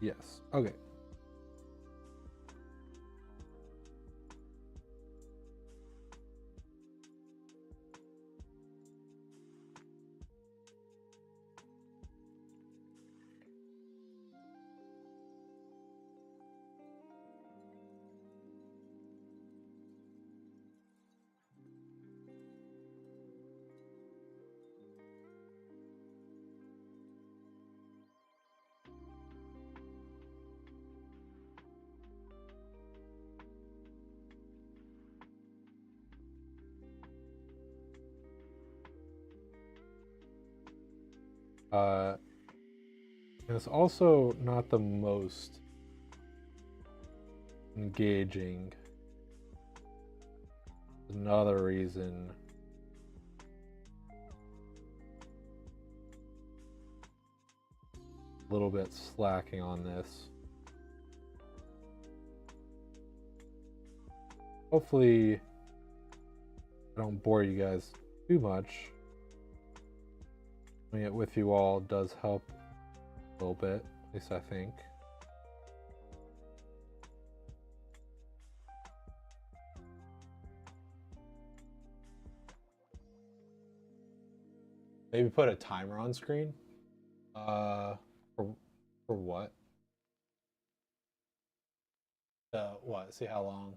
Yes. Okay. Uh, And it's also not the most engaging. Another reason. A little bit slacking on this. Hopefully I don't bore you guys too much. Doing it with you all does help a little bit, at least I think. Maybe put a timer on screen. For what? What? See how long?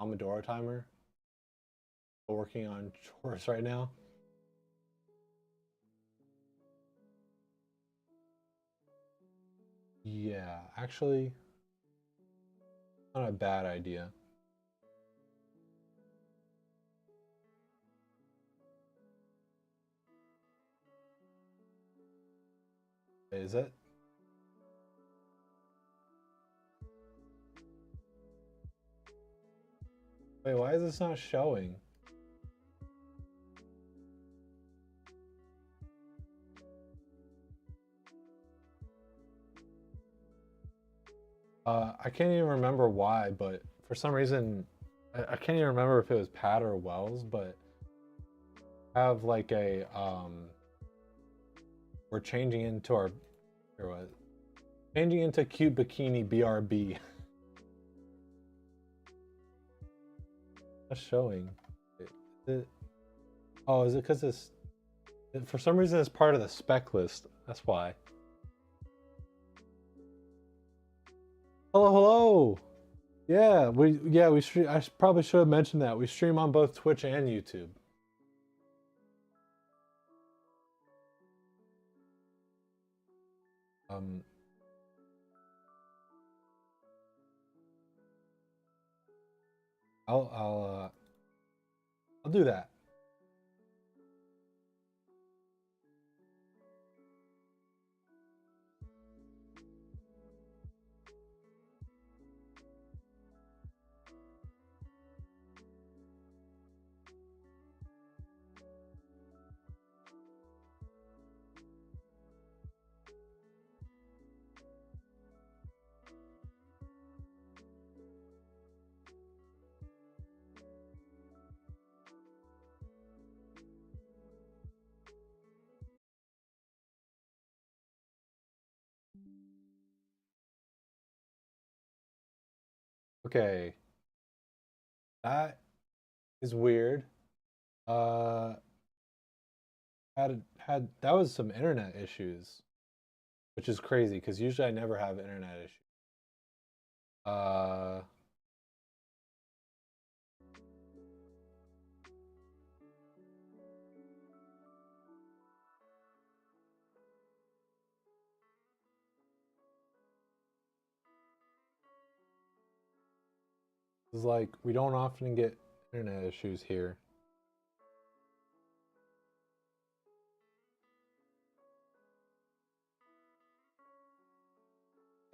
Pomodoro timer. Working on chores right now. Yeah, actually, not a bad idea. Is it? Wait, why is this not showing? I can't even remember why, but for some reason, I can't even remember if it was Pat or Wells, but have like a we're changing into our or what? Changing into cute bikini BRB. Not showing. Oh, is it because it's for some reason it's part of the spec list? That's why. Hello, hello. Yeah, we stream. I probably should have mentioned that we stream on both Twitch and YouTube. Um, I'll do that. Okay, that is weird. Uh, had that was some internet issues, which is crazy because usually I never have internet issues. Uh, it's like we don't often get internet issues here.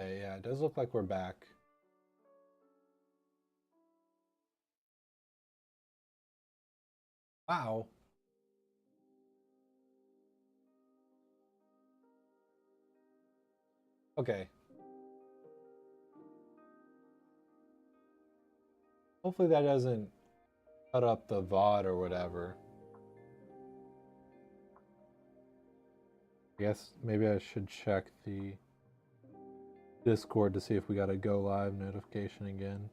Okay, yeah, it does look like we're back. Wow. Okay. Hopefully that doesn't cut up the VOD or whatever. I guess maybe I should check the Discord to see if we got a go live notification again.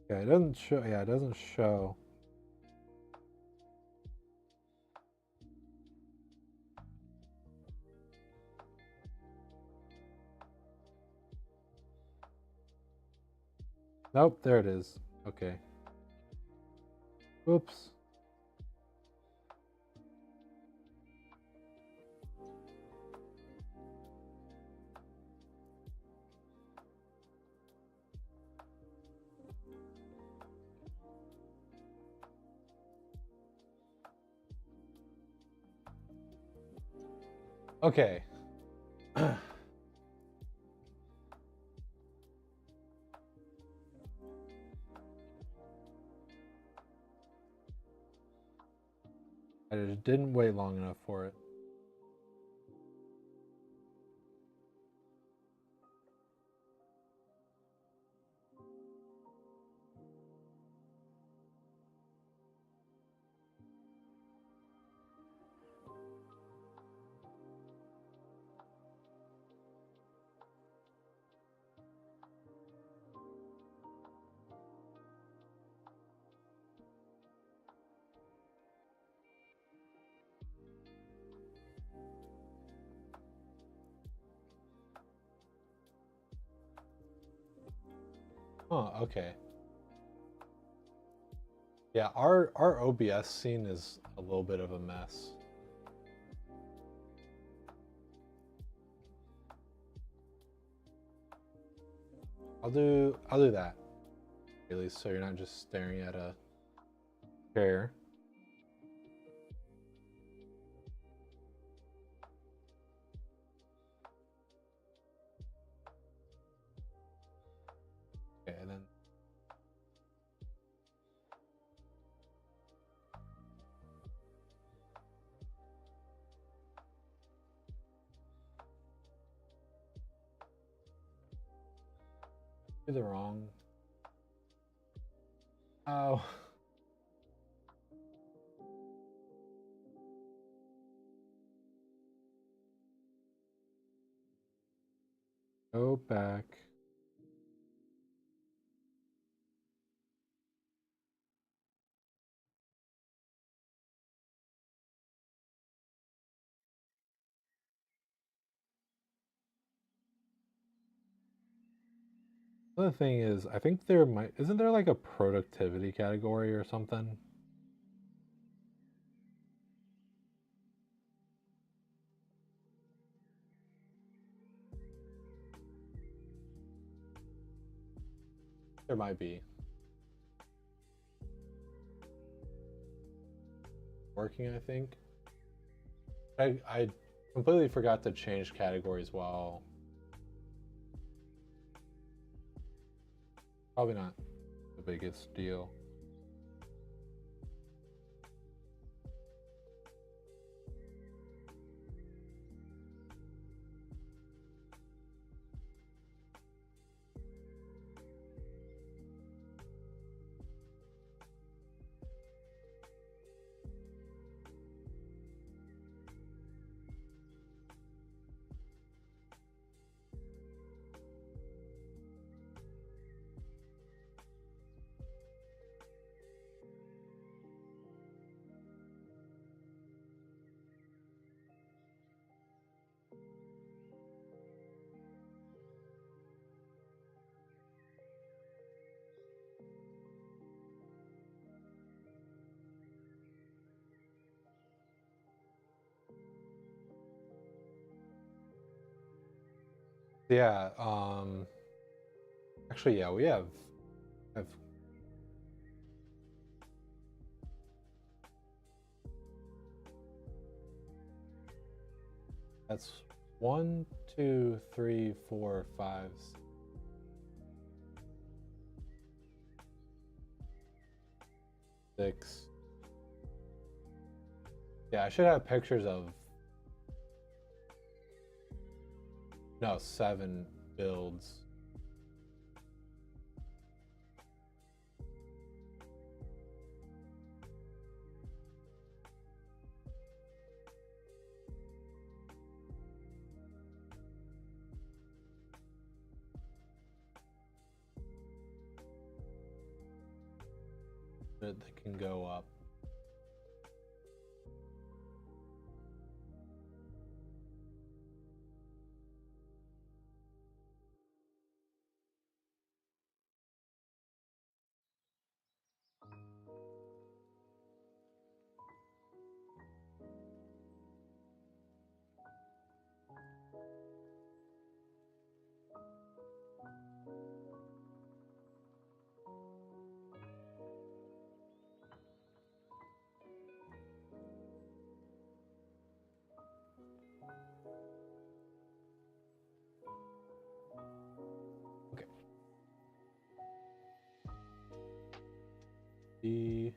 Yeah, it doesn't show. Yeah, it doesn't show. Nope, there it is. Okay. Oops. Okay. I just didn't wait long enough for it. Oh, okay. Yeah, our OBS scene is a little bit of a mess. I'll do that. At least so you're not just staring at a chair. Okay, and then do the wrong. Oh. Go back. The thing is, I think isn't there like a productivity category or something? There might be. Working, I think. I completely forgot to change categories while probably not the biggest deal. Yeah, actually yeah, we have that's 1, 2, 3, 4, 5, 6. Yeah, I should have pictures of no 7 builds. That can go up. The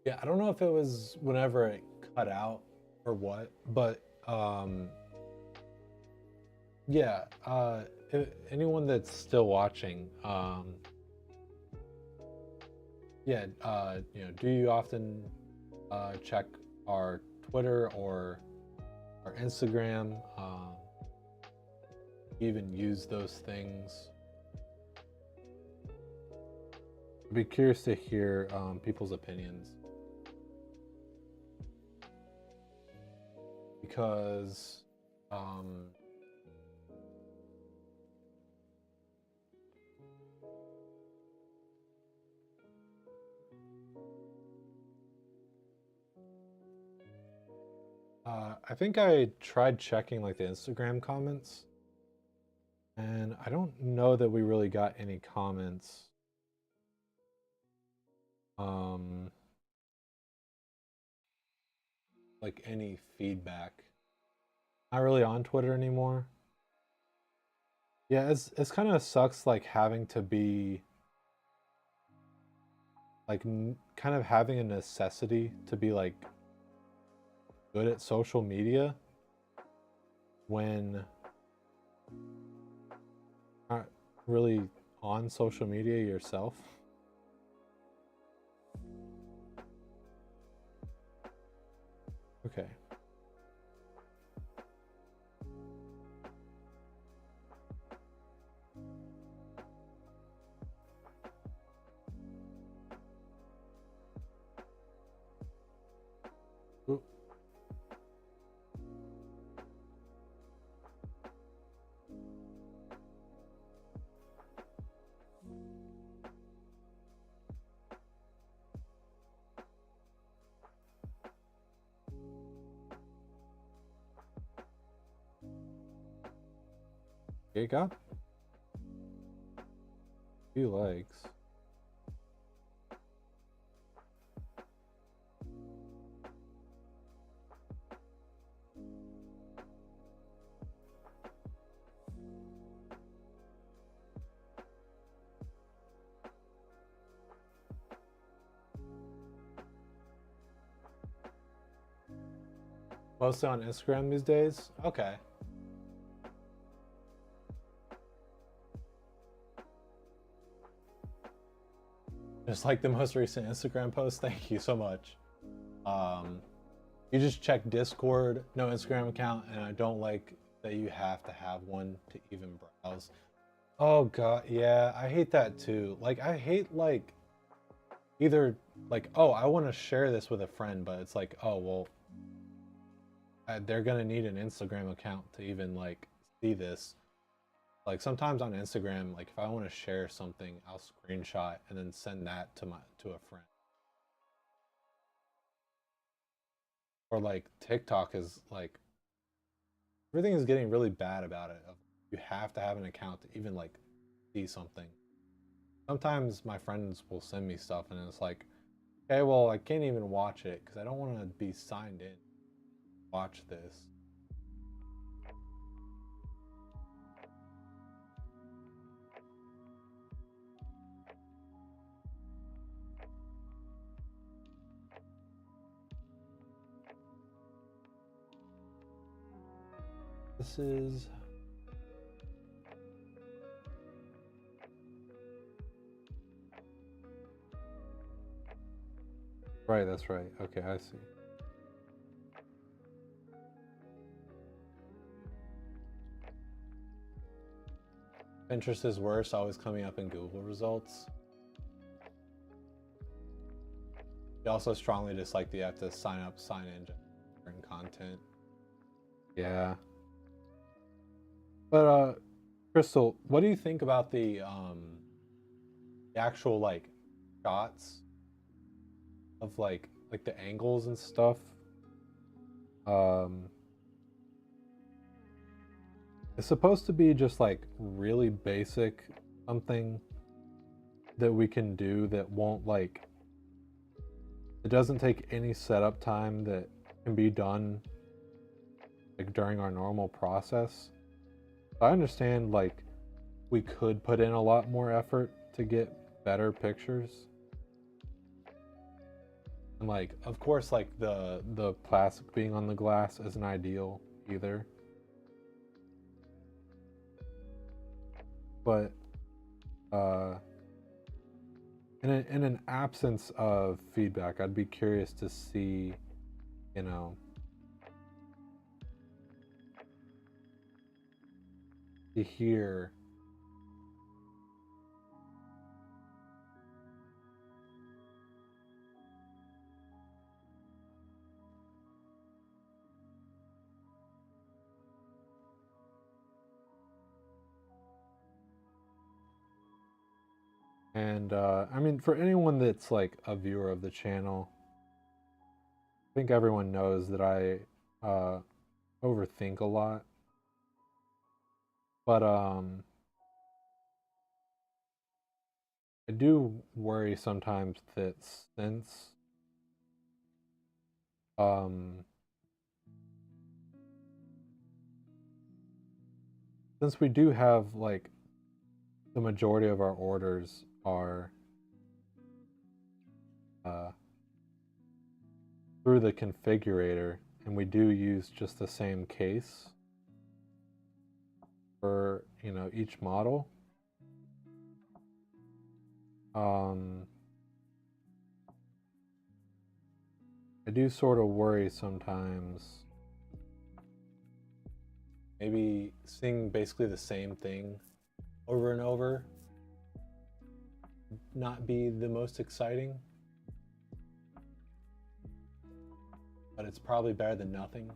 Yeah, I don't know if it was whenever it cut out or what, but yeah, anyone that's still watching, yeah, do you often check our Twitter or our Instagram? Even use those things? I'd be curious to hear people's opinions. Because I think I tried checking like the Instagram comments, and I don't know that we really got any comments. Um, like any feedback. Not really on Twitter anymore. Yeah, it's kind of sucks like having to be like kind of having a necessity to be like good at social media when not really on social media yourself. Okay. Ooh. It got a few likes. Mostly on Instagram these days? Okay. Just like the most recent Instagram post. Thank you so much. You just check Discord, no Instagram account, and I don't like that you have to have one to even browse. Oh god, yeah, I hate that too. Like I hate like either like, oh, I want to share this with a friend, but it's like, oh, well, they're gonna need an Instagram account to even like see this. Like sometimes on Instagram, like if I want to share something, I'll screenshot and then send that to a friend. Or like TikTok is like everything is getting really bad about it. You have to have an account to even like see something. Sometimes my friends will send me stuff and it's like, okay, well, I can't even watch it because I don't want to be signed in. Watch this. This is right. That's right. Okay, I see. Pinterest is worse, always coming up in Google results. He also strongly disliked that you have to sign up, sign in, and content. Yeah. But Crystal, what do you think about the actual like shots of like the angles and stuff? Um it's supposed to be just like really basic, something that we can do that won't like, it doesn't take any setup time that can be done like during our normal process. I understand like we could put in a lot more effort to get better pictures. And like of course like the plastic being on the glass isn't ideal either. But in an absence of feedback, I'd be curious to see, you know, to hear and I mean for anyone that's like a viewer of the channel, I think everyone knows that I overthink a lot. But I do worry sometimes that um since we do have like the majority of our orders are uh, through the configurator, and we do use just the same case for, you know, each model. I do sort of worry sometimes maybe seeing basically the same thing over and over not be the most exciting, but it's probably better than nothing.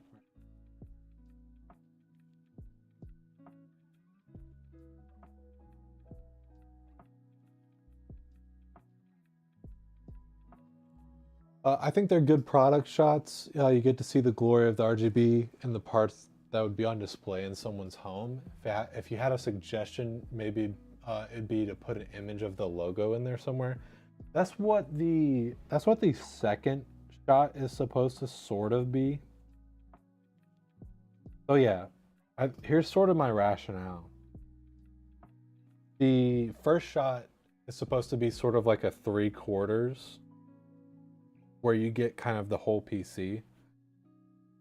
I think they're good product shots. You get to see the glory of the RGB and the parts that would be on display in someone's home. If you had a suggestion, maybe it'd be to put an image of the logo in there somewhere. That's what the second shot is supposed to sort of be. So yeah, here's sort of my rationale. The first shot is supposed to be sort of like a 3/4, where you get kind of the whole PC.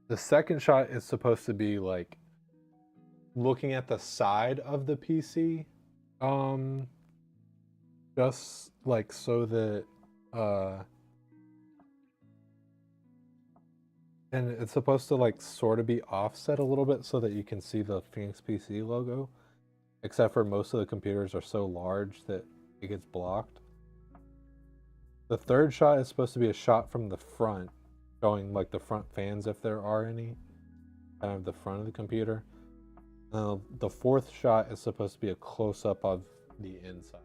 The second shot is supposed to be like looking at the side of the PC. Just like so that and it's supposed to like sort of be offset a little bit so that you can see the Phoenix PC logo, except for most of the computers are so large that it gets blocked. The third shot is supposed to be a shot from the front, showing like the front fans if there are any, kind of the front of the computer. The fourth shot is supposed to be a close-up of the inside.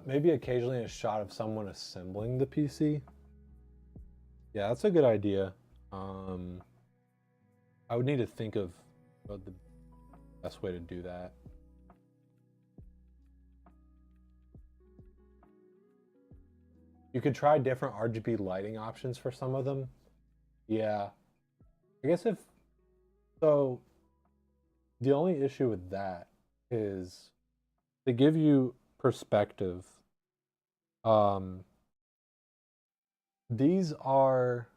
Maybe occasionally a shot of someone assembling the PC. Yeah, that's a good idea. I would need to think of the best way to do that. You could try different RGB lighting options for some of them. Yeah. I guess if so, the only issue with that is to give you perspective. These are,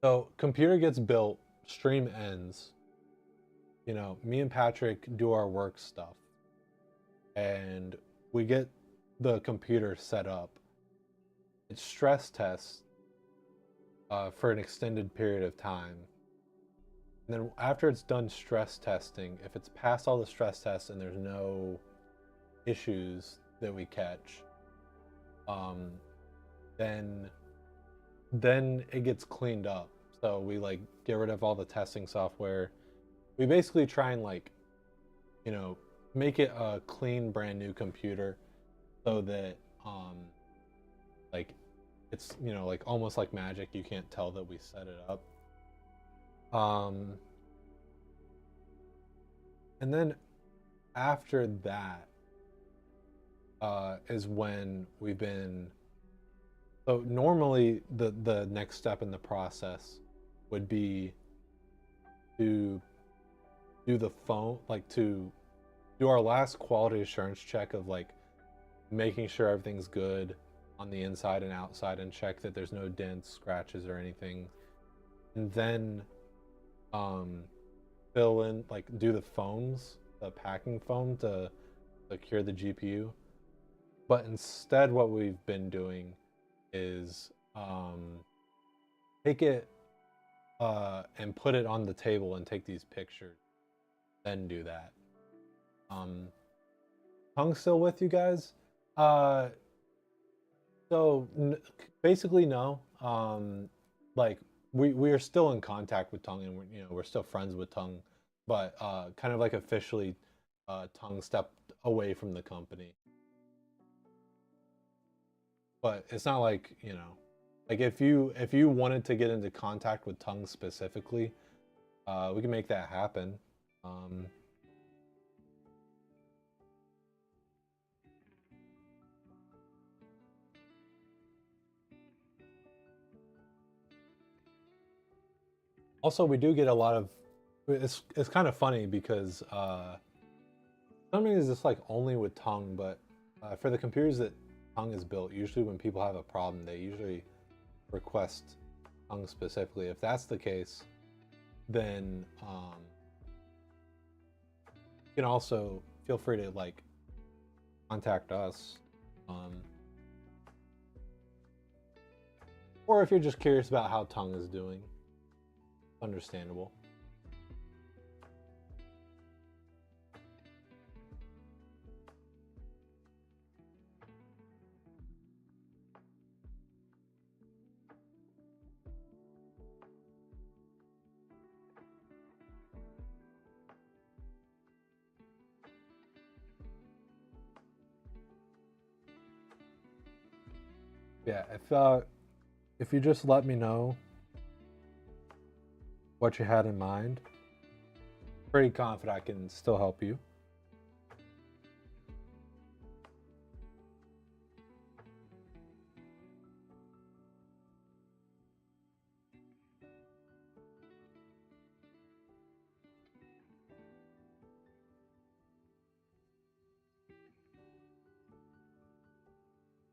so computer gets built, stream ends. You know, me and Patrick do our work stuff, and we get the computer set up. It stress tests, for an extended period of time. And then after it's done stress testing, if it's passed all the stress tests and there's no issues that we catch, um, then it gets cleaned up. So we like get rid of all the testing software. We basically try and like, you know, make it a clean, brand new computer, so that like it's, you know, like almost like magic. You can't tell that we set it up. Um, and then after that is when we've been. So normally the next step in the process would be to do the phone, like to do our last quality assurance check of like making sure everything's good on the inside and outside, and check that there's no dents, scratches, or anything. And then um fill in, like do the foams, the packing foam to secure the GPU. But instead what we've been doing is take it and put it on the table and take these pictures, then do that. um Tongue's still with you guys? uh so basically no. Like we are still in contact with Tongue, and we're, you know, we're still friends with Tongue, but kind of like officially Tongue stepped away from the company. But it's not like, you know, like if you wanted to get into contact with Tongue specifically, we can make that happen. um Also, we do get a lot of, it's kind of funny because something is just like only with Tongue, but for the computers that Tongue is built, usually when people have a problem, they usually request Tongue specifically. If that's the case, then you can also feel free to like contact us. Um, or if you're just curious about how Tongue is doing, understandable. Yeah, if you just let me know what you had in mind, pretty confident I can still help you.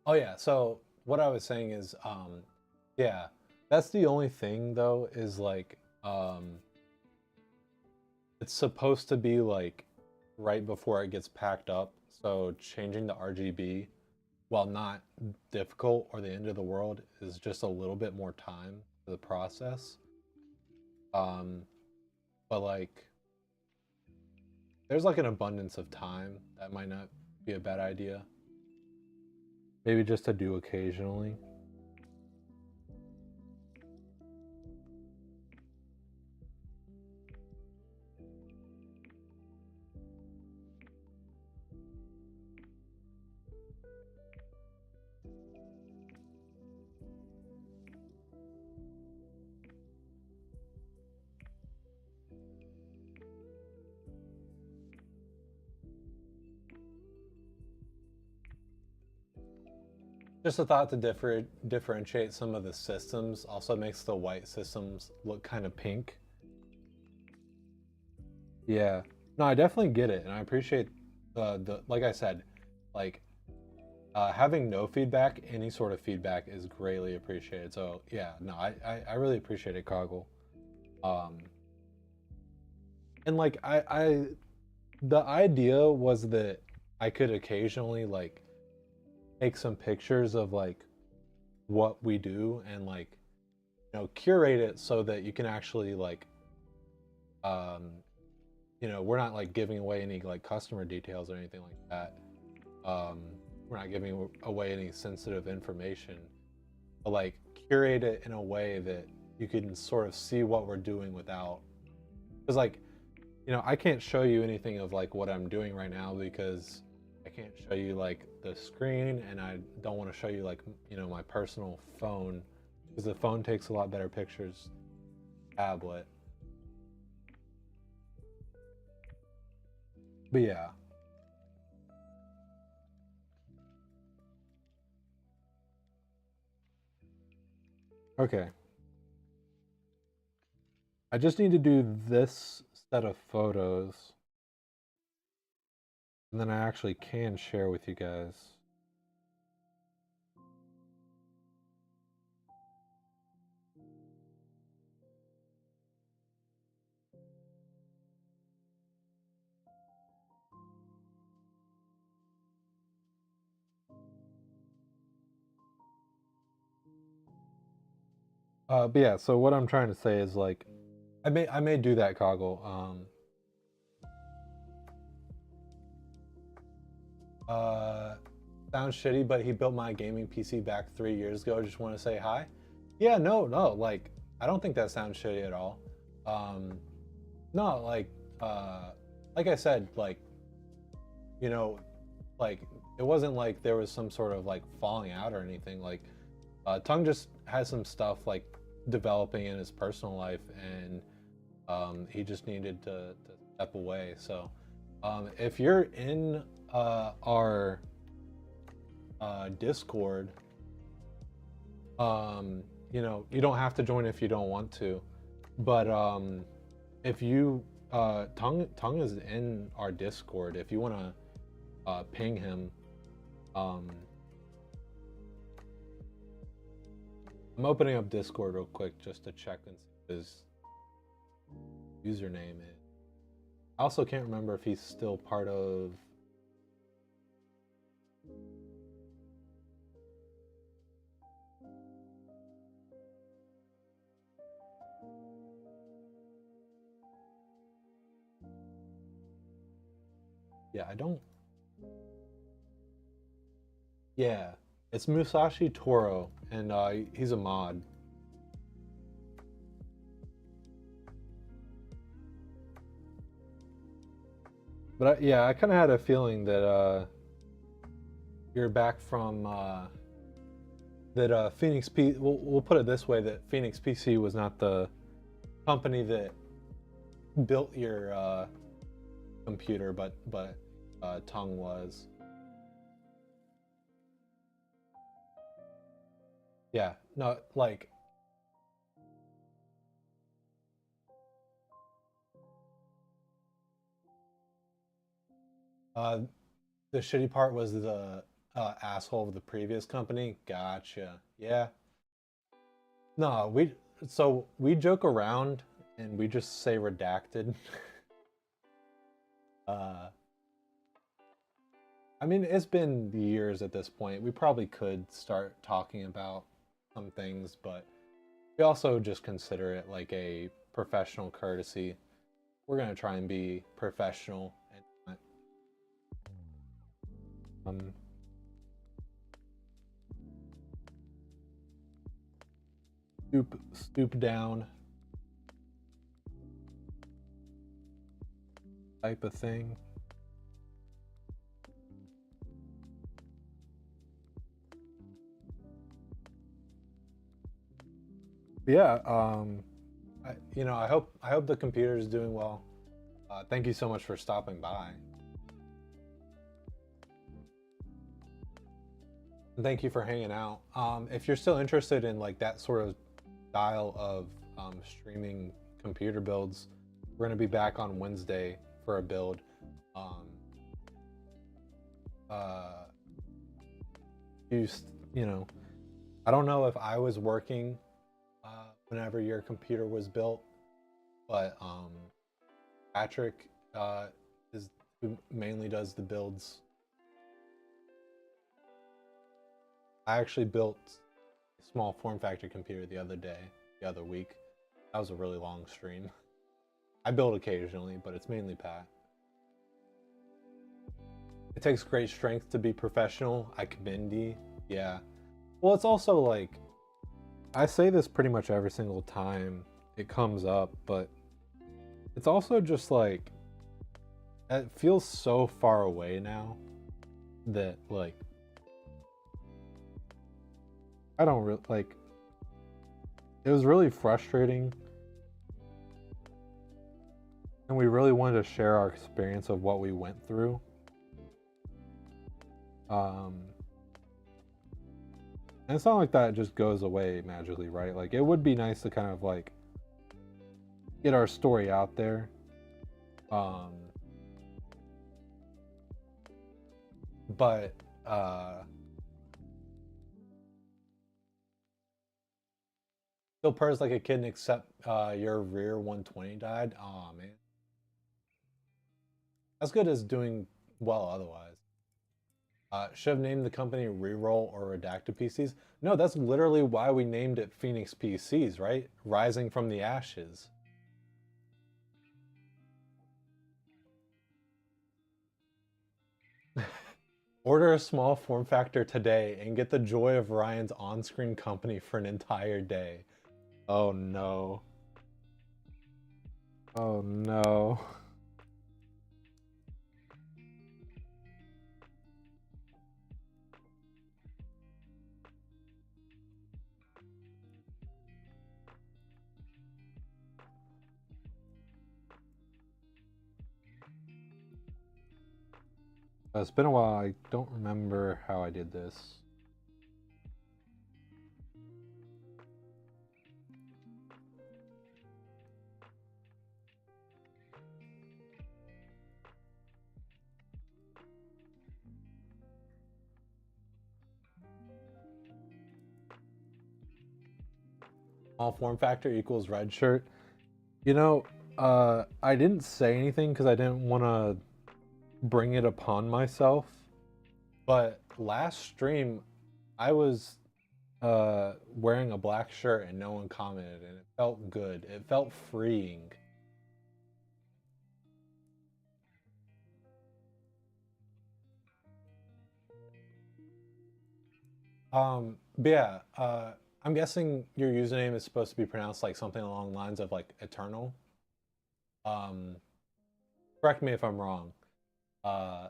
Oh yeah, so what I was saying is, yeah, that's the only thing though, is like, it's supposed to be like right before it gets packed up. So changing the RGB, while not difficult or the end of the world, is just a little bit more time for the process. Um, but like, there's like an abundance of time that might not be a bad idea. Maybe just to do occasionally. Just a thought to differentiate some of the systems also makes the white systems look kind of pink. Yeah. No, I definitely get it, and I appreciate the like I said, like having no feedback, any sort of feedback is greatly appreciated. So yeah, no, I really appreciate it, Coggle. Um, and like the idea was that I could occasionally like take some pictures of like what we do and like curate it so that you can actually like, um, we're not like giving away any like customer details or anything like that. Um, we're not giving away any sensitive information, but like curate it in a way that you can sort of see what we're doing without, because like, I can't show you anything of like what I'm doing right now because I can't show you like the screen, and I don't want to show you like, my personal phone, because the phone takes a lot better pictures than the tablet. But yeah. Okay. I just need to do this set of photos, and then I actually can share with you guys. But yeah, so what I'm trying to say is like, I may do that, Coggle. Uh, Sounds shitty, but he built my gaming PC back 3 years ago. Just want to say hi. Yeah, no, no, like I don't think that sounds shitty at all. Um, no, uh, like I said, you know, like it wasn't like there was some sort of like falling out or anything. Like, Tongue just has some stuff like developing in his personal life, and he just needed to step away. So, if you're in our Discord, um, you don't have to join if you don't want to, but if you Tongue is in our Discord. If you want to ping him, um, I'm opening up Discord real quick just to check and see his username is. I also can't remember if he's still part of. Yeah, I don't. Yeah, it's Musashi Toro, and he's a mod. But yeah, I kind of had a feeling that you're back from that Phoenix P. We'll put it this way: that Phoenix PC was not the company that built your computer, but Tongue was. Yeah, no, like uh, the shitty part was the asshole of the previous company. Gotcha. Yeah. No, we joke around and we just say redacted. uh, I mean, it's been years at this point. We probably could start talking about some things, but we also just consider it like a professional courtesy. We're gonna try and be professional and not, stoop down type of thing. Yeah, I hope the computer is doing well. Thank you so much for stopping by. And thank you for hanging out. If you're still interested in like that sort of style of streaming computer builds, we're gonna be back on Wednesday for a build. Um, uh, you you know, I don't know if I was working whenever your computer was built, but Patrick is who mainly does the builds. I actually built a small form factor computer the other day. the other week. That was a really long stream. I build occasionally, but it's mainly Pat. It takes great strength to be professional. I commend you. Yeah. Well, it's also like, I say this pretty much every single time it comes up, but it's also just like, it feels so far away now that like, I don't really like, it was really frustrating. And we really wanted to share our experience of what we went through. And it's not like that just goes away magically, right? Like, it would be nice to kind of like get our story out there. But still purrs like a kid except your rear 120 died. Aw, man. As good as doing well otherwise. Should have named the company Reroll or Redacted PCs. No, that's literally why we named it Phoenix PCs, right? Rising from the ashes. Order a small form factor today and get the joy of Ryan's on-screen company for an entire day. Oh no. Oh no. It's been a while. I don't remember how I did this. Small form factor equals red shirt. You know, I didn't say anything because I didn't want to bring it upon myself. But last stream, I was wearing a black shirt and no one commented, and it felt good. It felt freeing. But yeah, I'm guessing your username is supposed to be pronounced like something along the lines of like eternal. Um, Correct me if I'm wrong. Uh,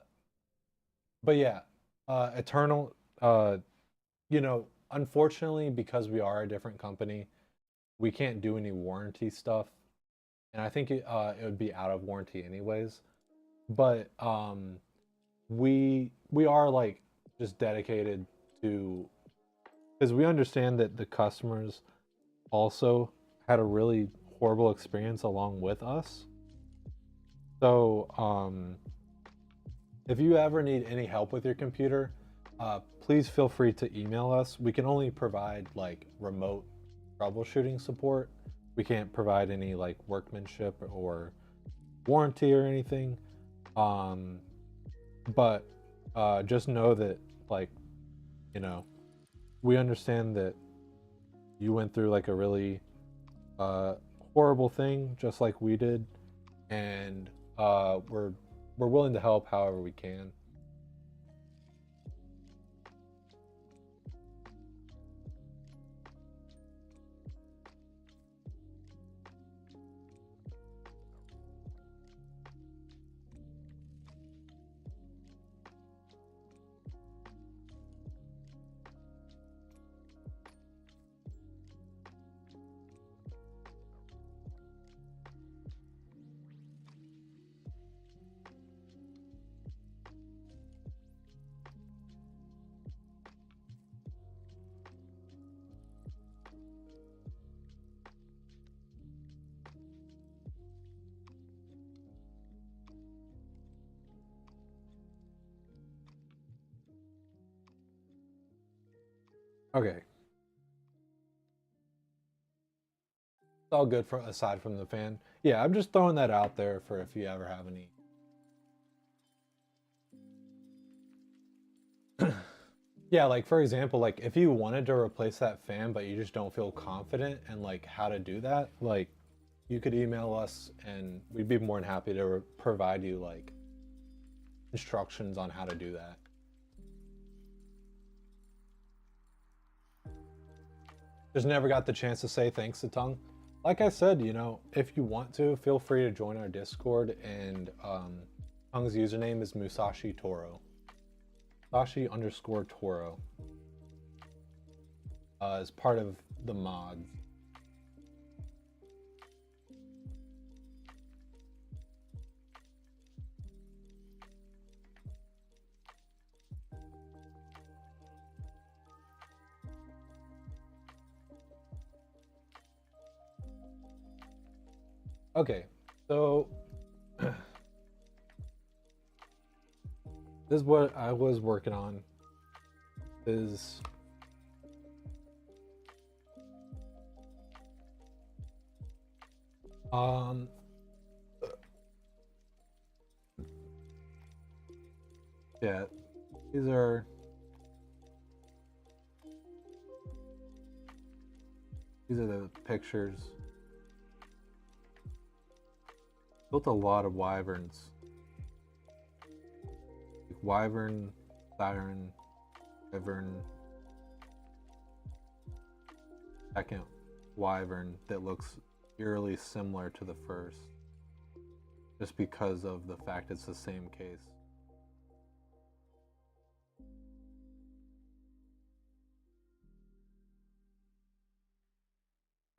but yeah, eternal. You know, unfortunately, because we are a different company, we can't do any warranty stuff, and I think it would be out of warranty anyways. But we are like just dedicated to, because we understand that the customers also had a really horrible experience along with us. So if you ever need any help with your computer, please feel free to email us. We can only provide like remote troubleshooting support. We can't provide any like workmanship or warranty or anything. But just know that, like, you know, we understand that you went through like a really horrible thing just like we did, and we're willing to help however we can. Okay. It's all good for aside from the fan. Yeah, I'm just throwing that out there for if you ever have any. Yeah, like for example, like if you wanted to replace that fan but you just don't feel confident and like how to do that, like you could email us and we'd be more than happy to provide you like instructions on how to do that. Just never got the chance to say thanks to Tongue. Like I said, you know, if you want to, feel free to join our Discord, and Tongue's username is Musashi Toro. Musashi underscore Toro is part of the mods. Okay, so this is what I was working on. Is um yeah, these are the pictures. Built a lot of wyverns. Like wyvern, siren, wyvern, second wyvern that looks eerily similar to the first, just because of the fact it's the same case.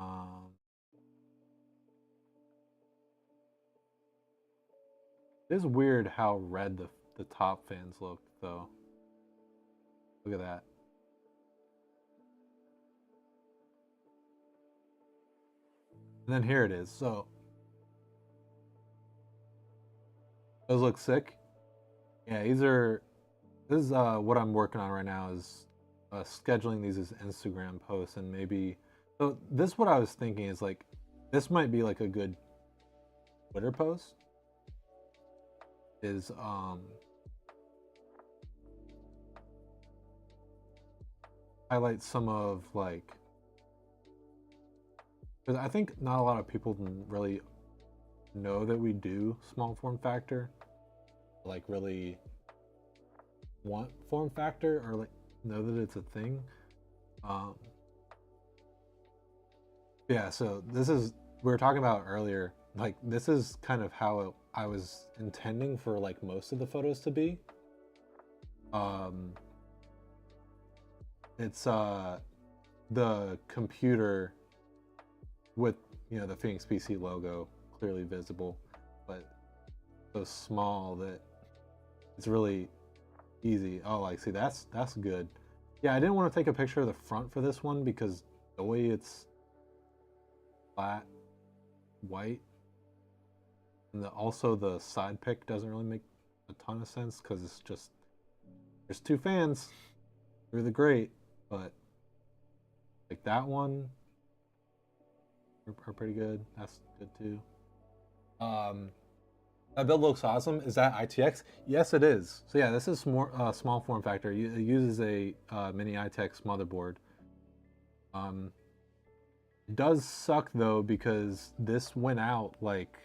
Um, it is weird how red the top fans look, though. Look at that. And then here it is. So those look sick. Yeah, these are. This is what I'm working on right now, is scheduling these as Instagram posts, and maybe. So this what I was thinking is like, this might be like a good Twitter post. Is highlight some of like, because I think not a lot of people really know that we do small form factor, like really want form factor, or like know that it's a thing. Um, yeah, so this is we were talking about earlier. Like this is kind of how I was intending for like most of the photos to be. Um, it's the computer with, you know, the Phoenix PC logo clearly visible, but so small that it's really easy. Oh, like see that's good. Yeah, I didn't want to take a picture of the front for this one because the way it's flat white, and also the side pick doesn't really make a ton of sense because it's just there's two fans through the grate, but like that one are pretty good. That's good too. Um, that build looks awesome. Is that ITX? Yes, it is. So yeah, this is more small form factor. It uses a mini ITX motherboard. Um, it does suck though because this went out like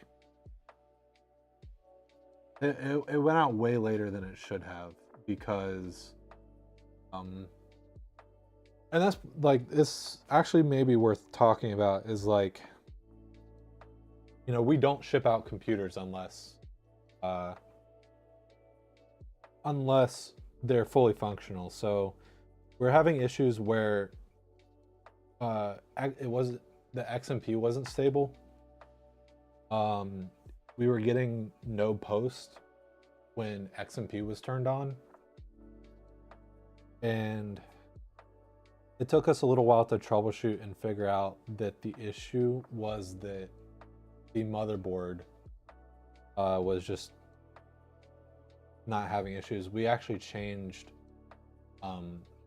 it went out way later than it should have, because and that's like it's actually maybe worth talking about, is like, you know, we don't ship out computers uh unless they're fully functional. So we're having issues where it wasn't, the XMP wasn't stable. We were getting no post when XMP was turned on, and it took us a little while to troubleshoot and figure out that the issue was that the motherboard was just not having issues. We actually changed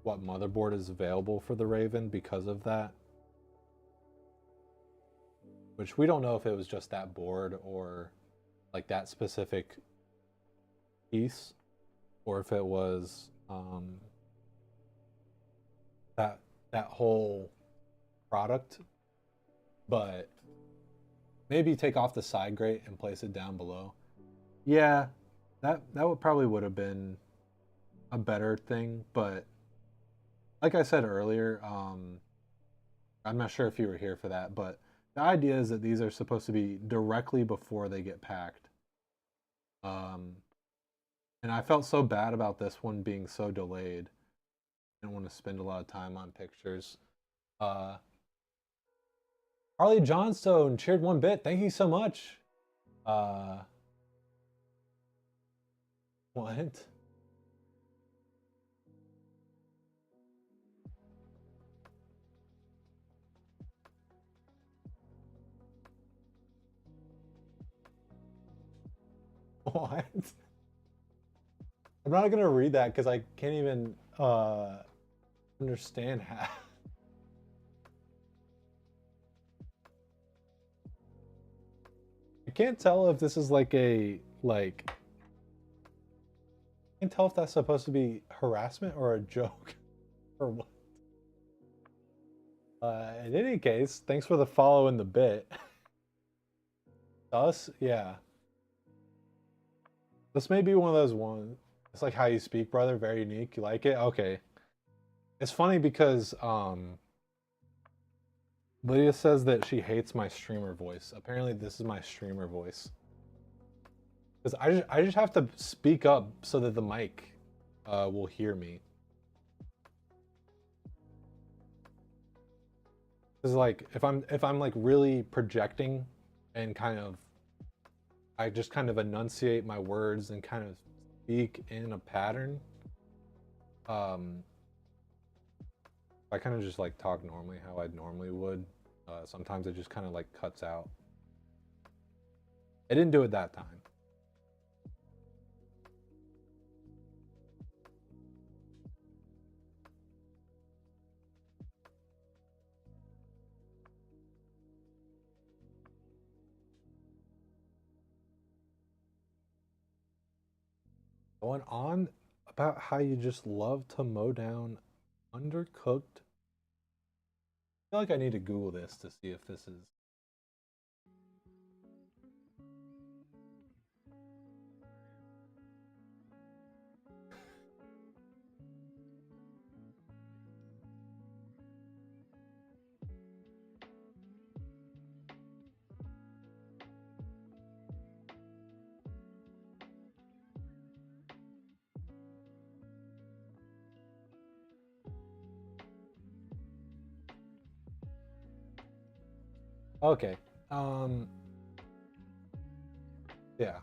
what motherboard is available for the Raven because of that, which we don't know if it was just that board or like that specific piece, or if it was that that whole product, but maybe take off the side grate and place it down below. Yeah, that would probably would have been a better thing, but like I said earlier, I'm not sure if you were here for that, but the idea is that these are supposed to be directly before they get packed. Um, and I felt so bad about this one being so delayed. I didn't want to spend a lot of time on pictures. Uh, Harley Johnstone cheered 1 bit. Thank you so much. Uh, what? What? I'm not gonna read that because I can't even understand how. I can't tell if this is like a like. I can't tell if that's supposed to be harassment or a joke or what. In any case, thanks for the follow in the bit. Us, yeah. This may be one of those ones. It's like how you speak, brother. Very unique. You like it? Okay. It's funny because Lydia says that she hates my streamer voice. Apparently, this is my streamer voice. Because I just have to speak up so that the mic will hear me. Because like if I'm like really projecting and kind of I just kind of enunciate my words and kind of speak in a pattern. I kind of just like talk normally how I normally would. Sometimes it just kind of like cuts out. I didn't do it that time. Going on about how you just love to mow down undercooked. I feel like I need to Google this to see if this is. Okay. Yeah.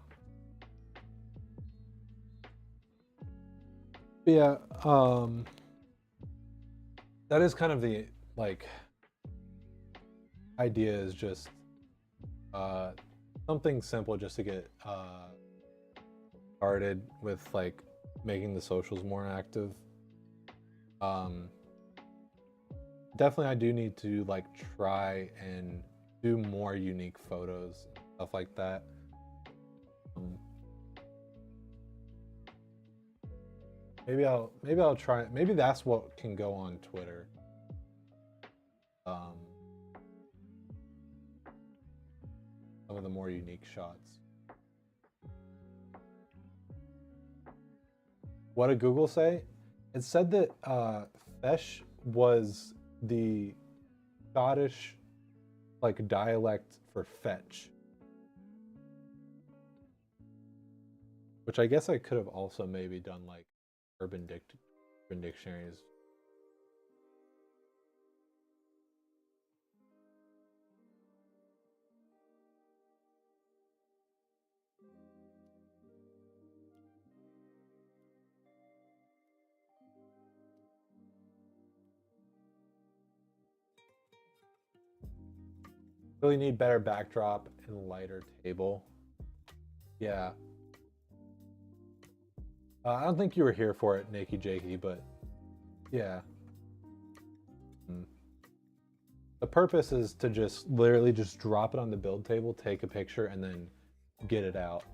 Yeah, that is kind of the like idea is just uh something simple just to get started with like making the socials more active. Um Definitely I do need to like try and do more unique photos and stuff like that. Um, maybe I'll try. Maybe that's what can go on Twitter. Um, some of the more unique shots. What did Google say? It said that Fesh was the Scottish like dialect for fetch, which I guess I could have also maybe done like urban dictionaries. Really need better backdrop and lighter table. Yeah. I don't think you were here for it, Nakey Jakey, but yeah. Mm. The purpose is to just literally just drop it on the build table, take a picture, and then get it out.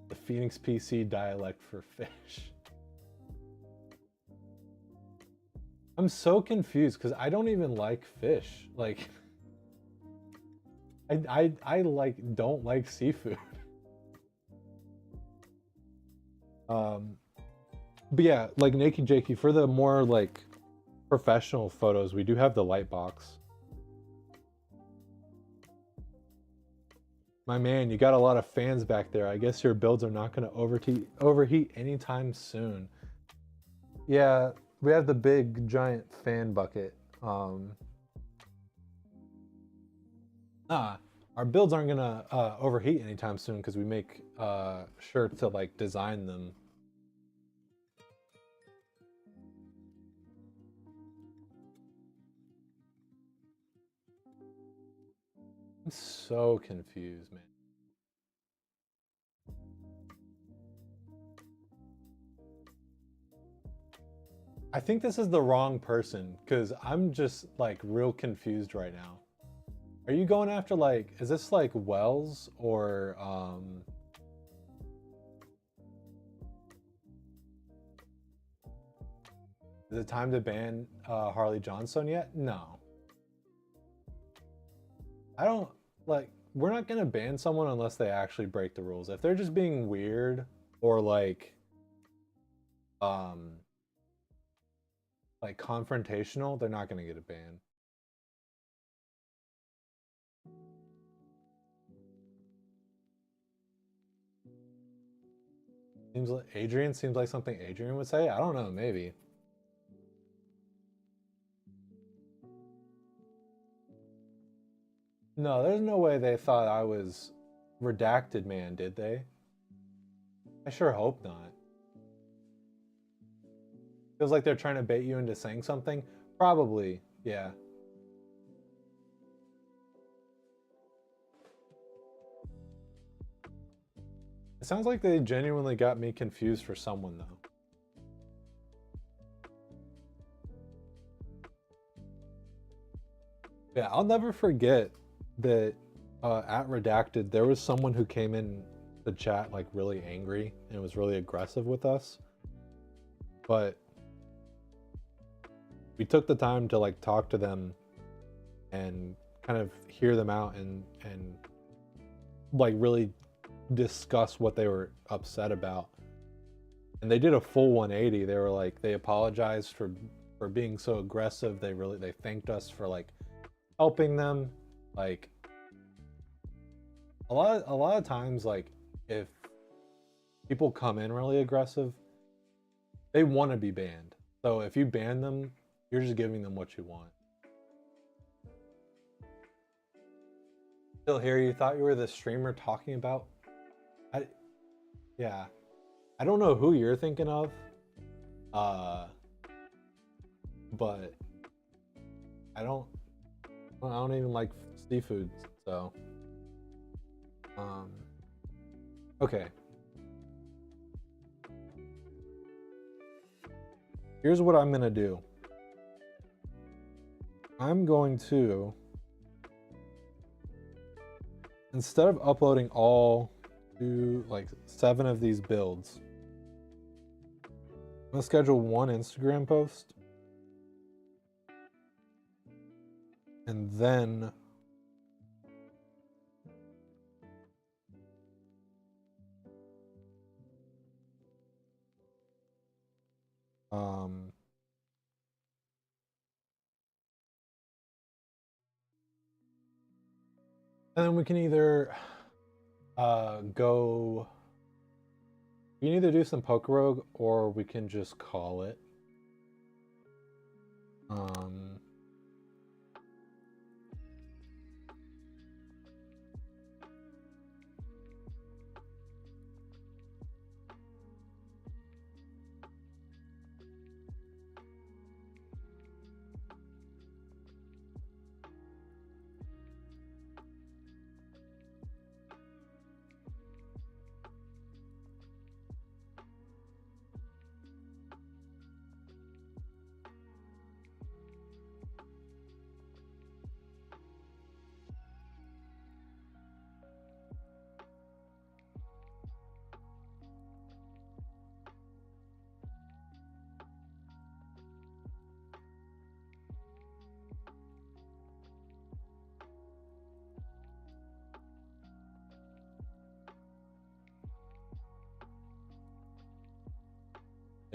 The Phoenix PC dialect for fish. I'm so confused because I don't even like fish. Like, I like don't like seafood. Um, but yeah, like Naked Jakey, for the more like professional photos, we do have the light box. My man, you got a lot of fans back there. I guess your builds are not going to overheat anytime soon. Yeah, we have the big giant fan bucket. Um, ah, our builds aren't gonna overheat anytime soon because we make sure to like design them. I'm so confused, man. I think this is the wrong person because I'm just like real confused right now. Are you going after like, is this like Wells or is it time to ban Harley Johnson yet? No. I don't like, we're not gonna ban someone unless they actually break the rules. If they're just being weird or um like confrontational, they're not gonna get a ban. Seems like Adrian seems like something Adrian would say. I don't know, maybe. No, there's no way they thought I was redacted man, did they? I sure hope not. Feels like they're trying to bait you into saying something. Probably, yeah. It sounds like they genuinely got me confused for someone though. Yeah, I'll never forget that at Redacted, there was someone who came in the chat like really angry and was really aggressive with us. But we took the time to like talk to them and kind of hear them out and like really discuss what they were upset about. And they did a full 180. They were like, they apologized for being so aggressive. They thanked us for like helping them. Like a lot of times, like if people come in really aggressive, they want to be banned. So if you ban them, you're just giving them what you want. Still here, you thought you were the streamer talking about? I yeah. I don't know who you're thinking of. Uh but I don't even like seafood, so um okay. Here's what I'm gonna do. I'm going to, instead of uploading all to like 7 of these builds, I'm gonna schedule one Instagram post and then um and then we can either go, we can either do some Poke Rogue or we can just call it. Um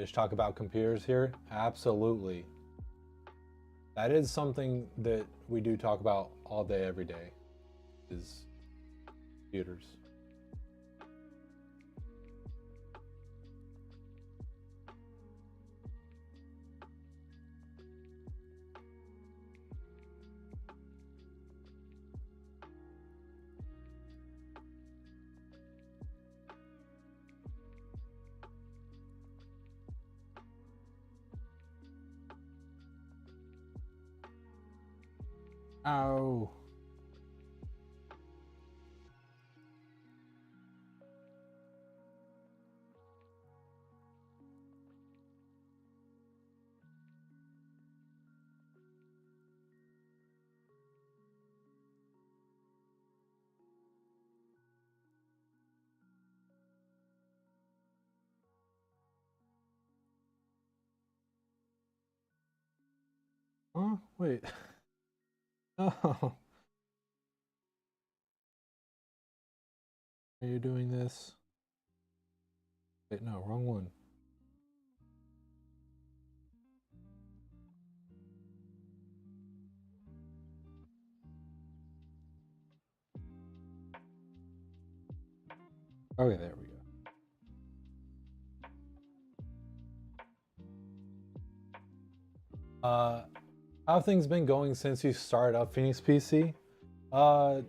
Just talk about computers here? Absolutely. That is something that we do talk about all day, every day, is computers. Ow. Huh? Wait. No. Are you doing this? Wait, no, wrong one. Okay, there we go. How have things been going since you started up Phoenix PC? Uh,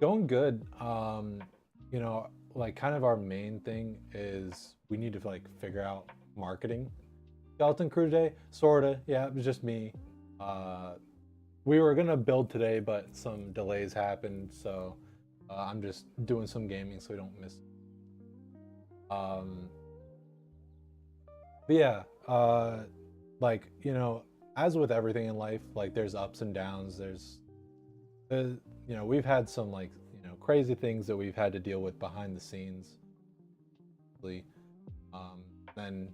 Going good. You know, like kind of our main thing is we need to like figure out marketing. Skeleton Crew today, sorta. Yeah, it was just me. Uh, we were gonna build today, but some delays happened, so I'm just doing some gaming so we don't miss. Um, but yeah, like you know, as with everything in life, like there's ups and downs. You know, we've had some like crazy things that we've had to deal with behind the scenes. Um, then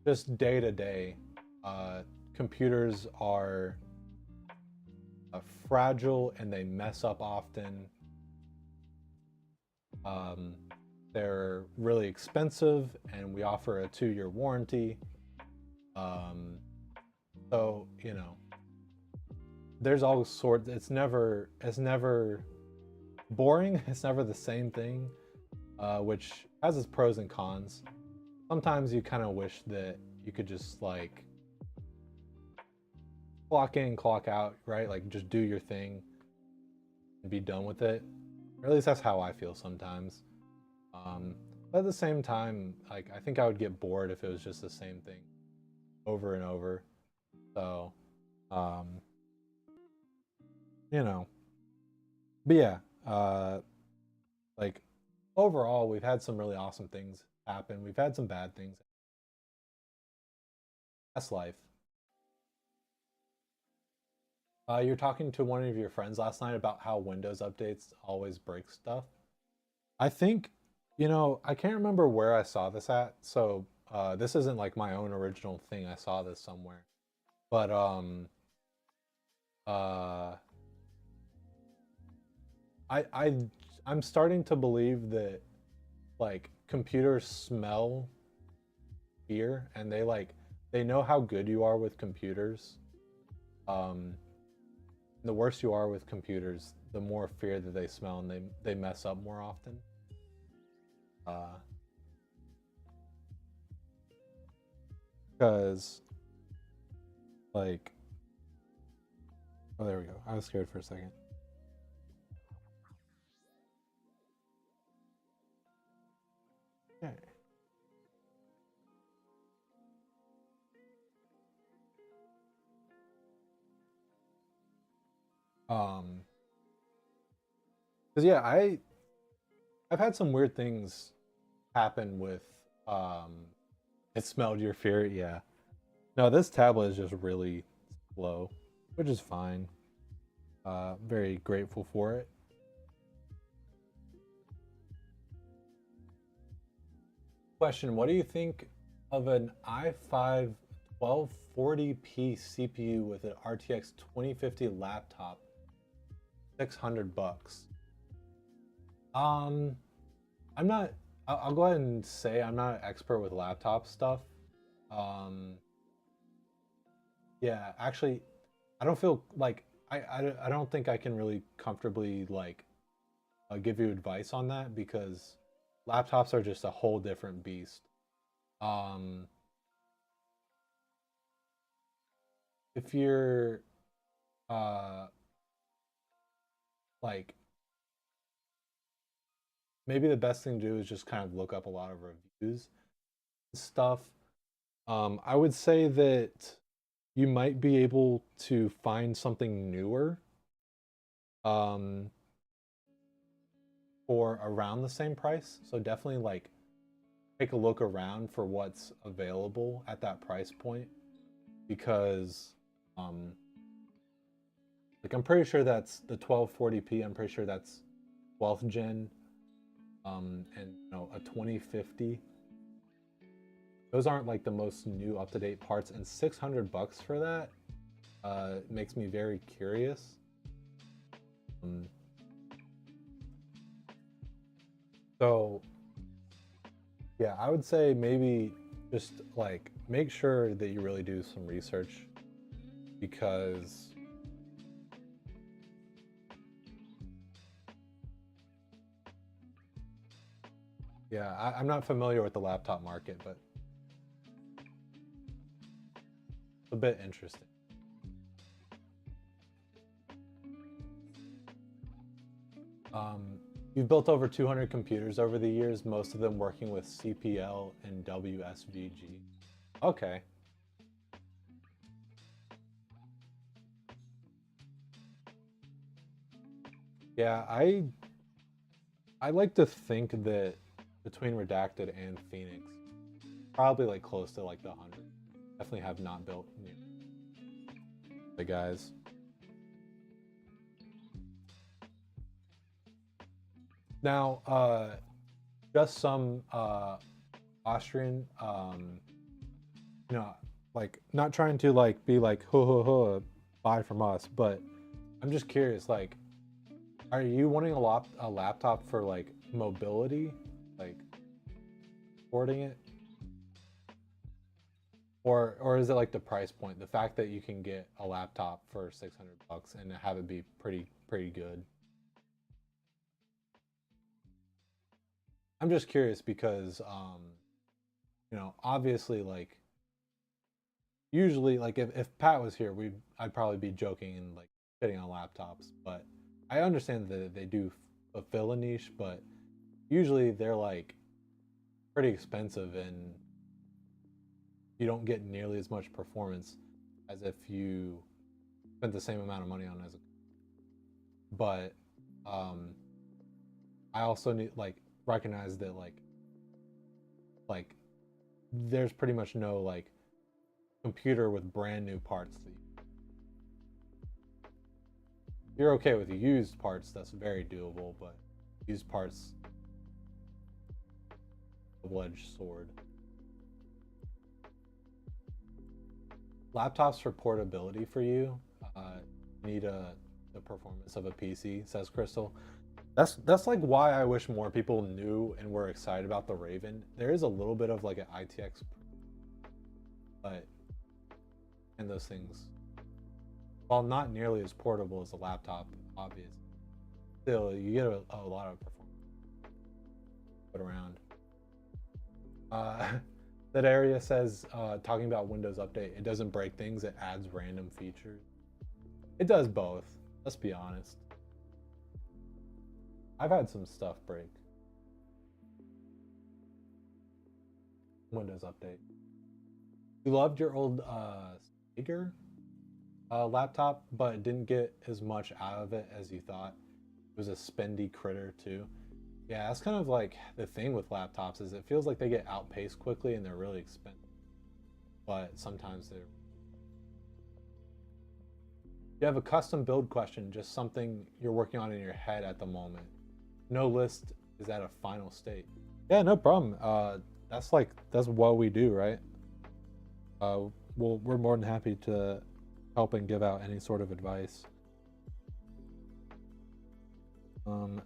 just day to day, computers are fragile and they mess up often. Um, they're really expensive, and we offer a 2-year warranty. Um, so there's all sorts. It's never boring. It's never the same thing, which has its pros and cons. Sometimes you kind of wish that you could just like clock in, clock out, right? Like just do your thing and be done with it. Or at least that's how I feel sometimes. Um, but at the same time, like I think I would get bored if it was just the same thing over and over. So, um, you know, but yeah, like overall, we've had some really awesome things happen. We've had some bad things. That's life. You're talking to one of your friends last night about how Windows updates always break stuff. I think, I can't remember where I saw this at, so this isn't like my own original thing. I saw this somewhere, but uh, I I I'm starting to believe that like computers smell fear, and they know how good you are with computers. Um, the worse you are with computers, the more fear that they smell, and they mess up more often. Uh, because like, oh, there we go. I was scared for a second. Okay. Um, because yeah, I've had some weird things happen with um, it smelled your fear. Yeah. No, this tablet is just really slow, which is fine. Very grateful for it. Question: what do you think of an i5 1240p CPU with an RTX 2050 laptop, 600 bucks? Um, I'm not. I'll go ahead and say I'm not an expert with laptop stuff. Um, yeah, actually, I don't feel like I don't think I can really comfortably like give you advice on that because laptops are just a whole different beast. Um, if you're uh like maybe the best thing to do is just kind of look up a lot of reviews and stuff. I would say that you might be able to find something newer um for around the same price. So definitely like take a look around for what's available at that price point because um like I'm pretty sure that's the 1240p. I'm pretty sure that's 12th gen and a 2050. Those aren't like the most new up to date parts and $600 for that makes me very curious. Um, so yeah, I would say maybe just like make sure that you really do some research because yeah, I'm not familiar with the laptop market, but it's a bit interesting. Um, you've built over 200 computers over the years, most of them working with CPL and WSVG. Okay. Yeah, I like to think that between Redacted and Phoenix, probably like close to like the 100. Definitely have not built near the guys. Now, just some Austrian, you know, like not trying to like be like ho ho ho, buy from us, but I'm just curious, like, are you wanting a laptop for like mobility, like porting it, or is it like the price point, the fact that you can get a laptop for $600 and have it be pretty good? I'm just curious because obviously like usually like if Pat was here, we I'd probably be joking and like shitting on laptops, but I understand that they do fulfill a niche, but usually they're like pretty expensive and you don't get nearly as much performance as if you spent the same amount of money on as a but um I also need like recognize that like there's pretty much no like computer with brand new parts that you're okay with used parts, that's very doable, but used parts, double-edged sword. Laptops for portability for you need the performance of a PC, says Crystal. That's like why I wish more people knew and were excited about the Raven. There is a little bit of like an ITX, but and those things, while not nearly as portable as a laptop, obviously, still you get a lot of performance put around. That area says talking about Windows Update, it doesn't break things; it adds random features. It does both. Let's be honest. I've had some stuff break. Windows Update. You loved your old Sager laptop, but didn't get as much out of it as you thought. It was a spendy critter too. Yeah, that's kind of like the thing with laptops is it feels like they get outpaced quickly and they're really expensive. But sometimes they're. You have a custom build question, just something you're working on in your head at the moment. No list is at a final state. Yeah, no problem. That's what we do, right? We're more than happy to help and give out any sort of advice. Um,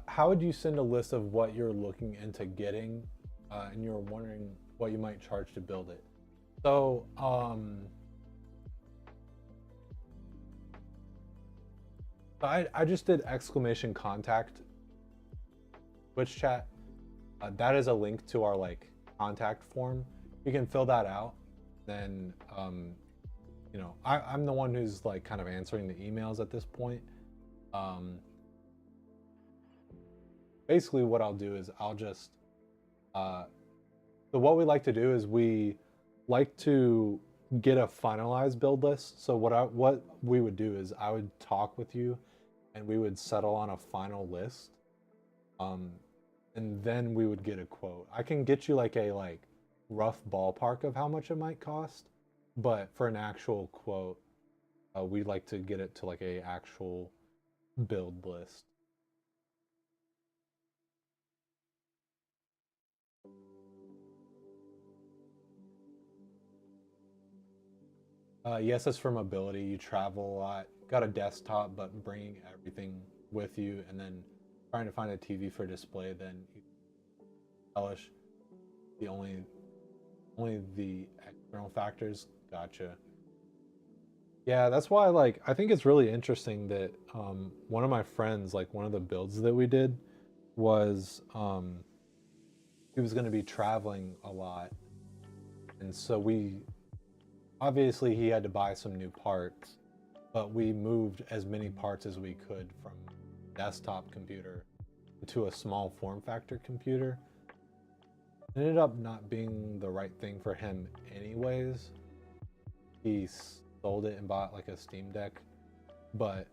How would you send a list of what you're looking into getting, and you're wondering what you might charge to build it? So, I just did exclamation contact Twitch chat. That is a link to our like contact form. You can fill that out. Then, I'm the one who's like kind of answering the emails at this point. Um, Basically, what I'll do is I'll just so what we like to do is we like to get a finalized build list. So what we would do is I would talk with you and we would settle on a final list. Um, and then we would get a quote. I can get you like a rough ballpark of how much it might cost, but for an actual quote, we'd like to get it to like a actual build list. Yes, it's for mobility. You travel a lot. Got a desktop, but bringing everything with you, and then trying to find a TV for display. Then hellish. The only the external factors. Gotcha. Yeah, that's why like I think it's really interesting that one of my friends, like one of the builds that we did was he was going to be traveling a lot, and so we obviously he had to buy some new parts, but we moved as many parts as we could from desktop computer to a small form factor computer. It ended up not being the right thing for him anyways. He sold it and bought like a Steam Deck, but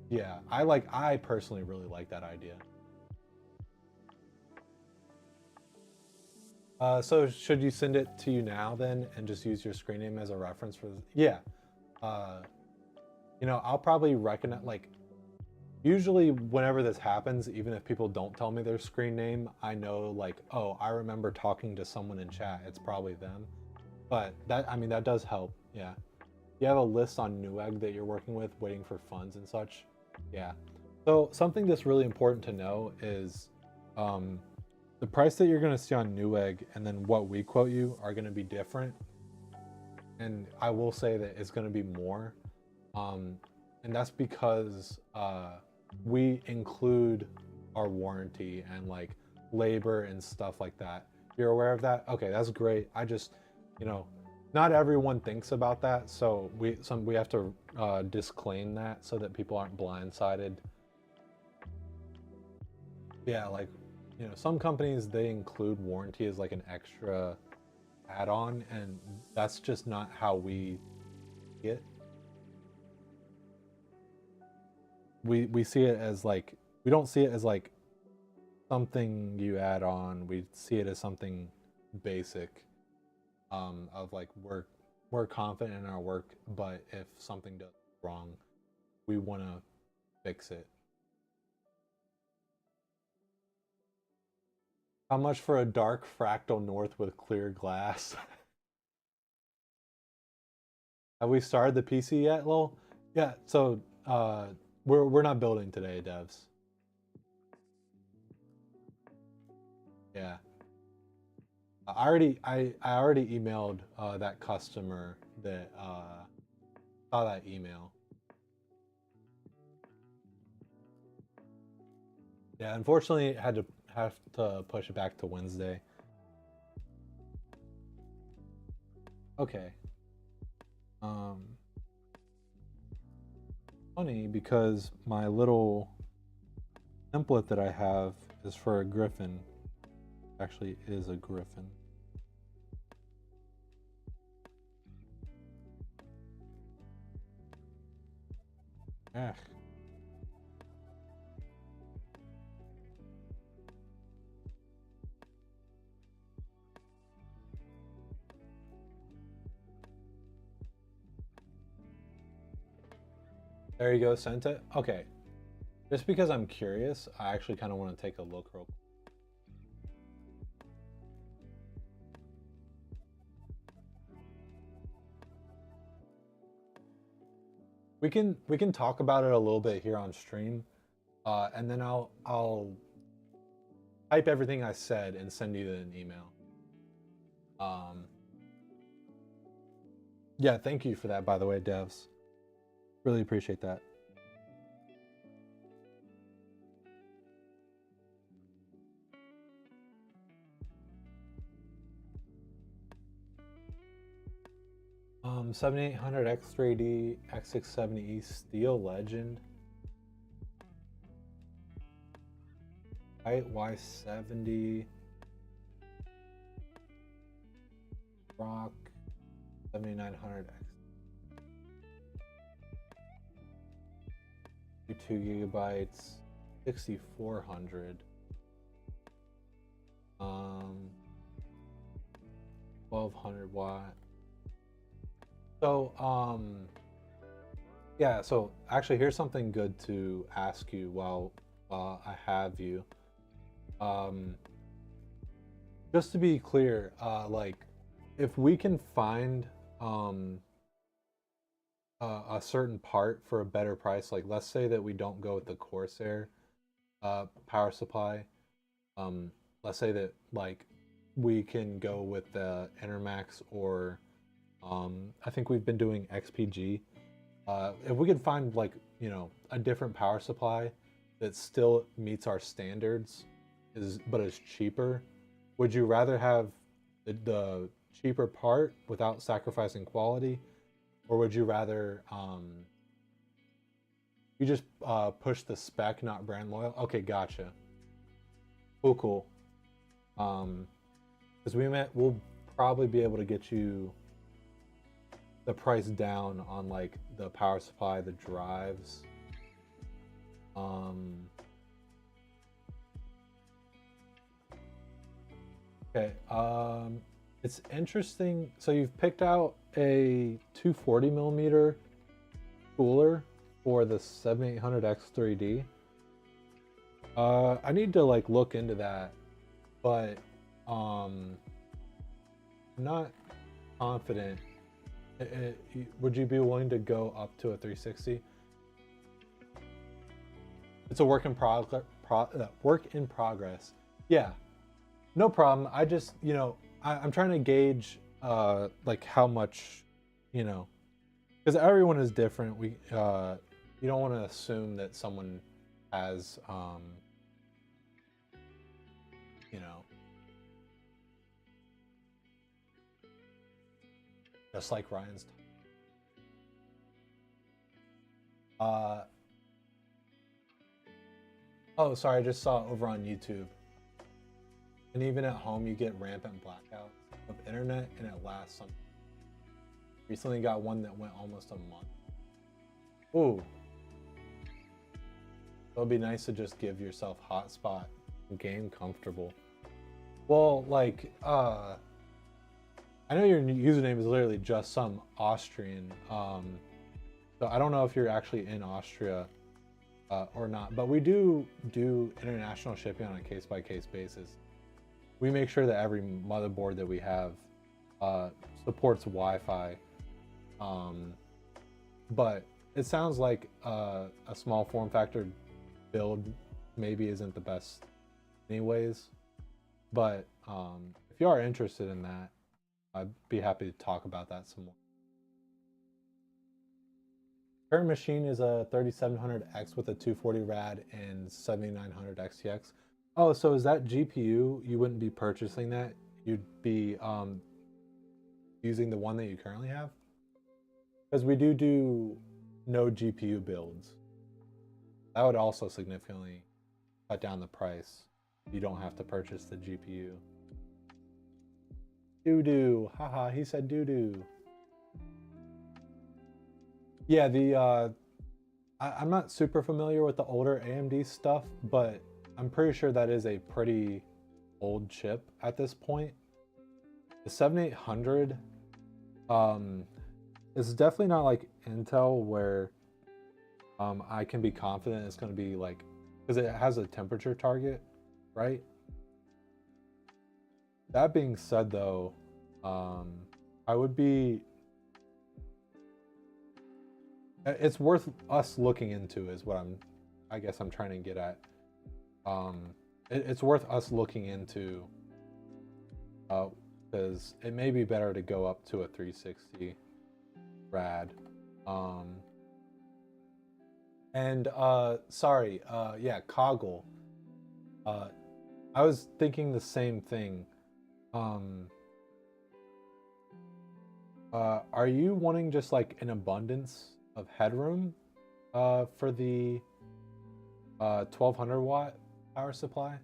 yeah, I personally really like that idea. So should you send it to you now then and just use your screen name as a reference for yeah. Uh, I'll probably recognize like usually whenever this happens, even if people don't tell me their screen name, I know like, oh, I remember talking to someone in chat. It's probably them. But that I mean that does help. Yeah. You have a list on Newegg that you're working with, waiting for funds and such. Yeah. So something that's really important to know is um, the price that you're going to see on Newegg and then what we quote you are going to be different. And I will say that it's going to be more. Um, and that's because we include our warranty and like labor and stuff like that. You're aware of that? Okay, that's great. I just, you know, not everyone thinks about that, so we have to disclaim that so that people aren't blindsided. Yeah, like some companies they include warranty as like an extra add-on, and that's just not how we get. We see it as like we don't see it as like something you add on. We see it as something basic. Of like we're confident in our work, but if something does wrong, we want to fix it. How much for a dark fractal north with clear glass? Have we started the PC yet, lol? Yeah, so we're not building today, devs. Yeah. I already emailed that customer that saw that email. Yeah, unfortunately had to have to push it back to Wednesday. Okay. Um Funny because my little template that I have is for a griffin. Actually is a griffin. Ugh. There you go, sent it. Okay. Just because I'm curious, I actually kind of want to take a look real quick. We can talk about it a little bit here on stream. and then I'll type everything I said and send you an email. Um, yeah, thank you for that, by the way, devs. Really appreciate that. Um, 7800 X3D X670E Steel Legend. Height Y70. Rock 7900X. 2 gigabytes. 6400. 1200 watt. So, yeah, so actually here's something good to ask you while I have you. Um, just to be clear, like if we can find a certain part for a better price, like let's say that we don't go with the Corsair power supply. Um, let's say that like we can go with the Intermax or I think we've been doing XPG. If we could find like a different power supply that still meets our standards, but is cheaper, would you rather have the cheaper part without sacrificing quality, or would you rather you just push the spec, not brand loyal? Okay, gotcha. Cool, cool. Because we'll probably be able to get you the price down on like the power supply, the drives. Okay. It's interesting. So you've picked out a 240 millimeter cooler for the 7800 X3D. I need to like look into that, but I'm not confident. Would you be willing to go up to a 360? It's a work in progress. Work in progress. Yeah, no problem. I just, I'm trying to gauge, like how much, because everyone is different. You don't want to assume that someone has, you know, just like Ryan's. Uh, oh, sorry, I just saw it over on YouTube. And even at home, you get rampant blackouts of internet, and it lasts some. Recently got one that went almost a month. Ooh. It would be nice to just give yourself hotspot and game comfortable. Well, like, I know your username is literally just some Austrian. So I don't know if you're actually in Austria or not, but we do international shipping on a case-by-case basis. We make sure that every motherboard that we have supports Wi-Fi. But it sounds like a small form factor build maybe isn't the best anyways. But if you are interested in that, I'd be happy to talk about that some more. Current machine is a 3700X with a 240 rad and 7900 XTX. Oh, so is that GPU? You wouldn't be purchasing that. You'd be using the one that you currently have? Because we do no GPU builds. That would also significantly cut down the price. You don't have to purchase the GPU. Doo-doo. Haha, he said doo-doo. Yeah, I'm not super familiar with the older AMD stuff, but I'm pretty sure that is a pretty old chip at this point. The 7800 is definitely not like Intel where I can be confident it's going to be like, because it has a temperature target, right? That being said though, I would be, it's worth us looking into is what I'm I guess I'm trying to get at. It's worth us looking into, because it may be better to go up to a 360 rad. And sorry, yeah, Coggle. I was thinking the same thing. Um, are you wanting just like an abundance of headroom for the 1200 watt power supply?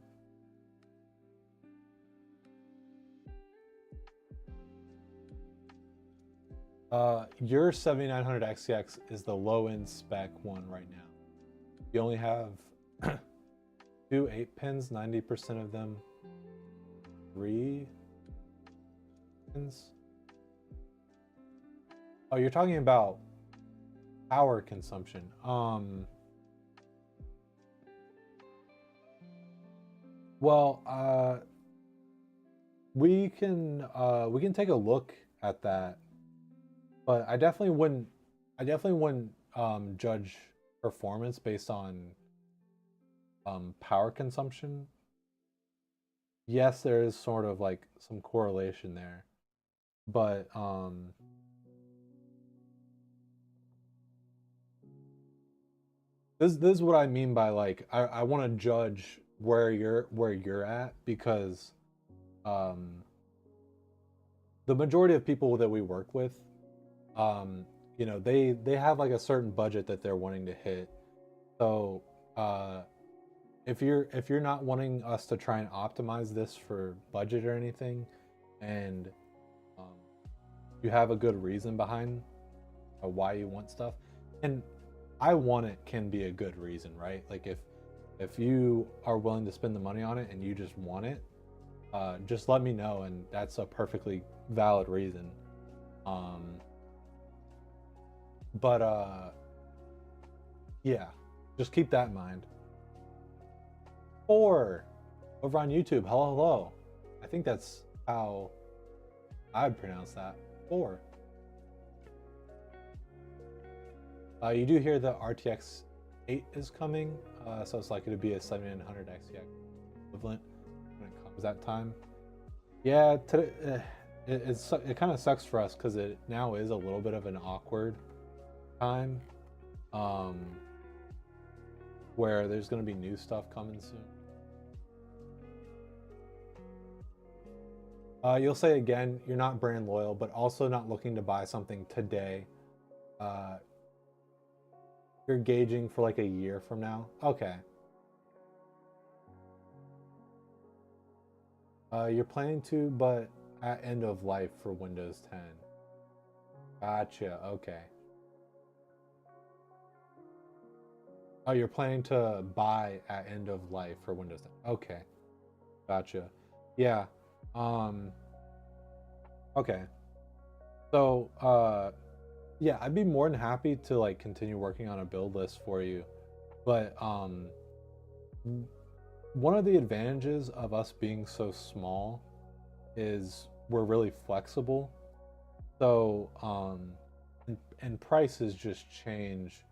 Your 7900 XTX is the low end spec one right now. You only have two 8-pins, 90% of them 3 pins. Oh, you're talking about power consumption. Well, we can take a look at that, but I definitely wouldn't judge performance based on power consumption. Yes, there is sort of like some correlation there, but this is what I mean by like I want to judge where you're at, because um the majority of people that we work with, they have like a certain budget that they're wanting to hit. So if you're not wanting us to try and optimize this for budget or anything, and um, you have a good reason behind why you want stuff, and I want it can be a good reason, right? Like if you are willing to spend the money on it and you just want it, just let me know, and that's a perfectly valid reason. Um, but yeah, just keep that in mind. Or over on YouTube, hello, hello. I think that's how I'd pronounce that. Or you do hear the RTX 8 is coming, so it's likely to be a 7900 XTX equivalent when it comes that time. Yeah, it kind of sucks for us because it now is a little bit of an awkward time, um, where there's going to be new stuff coming soon. You'll say again, you're not brand loyal, but also not looking to buy something today. Uh, you're gauging for like a year from now. Okay. You're planning to, but at end of life for Windows 10. Gotcha. Okay. Oh, you're planning to buy at end of life for Windows 10. Okay. Gotcha. Yeah. Um. Okay. So, yeah, I'd be more than happy to like continue working on a build list for you, but one of the advantages of us being so small is we're really flexible. So, and prices just change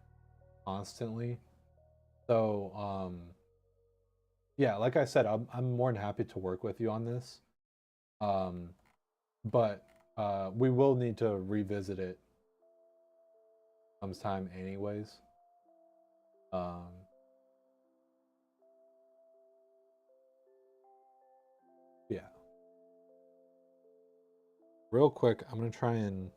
constantly. So, yeah, like I said, I'm more than happy to work with you on this. Um, but we will need to revisit it sometime anyways. Um, yeah. Real quick, I'm gonna try and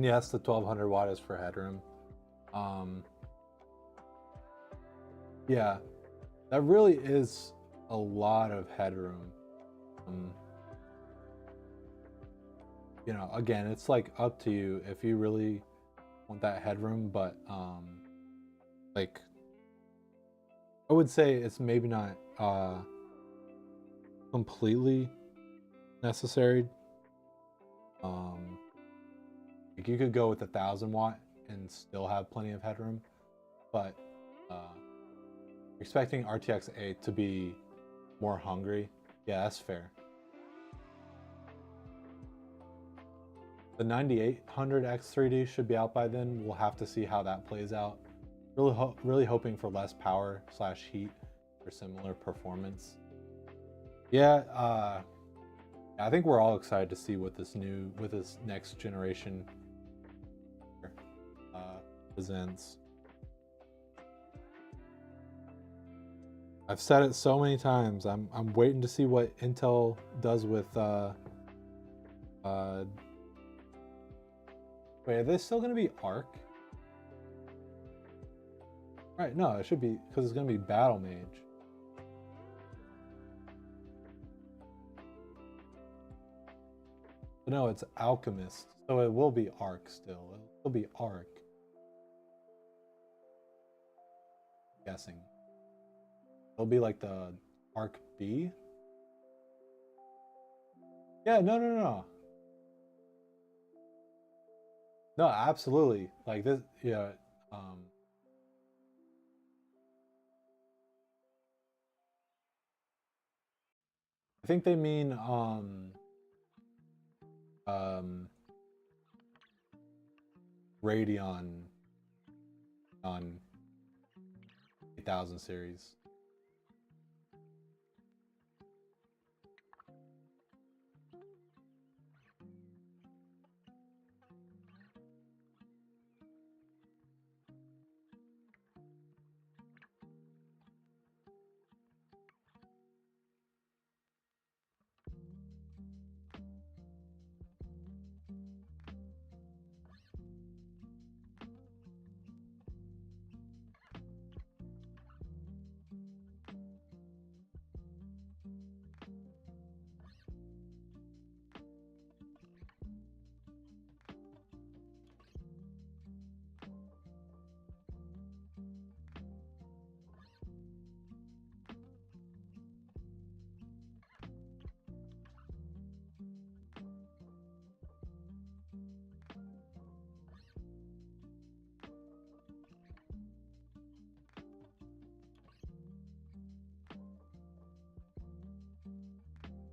yes, the 1200 watt is for headroom. Um, yeah, that really is a lot of headroom. Um, you know, again, it's like up to you if you really want that headroom, but like I would say it's maybe not completely necessary. Like you could go with 1,000 watt and still have plenty of headroom, but expecting RTX 8 to be more hungry, yeah, that's fair. The 9800X3D should be out by then. We'll have to see how that plays out. Really hoping for less power slash heat for similar performance. Yeah, I think we're all excited to see what this next generation presents. I've said it so many times. I'm waiting to see what Intel does with wait, are they still gonna be Arc? Right, no, it should be because it's gonna be Battle Mage. But no, it's Alchemist, so it will be Arc still. It will be Arc. I'm guessing. It'll be like the Arc B. Yeah, no. No, absolutely. Like this, yeah. I think they mean Radeon on 8000 series.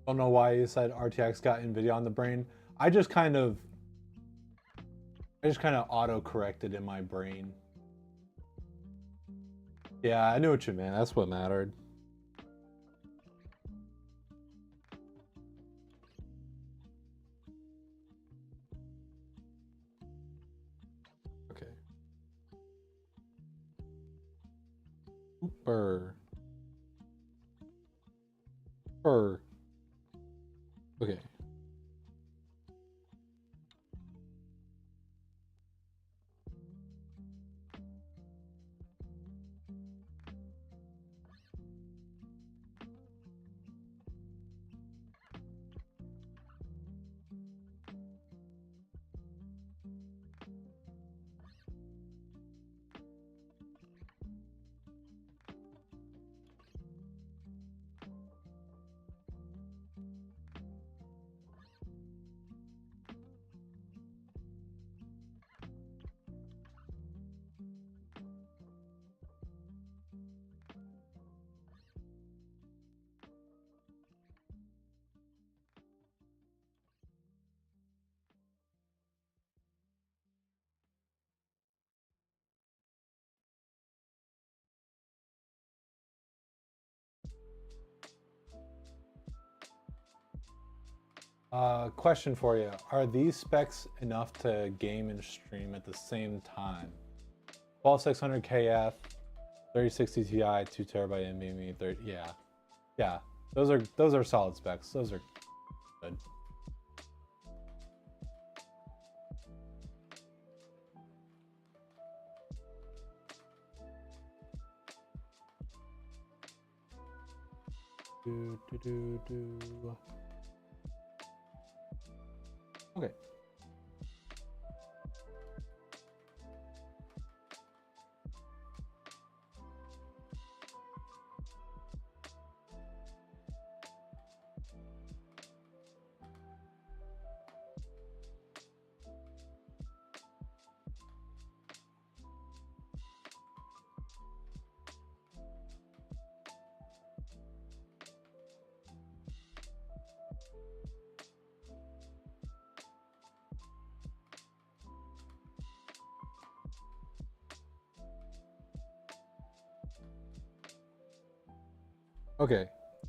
Don't know why you said RTX got NVIDIA on the brain. I just kind of auto corrected in my brain. Yeah, I knew what you meant. That's what mattered. Okay. Burr. Okay. Question for you. Are these specs enough to game and stream at the same time? 12600 KF, 3060 Ti, 2TB NVMe, 30, yeah. Yeah. Those are solid specs. Those are good. Okay. Okay,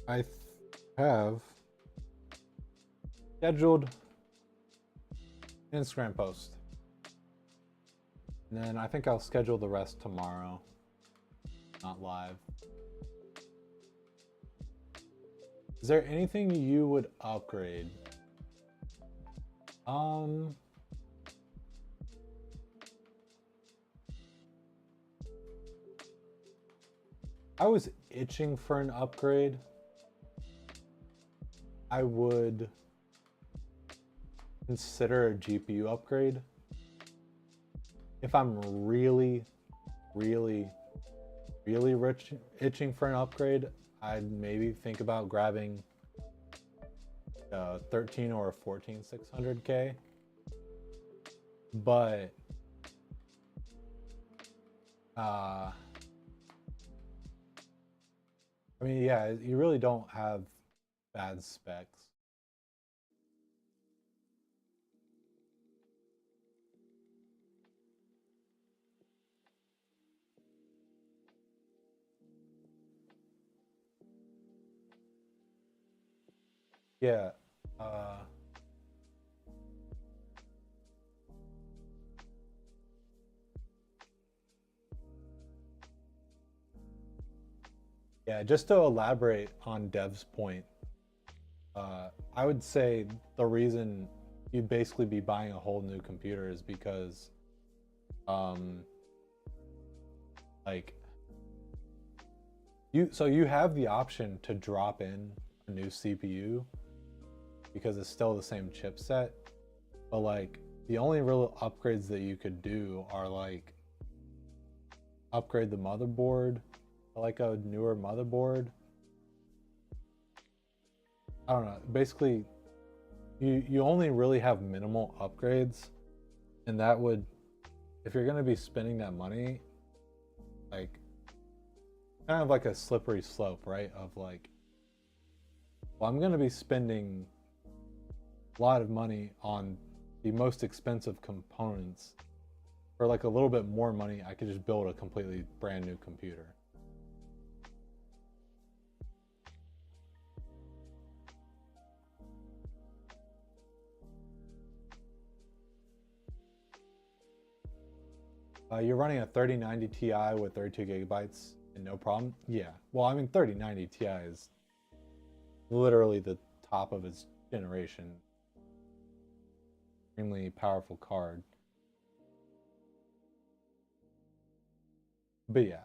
I have scheduled Instagram post. And then I think I'll schedule the rest tomorrow, not live. Is there anything you would upgrade? I was itching for an upgrade. I would consider a GPU upgrade. If I'm really, really, really itching for an upgrade, I'd maybe think about grabbing a 13 or a 14 600K. But I mean, yeah, you really don't have bad specs. Yeah. Yeah, just to elaborate on Dev's point, I would say the reason you'd basically be buying a whole new computer is because, um, like, you have the option to drop in a new CPU because it's still the same chipset, but like the only real upgrades that you could do are like upgrade the motherboard, like a newer motherboard. I don't know. Basically, you only really have minimal upgrades, and that would, if you're gonna be spending that money, like kind of like a slippery slope, right? Of like, well, I'm gonna be spending a lot of money on the most expensive components. For like a little bit more money, I could just build a completely brand new computer. You're running a 3090 Ti with 32 gigabytes and no problem? Yeah. Well, I mean, 3090 Ti is literally the top of its generation. Extremely powerful card. But yeah.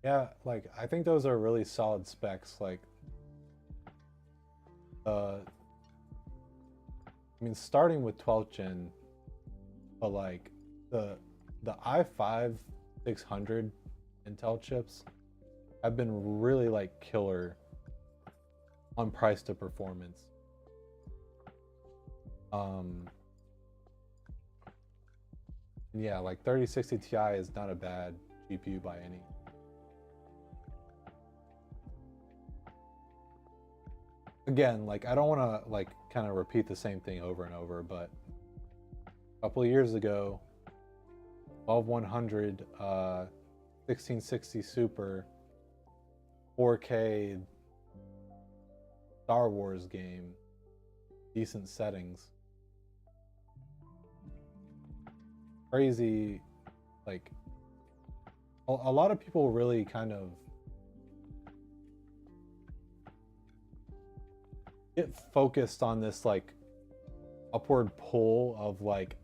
Yeah, like I think those are really solid specs. Like, I mean, starting with 12th gen, but like the the i5 600 Intel chips have been really like killer on price to performance. Um, yeah, like 3060 Ti is not a bad GPU by any. Again, like I don't want to like kind of repeat the same thing over and over, but a couple of years ago, 12100 1660 Super 4K Star Wars game, decent settings. Crazy, like a lot of people really kind of get focused on this like upward pull of like,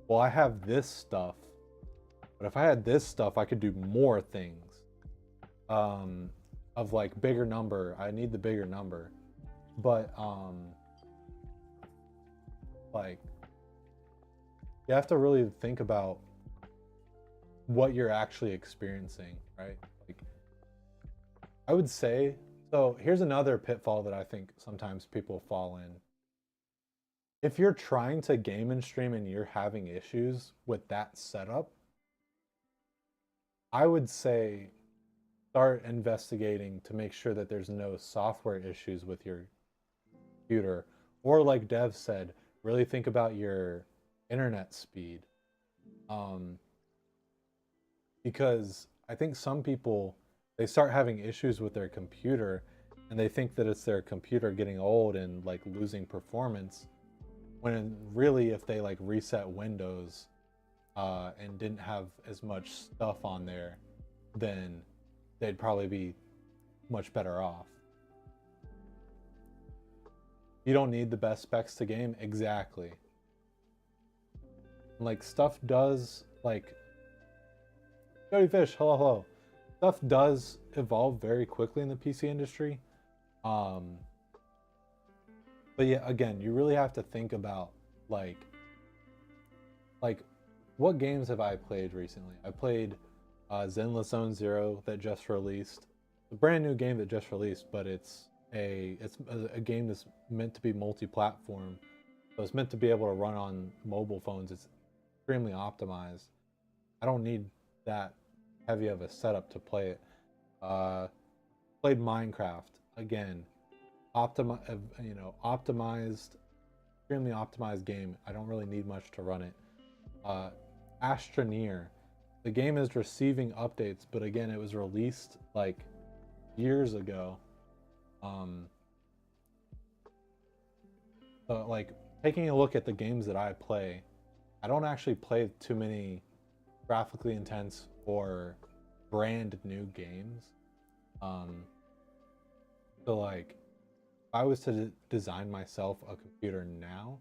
well, I have this stuff, but if I had this stuff, I could do more things. Um, of like bigger number, I need the bigger number, but like you have to really think about what you're actually experiencing, right? Like I would say, so here's another pitfall that I think sometimes people fall in. If you're trying to game and stream and you're having issues with that setup, I would say start investigating to make sure that there's no software issues with your computer. Or like Dev said, really think about your internet speed. Um, because I think some people, they start having issues with their computer and they think that it's their computer getting old and like losing performance, when really if they like reset Windows and didn't have as much stuff on there, then they'd probably be much better off. You don't need the best specs to game, exactly. Like stuff does like Jody Fish, hello, hello. Stuff does evolve very quickly in the PC industry. Um, but yeah, again, you really have to think about like like what games have I played recently? I played Zenless Zone Zero that just released, a brand new game that just released, but it's a game that's meant to be multi-platform, so it's meant to be able to run on mobile phones. It's extremely optimized. I don't need that heavy of a setup to play it. Uh, Played Minecraft again, optimized, extremely optimized game. I don't really need much to run it. Uh, Astroneer, the game is receiving updates, but again, it was released like years ago. Um, so like taking a look at the games that I play, I don't actually play too many graphically intense or brand new games. Um, so like, if I was to design myself a computer now,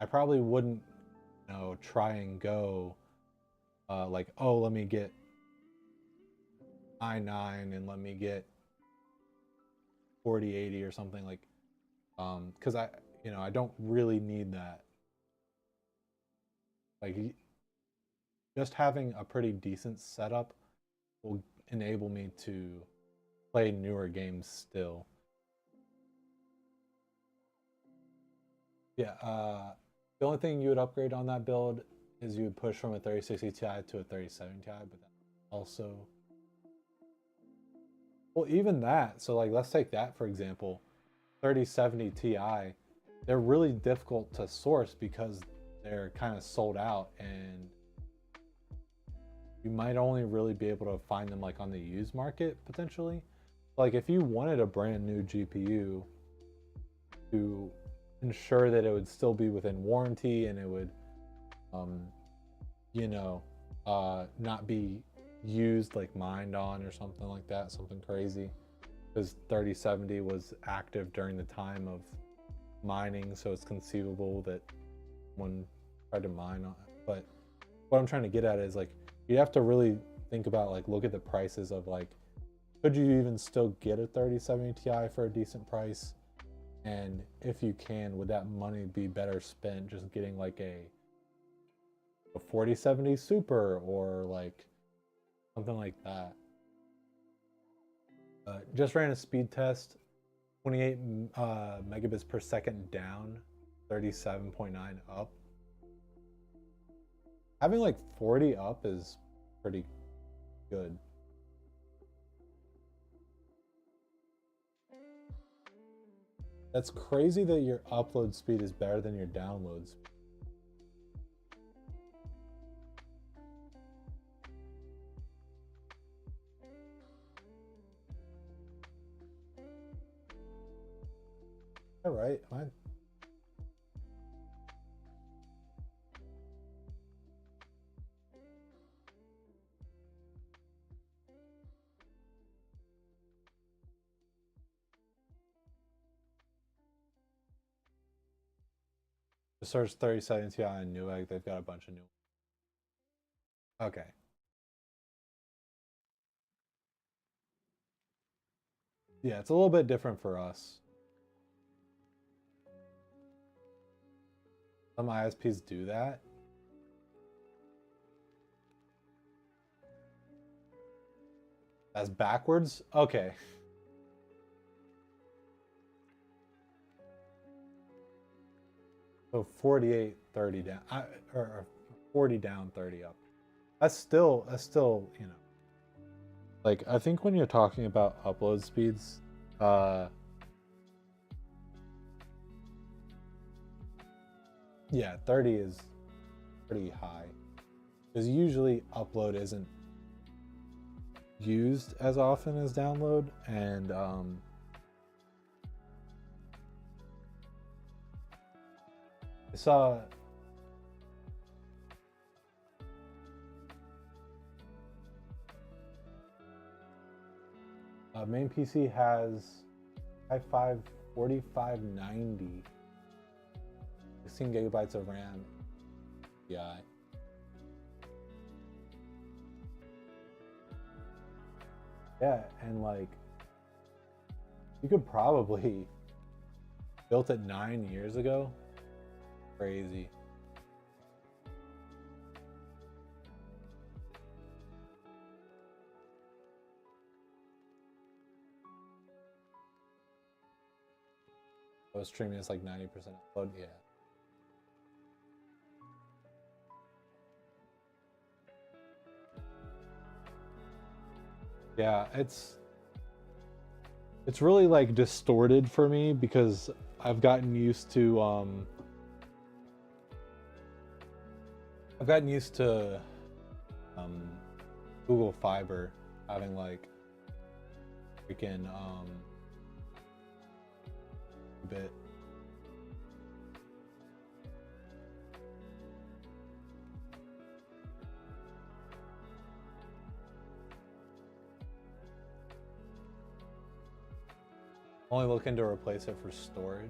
I probably wouldn't, try and go like, oh, let me get i9 and let me get 4080 or something like, because I don't really need that. Like, just having a pretty decent setup will enable me to play newer games still. Yeah, the only thing you would upgrade on that build is you would push from a 3060 Ti to a 3070 Ti, but that's also, well, even that. So like, let's take that for example. 3070 Ti, they're really difficult to source because they're kind of sold out, and you might only really be able to find them like on the used market potentially. Like if you wanted a brand new GPU to ensure that it would still be within warranty and it would, um, you know, not be used like mined on or something like that, something crazy. Because 3070 was active during the time of mining, so it's conceivable that one tried to mine on it. But what I'm trying to get at is like, you have to really think about like, look at the prices of like, could you even still get a 3070 Ti for a decent price? And if you can, would that money be better spent just getting like a 4070 Super or like something like that? Just ran a speed test, 28 megabits per second down, 37.9 up. Having like 40 up is pretty good. That's crazy that your upload speed is better than your download speed. All right, fine. Just search 3070 Ti and Newegg. They've got a bunch of new. Okay. Yeah, it's a little bit different for us. Some ISPs do that. That's backwards? Okay. So 48, 30 down, or 40 down, 30 up. That's still, Like, I think when you're talking about upload speeds, uh, yeah, 30 is pretty high. Because usually upload isn't used as often as download, and I saw main PC has i5 4590, 16 gigabytes of RAM. Yeah. Yeah, and like you could probably built it 9 years ago. Crazy. I was streaming this like 90% upload. Yeah. Yeah, it's really like distorted for me because I've gotten used to I've gotten used to um Google Fiber having like freaking a bit. Only looking to replace it for storage.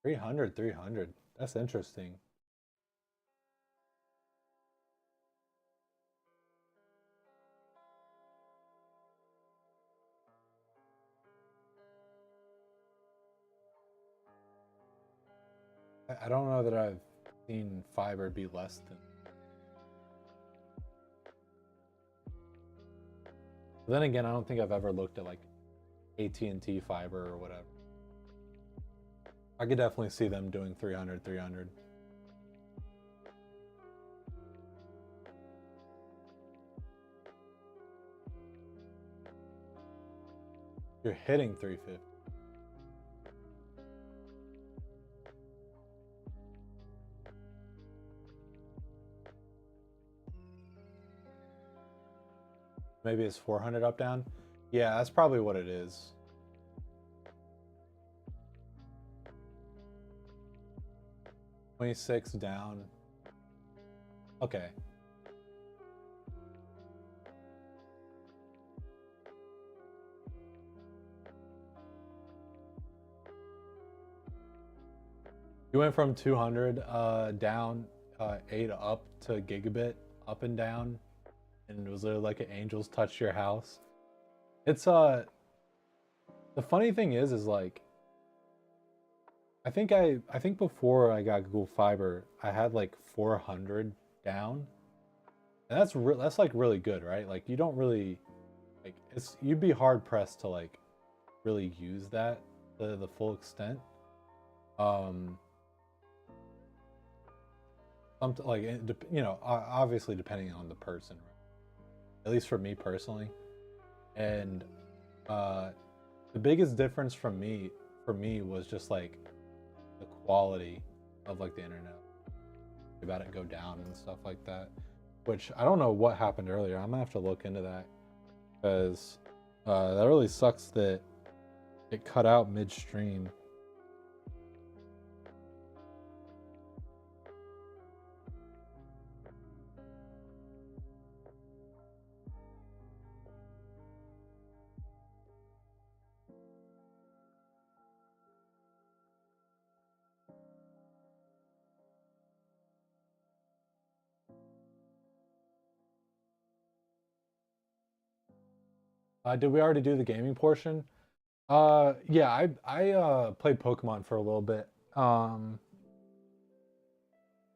Three hundred. That's interesting. I don't know that I've seen fiber be less than. But then again, I don't think I've ever looked at like AT&T fiber or whatever. I could definitely see them doing 300, 300. You're hitting 350. Maybe it's 400 up down. Yeah, that's probably what it is. $26 down. Okay. You went from 200 down, 8 up to gigabit up and down, and it was literally like an angel's touch your house. It's the funny thing is like I think before I got Google Fiber, I had like 400 down. And that's like really good, right? Like you don't really like it's you'd be hard pressed to like really use that to the full extent. Um something like you know, obviously depending on the person, right? At least for me personally. And uh the biggest difference from me for me was just like the quality of like the internet about it go down and stuff like that, which I don't know what happened earlier. I'm gonna have to look into that because that really sucks that it cut out midstream. Did we already do the gaming portion? Yeah, I played Pokemon for a little bit. I'm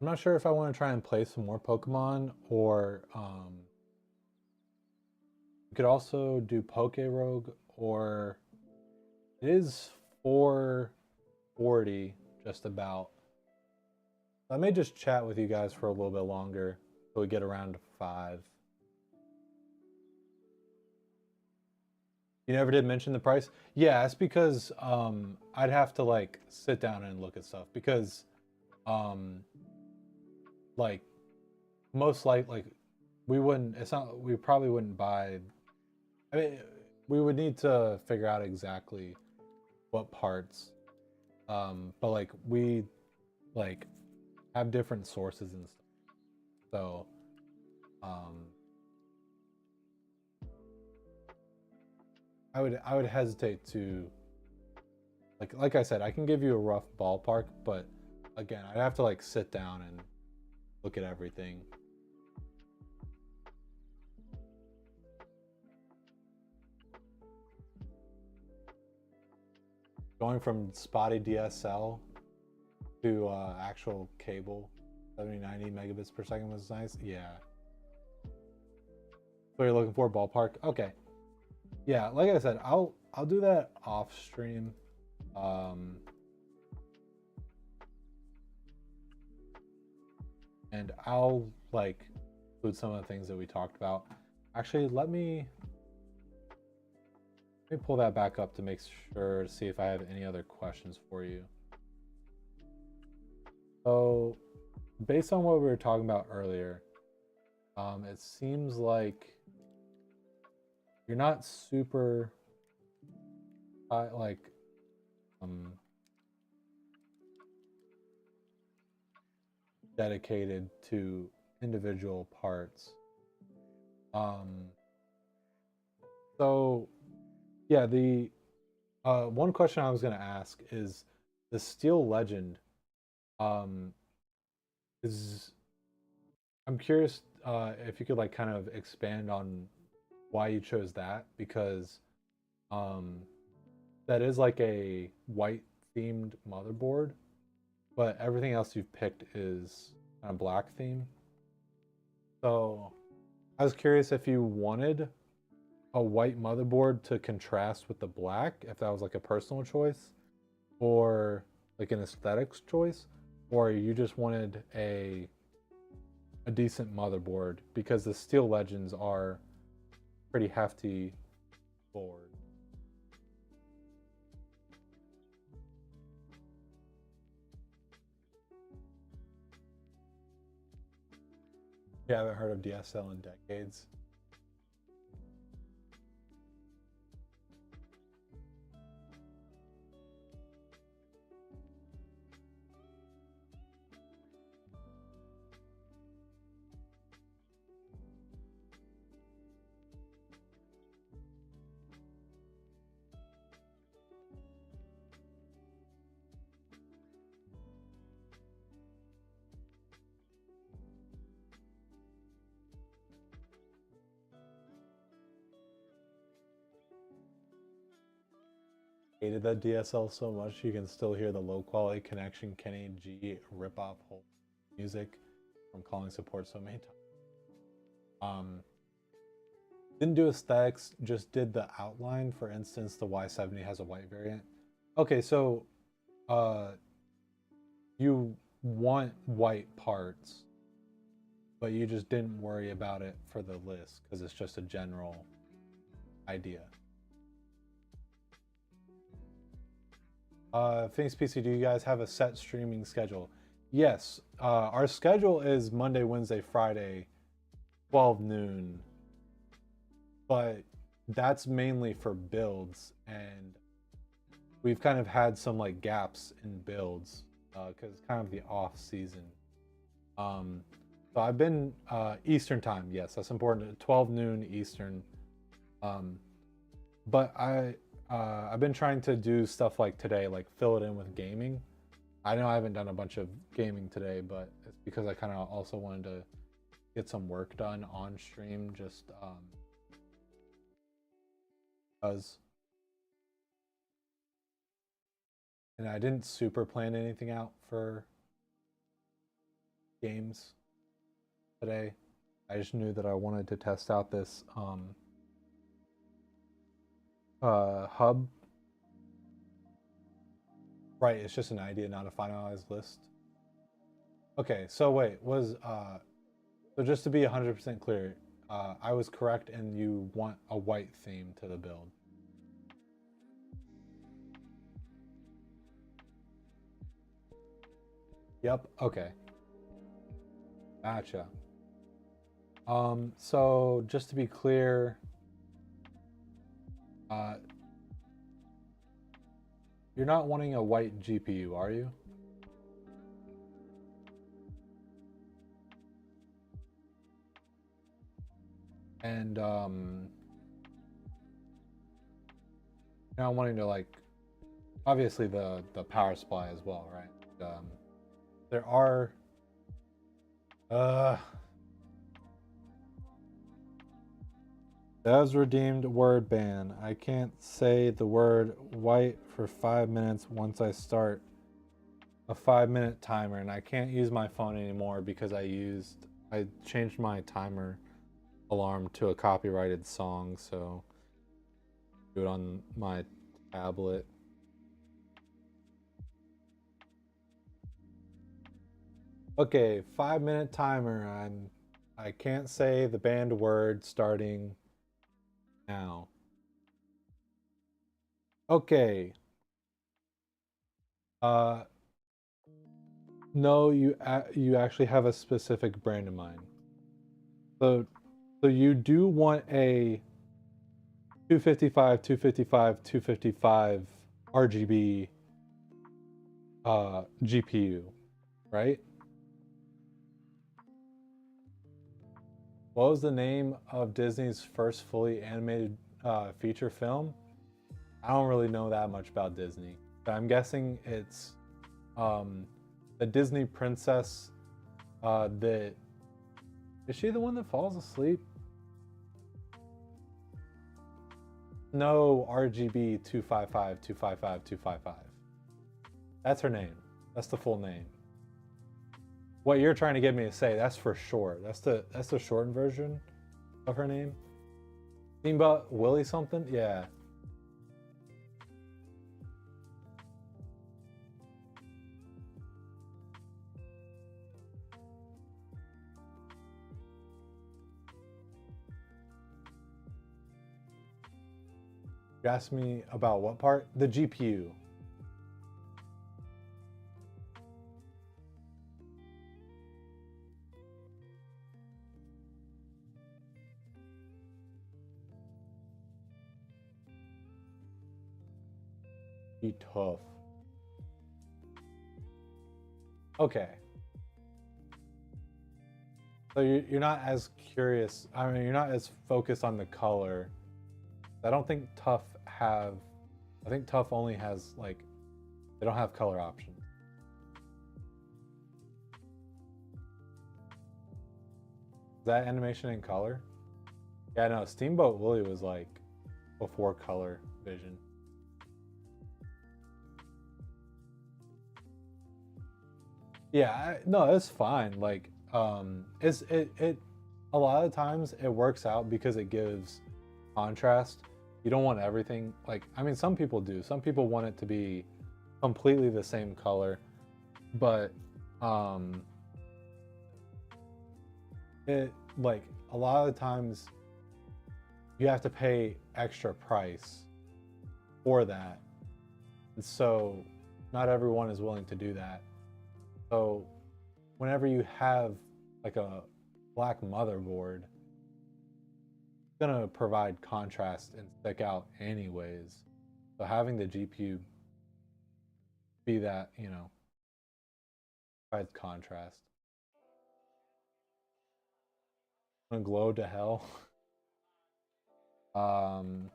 not sure if I want to try and play some more Pokemon or we could also do Poke Rogue, or it is 4:40 just about. I may just chat with you guys for a little bit longer till we get around to 5. You never did mention the price? Yeah, it's because I'd have to like sit down and look at stuff because um like most like we wouldn't, it's not, we probably wouldn't buy, I mean, we would need to figure out exactly what parts. But like we like have different sources and stuff. So um I would hesitate to like I said, I can give you a rough ballpark, but again, I'd have to like sit down and look at everything. Going from spotty DSL to actual cable, 7090 megabits per second was nice. Yeah. So you're looking for ballpark? Okay. Yeah, like I said, I'll do that off stream. Um and I'll like include some of the things that we talked about. Actually, let me pull that back up to make sure to see if I have any other questions for you. So, based on what we were talking about earlier, it seems like you're not super like um, dedicated to individual parts. Um, so yeah, the one question I was gonna ask is the Steel Legend. Um, is I'm curious if you could like kind of expand on why you chose that, because um, that is like a white themed motherboard, but everything else you've picked is kind of black theme. So I was curious if you wanted a white motherboard to contrast with the black, if that was like a personal choice or like an aesthetics choice, or you just wanted a decent motherboard because the Steel Legends are pretty hefty board. You haven't heard of DSL in decades. Hated that DSL so much you can still hear the low quality connection Kenny G rip off whole music from calling support so many times. Um, didn't do aesthetics, just did the outline. For instance, the Y70 has a white variant. Okay, so uh, you want white parts, but you just didn't worry about it for the list because it's just a general idea. Phoenix PC, do you guys have a set streaming schedule? Yes, our schedule is Monday, Wednesday, Friday, 12 noon, but that's mainly for builds, and we've kind of had some like gaps in builds because it's kind of the off season. Um, so I've been Eastern time. Yes, that's important. 12 noon Eastern. Um, but I've been trying to do stuff like today, like fill it in with gaming. I know I haven't done a bunch of gaming today, but it's because I kind of also wanted to get some work done on stream, just because and I didn't super plan anything out for games today. I just knew that I wanted to test out this hub. Right, it's just an idea, not a finalized list. Okay, so wait, so just to be 100% clear, I was correct and you want a white theme to the build. Yep, okay. Gotcha. So just to be clear, you're not wanting a white GPU, are you? And you're not wanting to like, obviously the power supply as well, right? There are Devs redeemed word ban. I can't say the word white for 5 minutes once I start a 5-minute timer, and I can't use my phone anymore because I changed my timer alarm to a copyrighted song, so do it on my tablet. Okay, 5-minute timer. I can't say the banned word starting now. Okay. No, you actually have a specific brand in mind. So you do want a 255, 255, 255 RGB GPU, right? What was the name of Disney's first fully animated feature film? I don't really know that much about Disney, but I'm guessing it's the Disney princess that is she the one that falls asleep? No, RGB 255 255 255. That's her name. That's the full name. What you're trying to get me to say, that's for short. That's the shortened version of her name. Steamboat Willie something? Yeah. You asked me about what part? The GPU. Be tough. Okay. So you're not as curious. I mean, you're not as focused on the color. I don't think Tough have. I think Tough only has like, they don't have color options. Is that animation in color? Yeah, no. Steamboat Willie was like before color vision. Yeah, no, it's fine. Like, it's it a lot of times it works out because it gives contrast. You don't want everything like, I mean, some people do. Some people want it to be completely the same color, but it like a lot of the times you have to pay extra price for that. And so not everyone is willing to do that. So whenever you have like a black motherboard, it's gonna provide contrast and stick out anyways. So having the GPU be that, provides contrast. Gonna glow to hell. Oh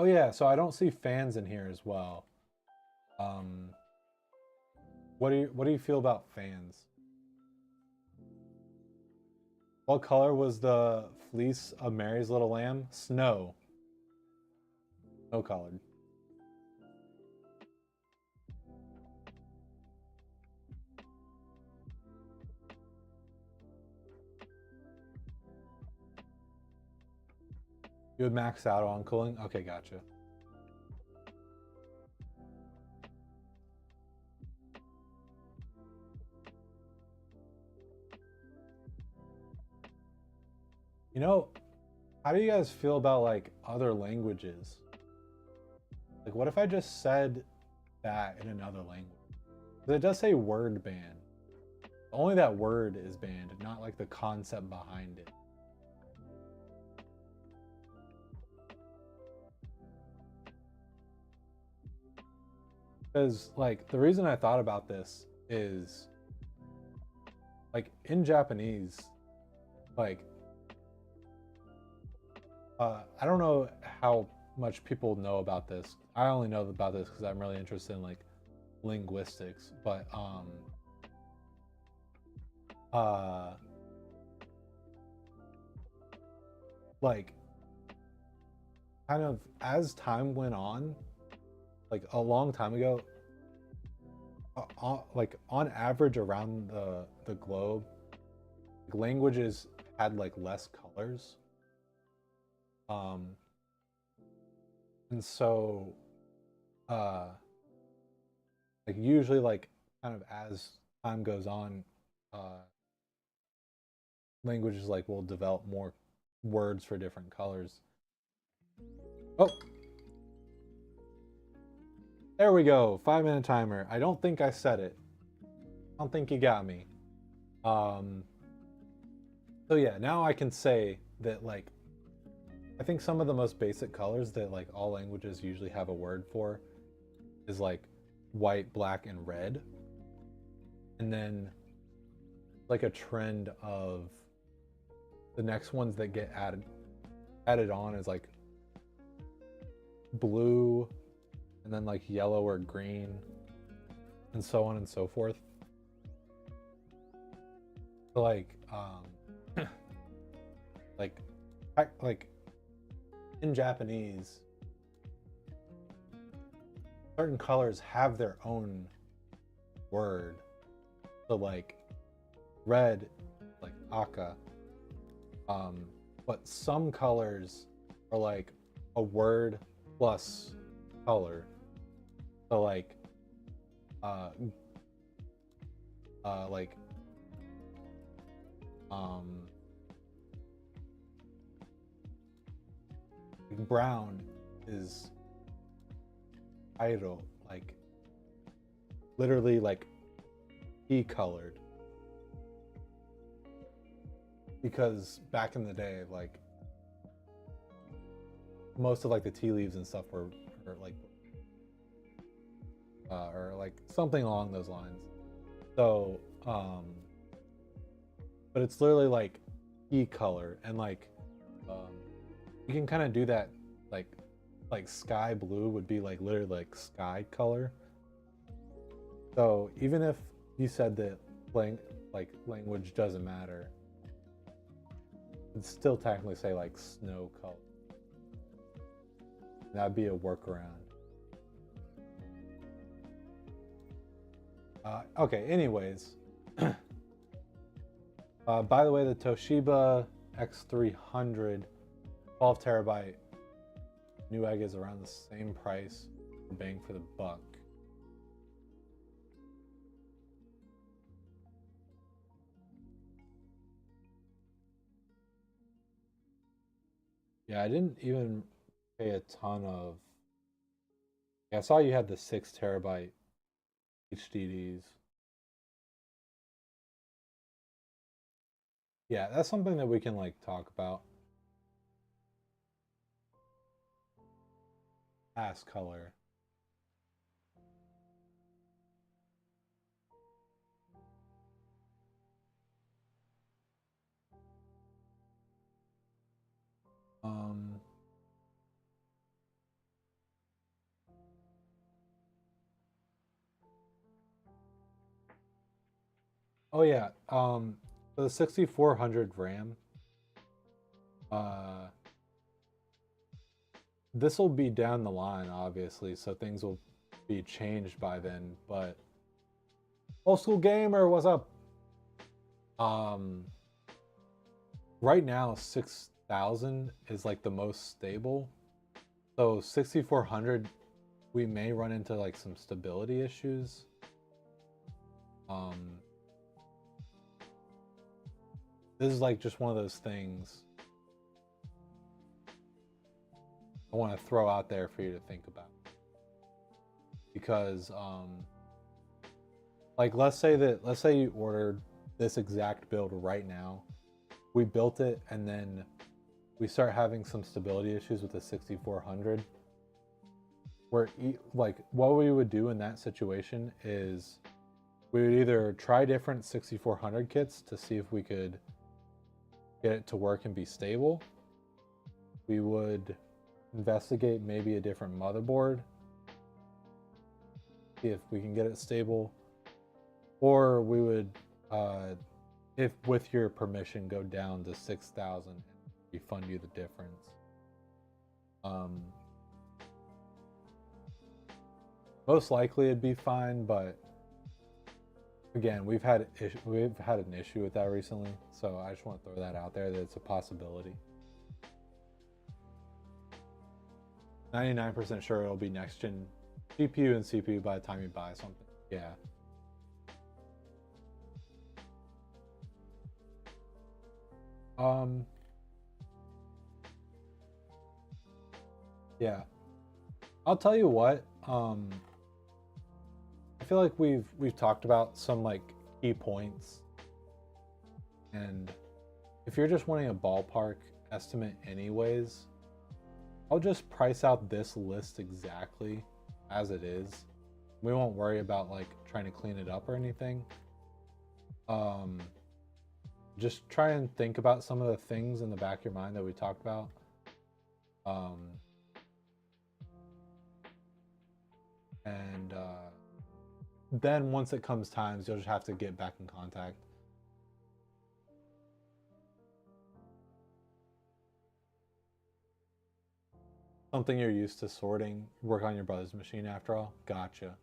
yeah, so I don't see fans in here as well. What do you feel about fans? What color was the fleece of Mary's little lamb? Snow. No colored. You would max out on cooling? Okay, gotcha. You know, how do you guys feel about like other languages? Like, what if I just said that in another language? Because it does say word ban. Only that word is banned, not like the concept behind it. Because, like, the reason I thought about this is, like, in Japanese, like, I don't know how much people know about this. I only know about this because I'm really interested in, like, linguistics. But, like, kind of as time went on, like, a long time ago, like, on average around the globe, languages had, like, less colors. And so, uh, like usually, like kind of as time goes on, languages like will develop more words for different colors. Oh, there we go. 5-minute timer. I don't think I said it. I don't think you got me. Um, so yeah, now I can say that like I think some of the most basic colors that like all languages usually have a word for is like white, black, and red. And then like a trend of the next ones that get added on is like blue and then like yellow or green and so on and so forth. So like like in Japanese, certain colors have their own word. So like red, like aka. But some colors are like a word plus color. So uh, like um, brown is airo, like literally like tea colored. Because back in the day, like most of like the tea leaves and stuff were like or like something along those lines. So but it's literally like tea color and like um you can kind of do that like sky blue would be like literally like sky color. So even if you said that language doesn't matter, it'd still technically say like snow color. That'd be a workaround. Okay, anyways. By the way, the Toshiba X300 12 terabyte Newegg is around the same price, bang for the buck. Yeah, I didn't even pay a ton of. Yeah, I saw you had the 6 terabyte HDDs. Yeah, that's something that we can like talk about. Ass color. Um, oh yeah. For the 6400 RAM, uh, this will be down the line, obviously, so things will be changed by then. But old school gamer, what's up? Um, right now, 6,000 6,000 is like the most stable. So 6,400, we may run into like some stability issues. This is like just one of those things I want to throw out there for you to think about. Because like let's say you ordered this exact build right now. We built it and then we start having some stability issues with the 6,400. Where like what we would do in that situation is we would either try different 6,400 kits to see if we could get it to work and be stable. We would investigate maybe a different motherboard, see if we can get it stable, or we would, if with your permission, go down to 6,000 and refund you the difference. Most likely it'd be fine, but again, we've had an issue with that recently, so I just want to throw that out there that it's a possibility. 99% sure it'll be next gen GPU and CPU by the time you buy something. Yeah. Yeah. I'll tell you what. I feel like we've talked about some like key points, and if you're just wanting a ballpark estimate anyways, I'll just price out this list exactly as it is. We won't worry about like trying to clean it up or anything. Just try and think about some of the things in the back of your mind that we talked about. And then once it comes times, you'll just have to get back in contact. Something you're used to sorting, work on your brother's machine after all. Gotcha.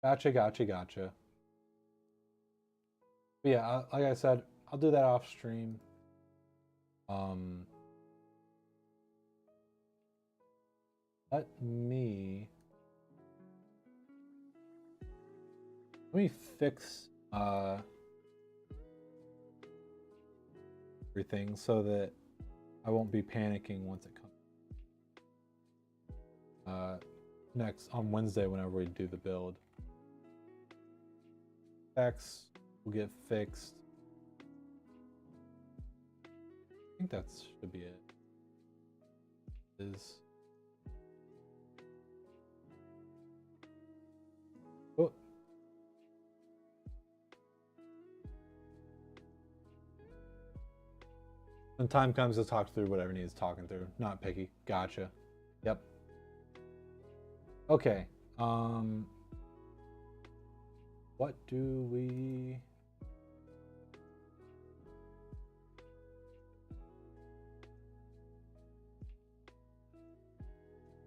Gotcha. But yeah, like I said, I'll do that off stream. Let me fix everything so that I won't be panicking once it comes. Next on Wednesday whenever we do the build. X will get fixed. I think that should be it. Is oh. When time comes to talk through whatever needs talking through. Not picky. Gotcha. Yep. Okay. What do we...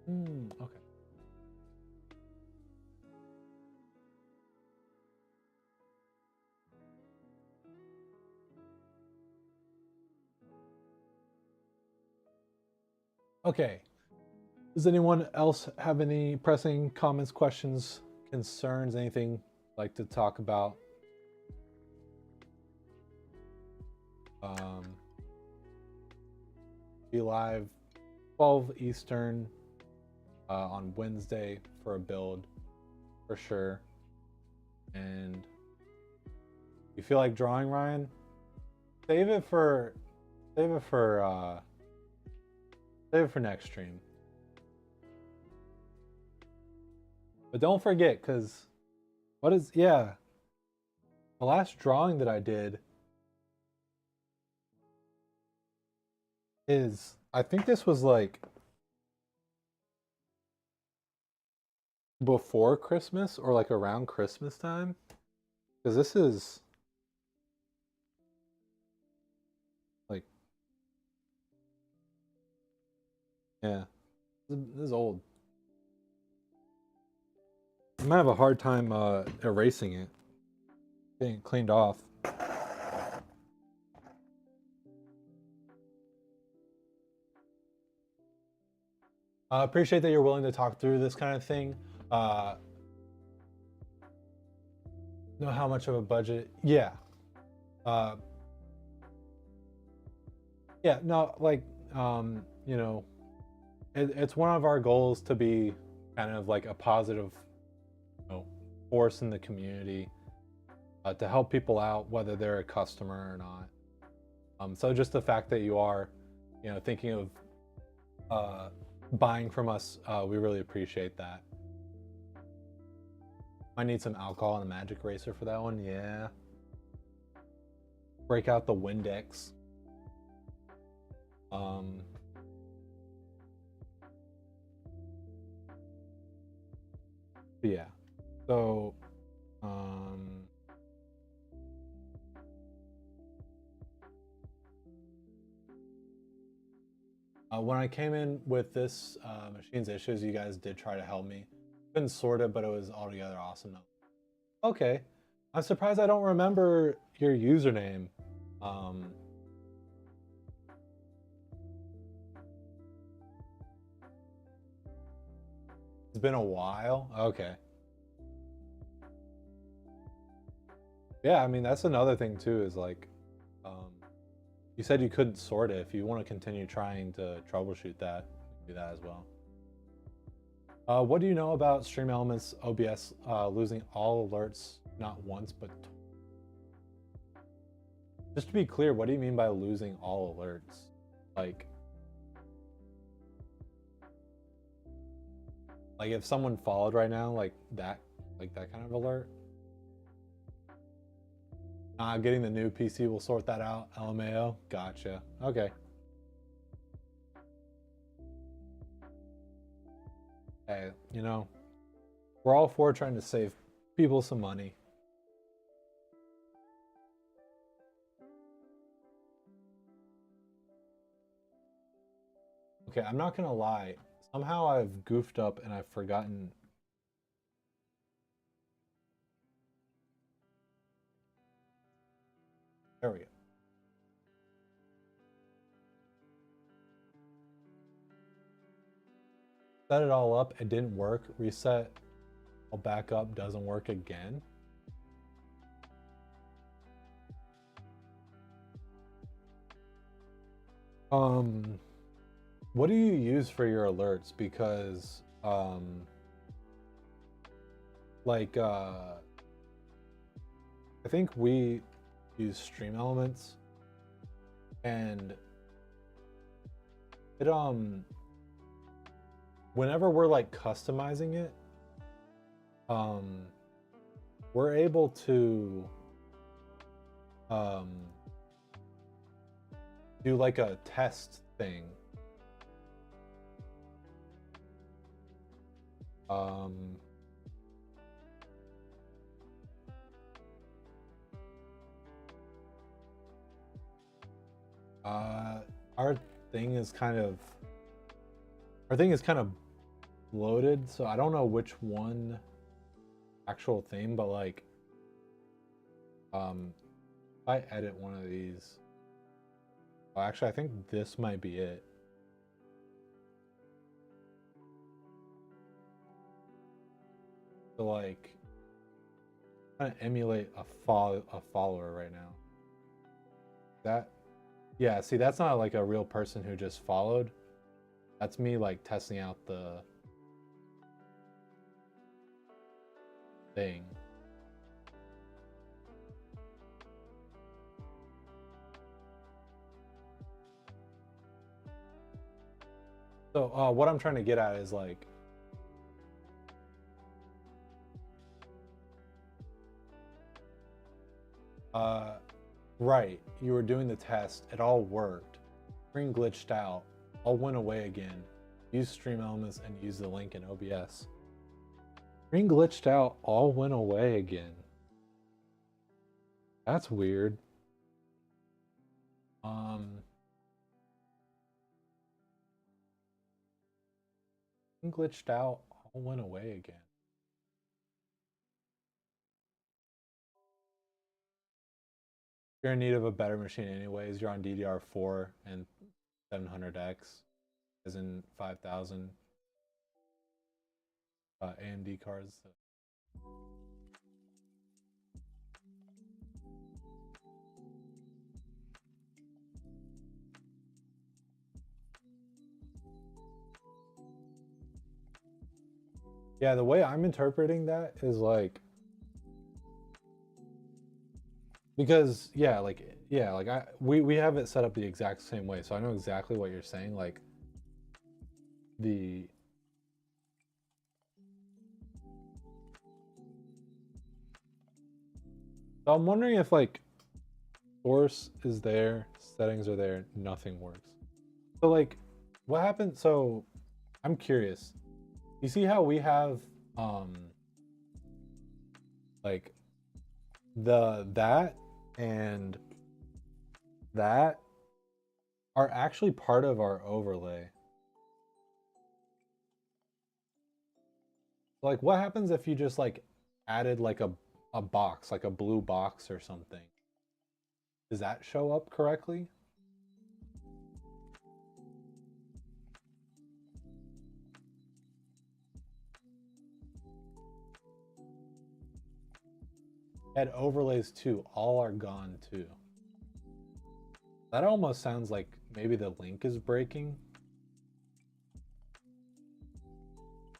Okay. Okay. Does anyone else have any pressing comments, questions, concerns, anything like to talk about? Be live 12 Eastern on Wednesday for a build for sure. And you feel like drawing, Ryan? Save it for next stream. But don't forget, because the last drawing that I did is, I think this was like before Christmas or like around Christmas time, because this is like, yeah, this is old. I'm gonna have a hard time erasing it. Getting cleaned off. I appreciate that you're willing to talk through this kind of thing. Know how much of a budget? Yeah. Uh, yeah. No, like, you know, it's one of our goals to be kind of like a positive, force in the community, to help people out, whether they're a customer or not. So just the fact that you are, thinking of buying from us, we really appreciate that. I need some alcohol and a magic eraser for that one. Yeah. Break out the Windex. Yeah. So, when I came in with this machine's issues, you guys did try to help me. Couldn't sort it, but it was altogether awesome. Okay. I'm surprised I don't remember your username. It's been a while. Okay. Yeah, I mean, that's another thing too, is like, you said you couldn't sort it. If you want to continue trying to troubleshoot that, do that as well. What do you know about Stream Elements OBS losing all alerts not once but twice? Just to be clear, what do you mean by losing all alerts? Like if someone followed right now, like that kind of alert? Getting the new PC will sort that out. LMAO. Gotcha. Okay. Hey, we're all for trying to save people some money. Okay, I'm not gonna lie. Somehow I've goofed up and I've forgotten. There we go. Set it all up. It didn't work. Reset. I'll back up. Doesn't work again. What do you use for your alerts? Because like I think we use Stream Elements, and it whenever we're like customizing it, we're able to do like a test thing. Our thing is kind of loaded, so I don't know which one actual thing, but like if I edit one of these, actually I think this might be it. To like kind of emulate a follower right now. Yeah, see, that's not like a real person who just followed. That's me like testing out the thing. So what I'm trying to get at is like, right, you were doing the test, it all worked. Screen glitched out, all went away again. Use Stream Elements and use the link in OBS. Screen glitched out, all went away again. That's weird. Glitched out, all went away again. you're in need of a better machine anyways. You're on DDR4 and 700X, as in 5000 AMD cards. So. Yeah, the way I'm interpreting that is like, because we have it set up the exact same way, so I know exactly what you're saying. Like the so I'm wondering if like source is there, settings are there, nothing works. So like what happened? So I'm curious. You see how we have like that and that are actually part of our overlay. Like what happens if you just like added like a box, like a blue box or something? Does that show up correctly? Add overlays too, all are gone too. That almost sounds like maybe the link is breaking.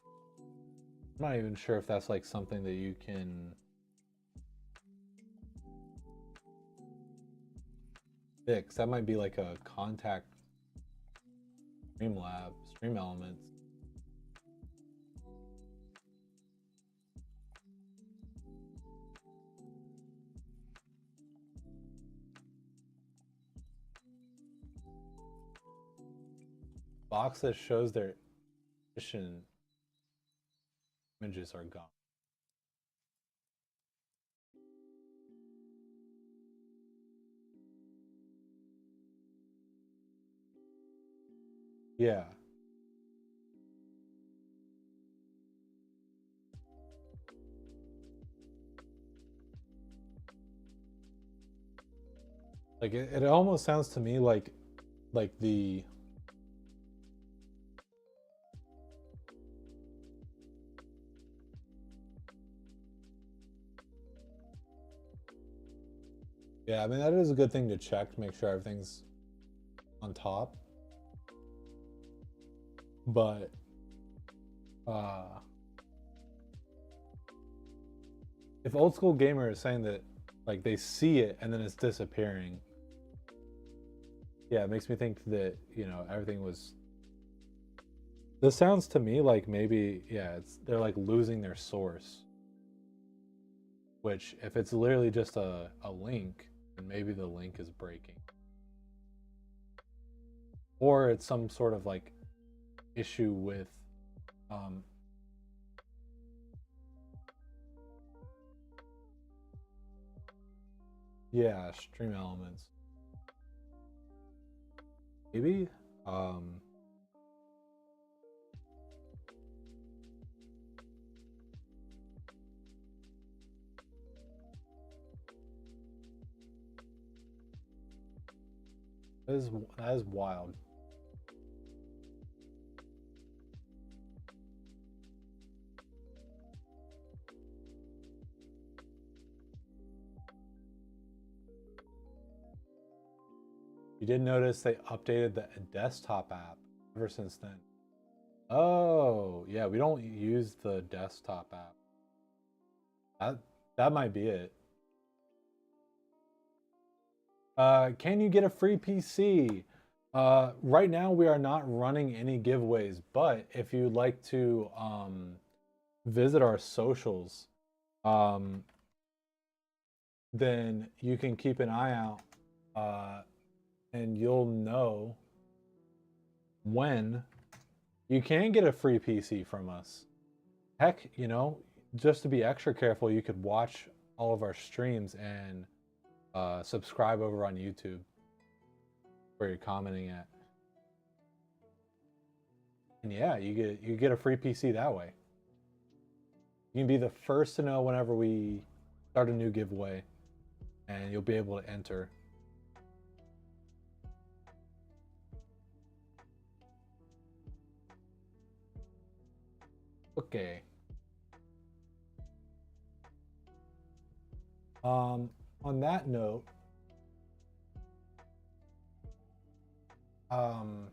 I'm not even sure if that's like something that you can fix. That might be like a contact Streamlab, Stream Elements. Box that shows their edition images are gone. Yeah. Like it almost sounds to me like the yeah, I mean that is a good thing to check to make sure everything's on top. But if old school gamer is saying that like they see it and then it's disappearing, yeah, it makes me think that, you know, everything was. This sounds to me like maybe, yeah, they're like losing their source. Which, if it's literally just a link, then maybe the link is breaking. Or it's some sort of like issue with yeah, Stream Elements. Maybe that is wild. You did notice they updated the desktop app ever since then. Oh, yeah, we don't use the desktop app. That might be it. Can you get a free PC? Right now we are not running any giveaways, but if you'd like to visit our socials, then you can keep an eye out and you'll know when you can get a free PC from us. Heck, you know, just to be extra careful, you could watch all of our streams and subscribe over on YouTube where you're commenting at. And yeah, you get a free PC that way. You can be the first to know whenever we start a new giveaway, and you'll be able to enter. Okay. On that note, um,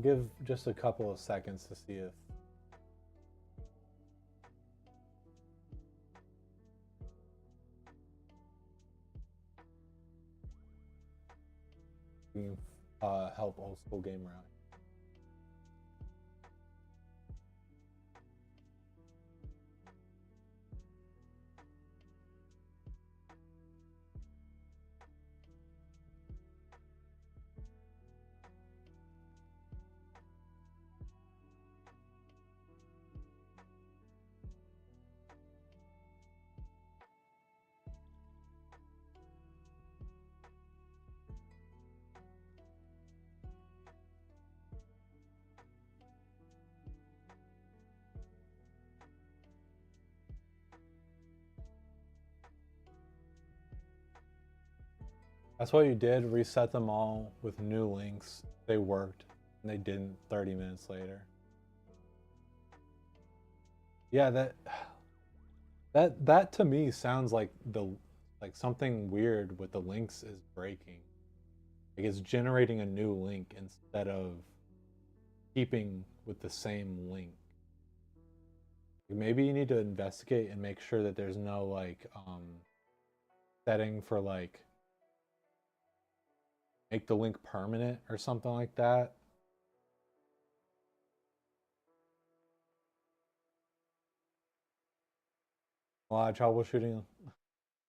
give just a couple of seconds to see if we can help Old School Gamer out. That's what you did. Reset them all with new links. They worked, and they didn't 30 minutes later. Yeah, that to me sounds like something weird with the links is breaking. Like it's generating a new link instead of keeping with the same link. Maybe you need to investigate and make sure that there's no like setting for like make the link permanent or something like that. A lot of troubleshooting,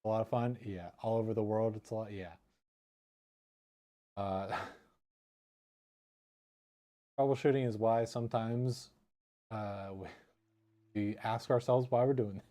a lot of fun. Yeah, all over the world, it's a lot. Yeah. Uh, troubleshooting is why sometimes uh, we ask ourselves why we're doing this.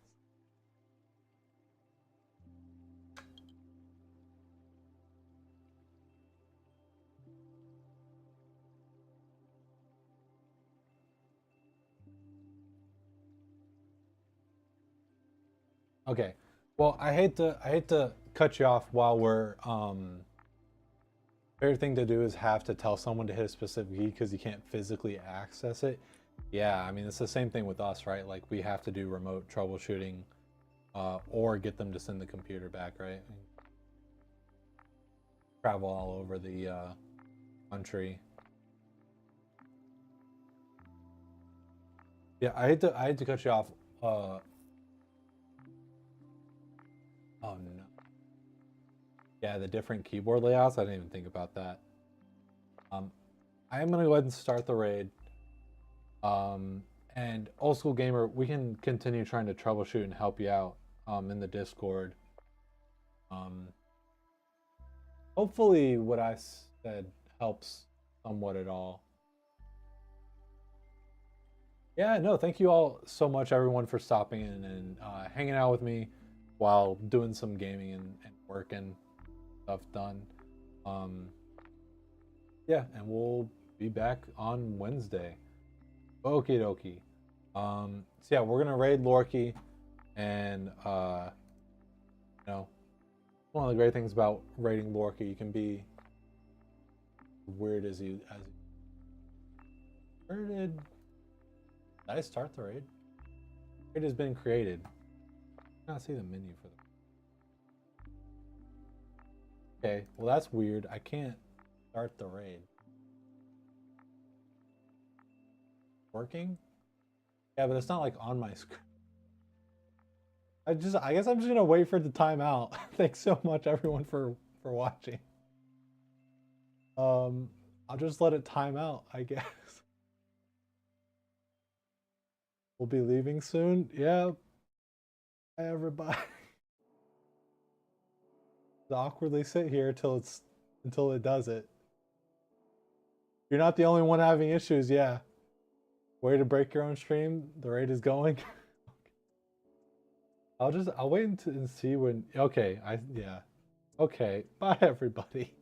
Okay. Well, I hate to cut you off while we're favorite thing to do is have to tell someone to hit a specific key because you can't physically access it. Yeah, I mean it's the same thing with us, right? Like we have to do remote troubleshooting or get them to send the computer back, right? Travel all over the country. Yeah, I hate to cut you off. Oh no. Yeah, the different keyboard layouts. I didn't even think about that. I am gonna go ahead and start the raid. And Old School Gamer, we can continue trying to troubleshoot and help you out in the Discord. Um, hopefully, what I said helps somewhat at all. Yeah, no, thank you all so much, everyone, for stopping in and hanging out with me while doing some gaming and work and stuff done. Um, yeah, and we'll be back on Wednesday. Okie dokie. So yeah, we're gonna raid Lorky, and you know, one of the great things about raiding Lorky, you can be weird as you. Where did I start the raid? Raid has been created. I cannot see the menu for them. Okay, well that's weird. I can't start the raid. Working? Yeah, but it's not like on my screen. I guess I'm just gonna wait for it to time out. Thanks so much everyone for watching. I'll just let it time out, I guess. We'll be leaving soon. Yeah. Bye everybody. Awkwardly sit here until it does it. You're not the only one having issues, yeah. Way to break your own stream. The raid is going. I'll wait and see when. Okay, yeah. Okay, bye everybody.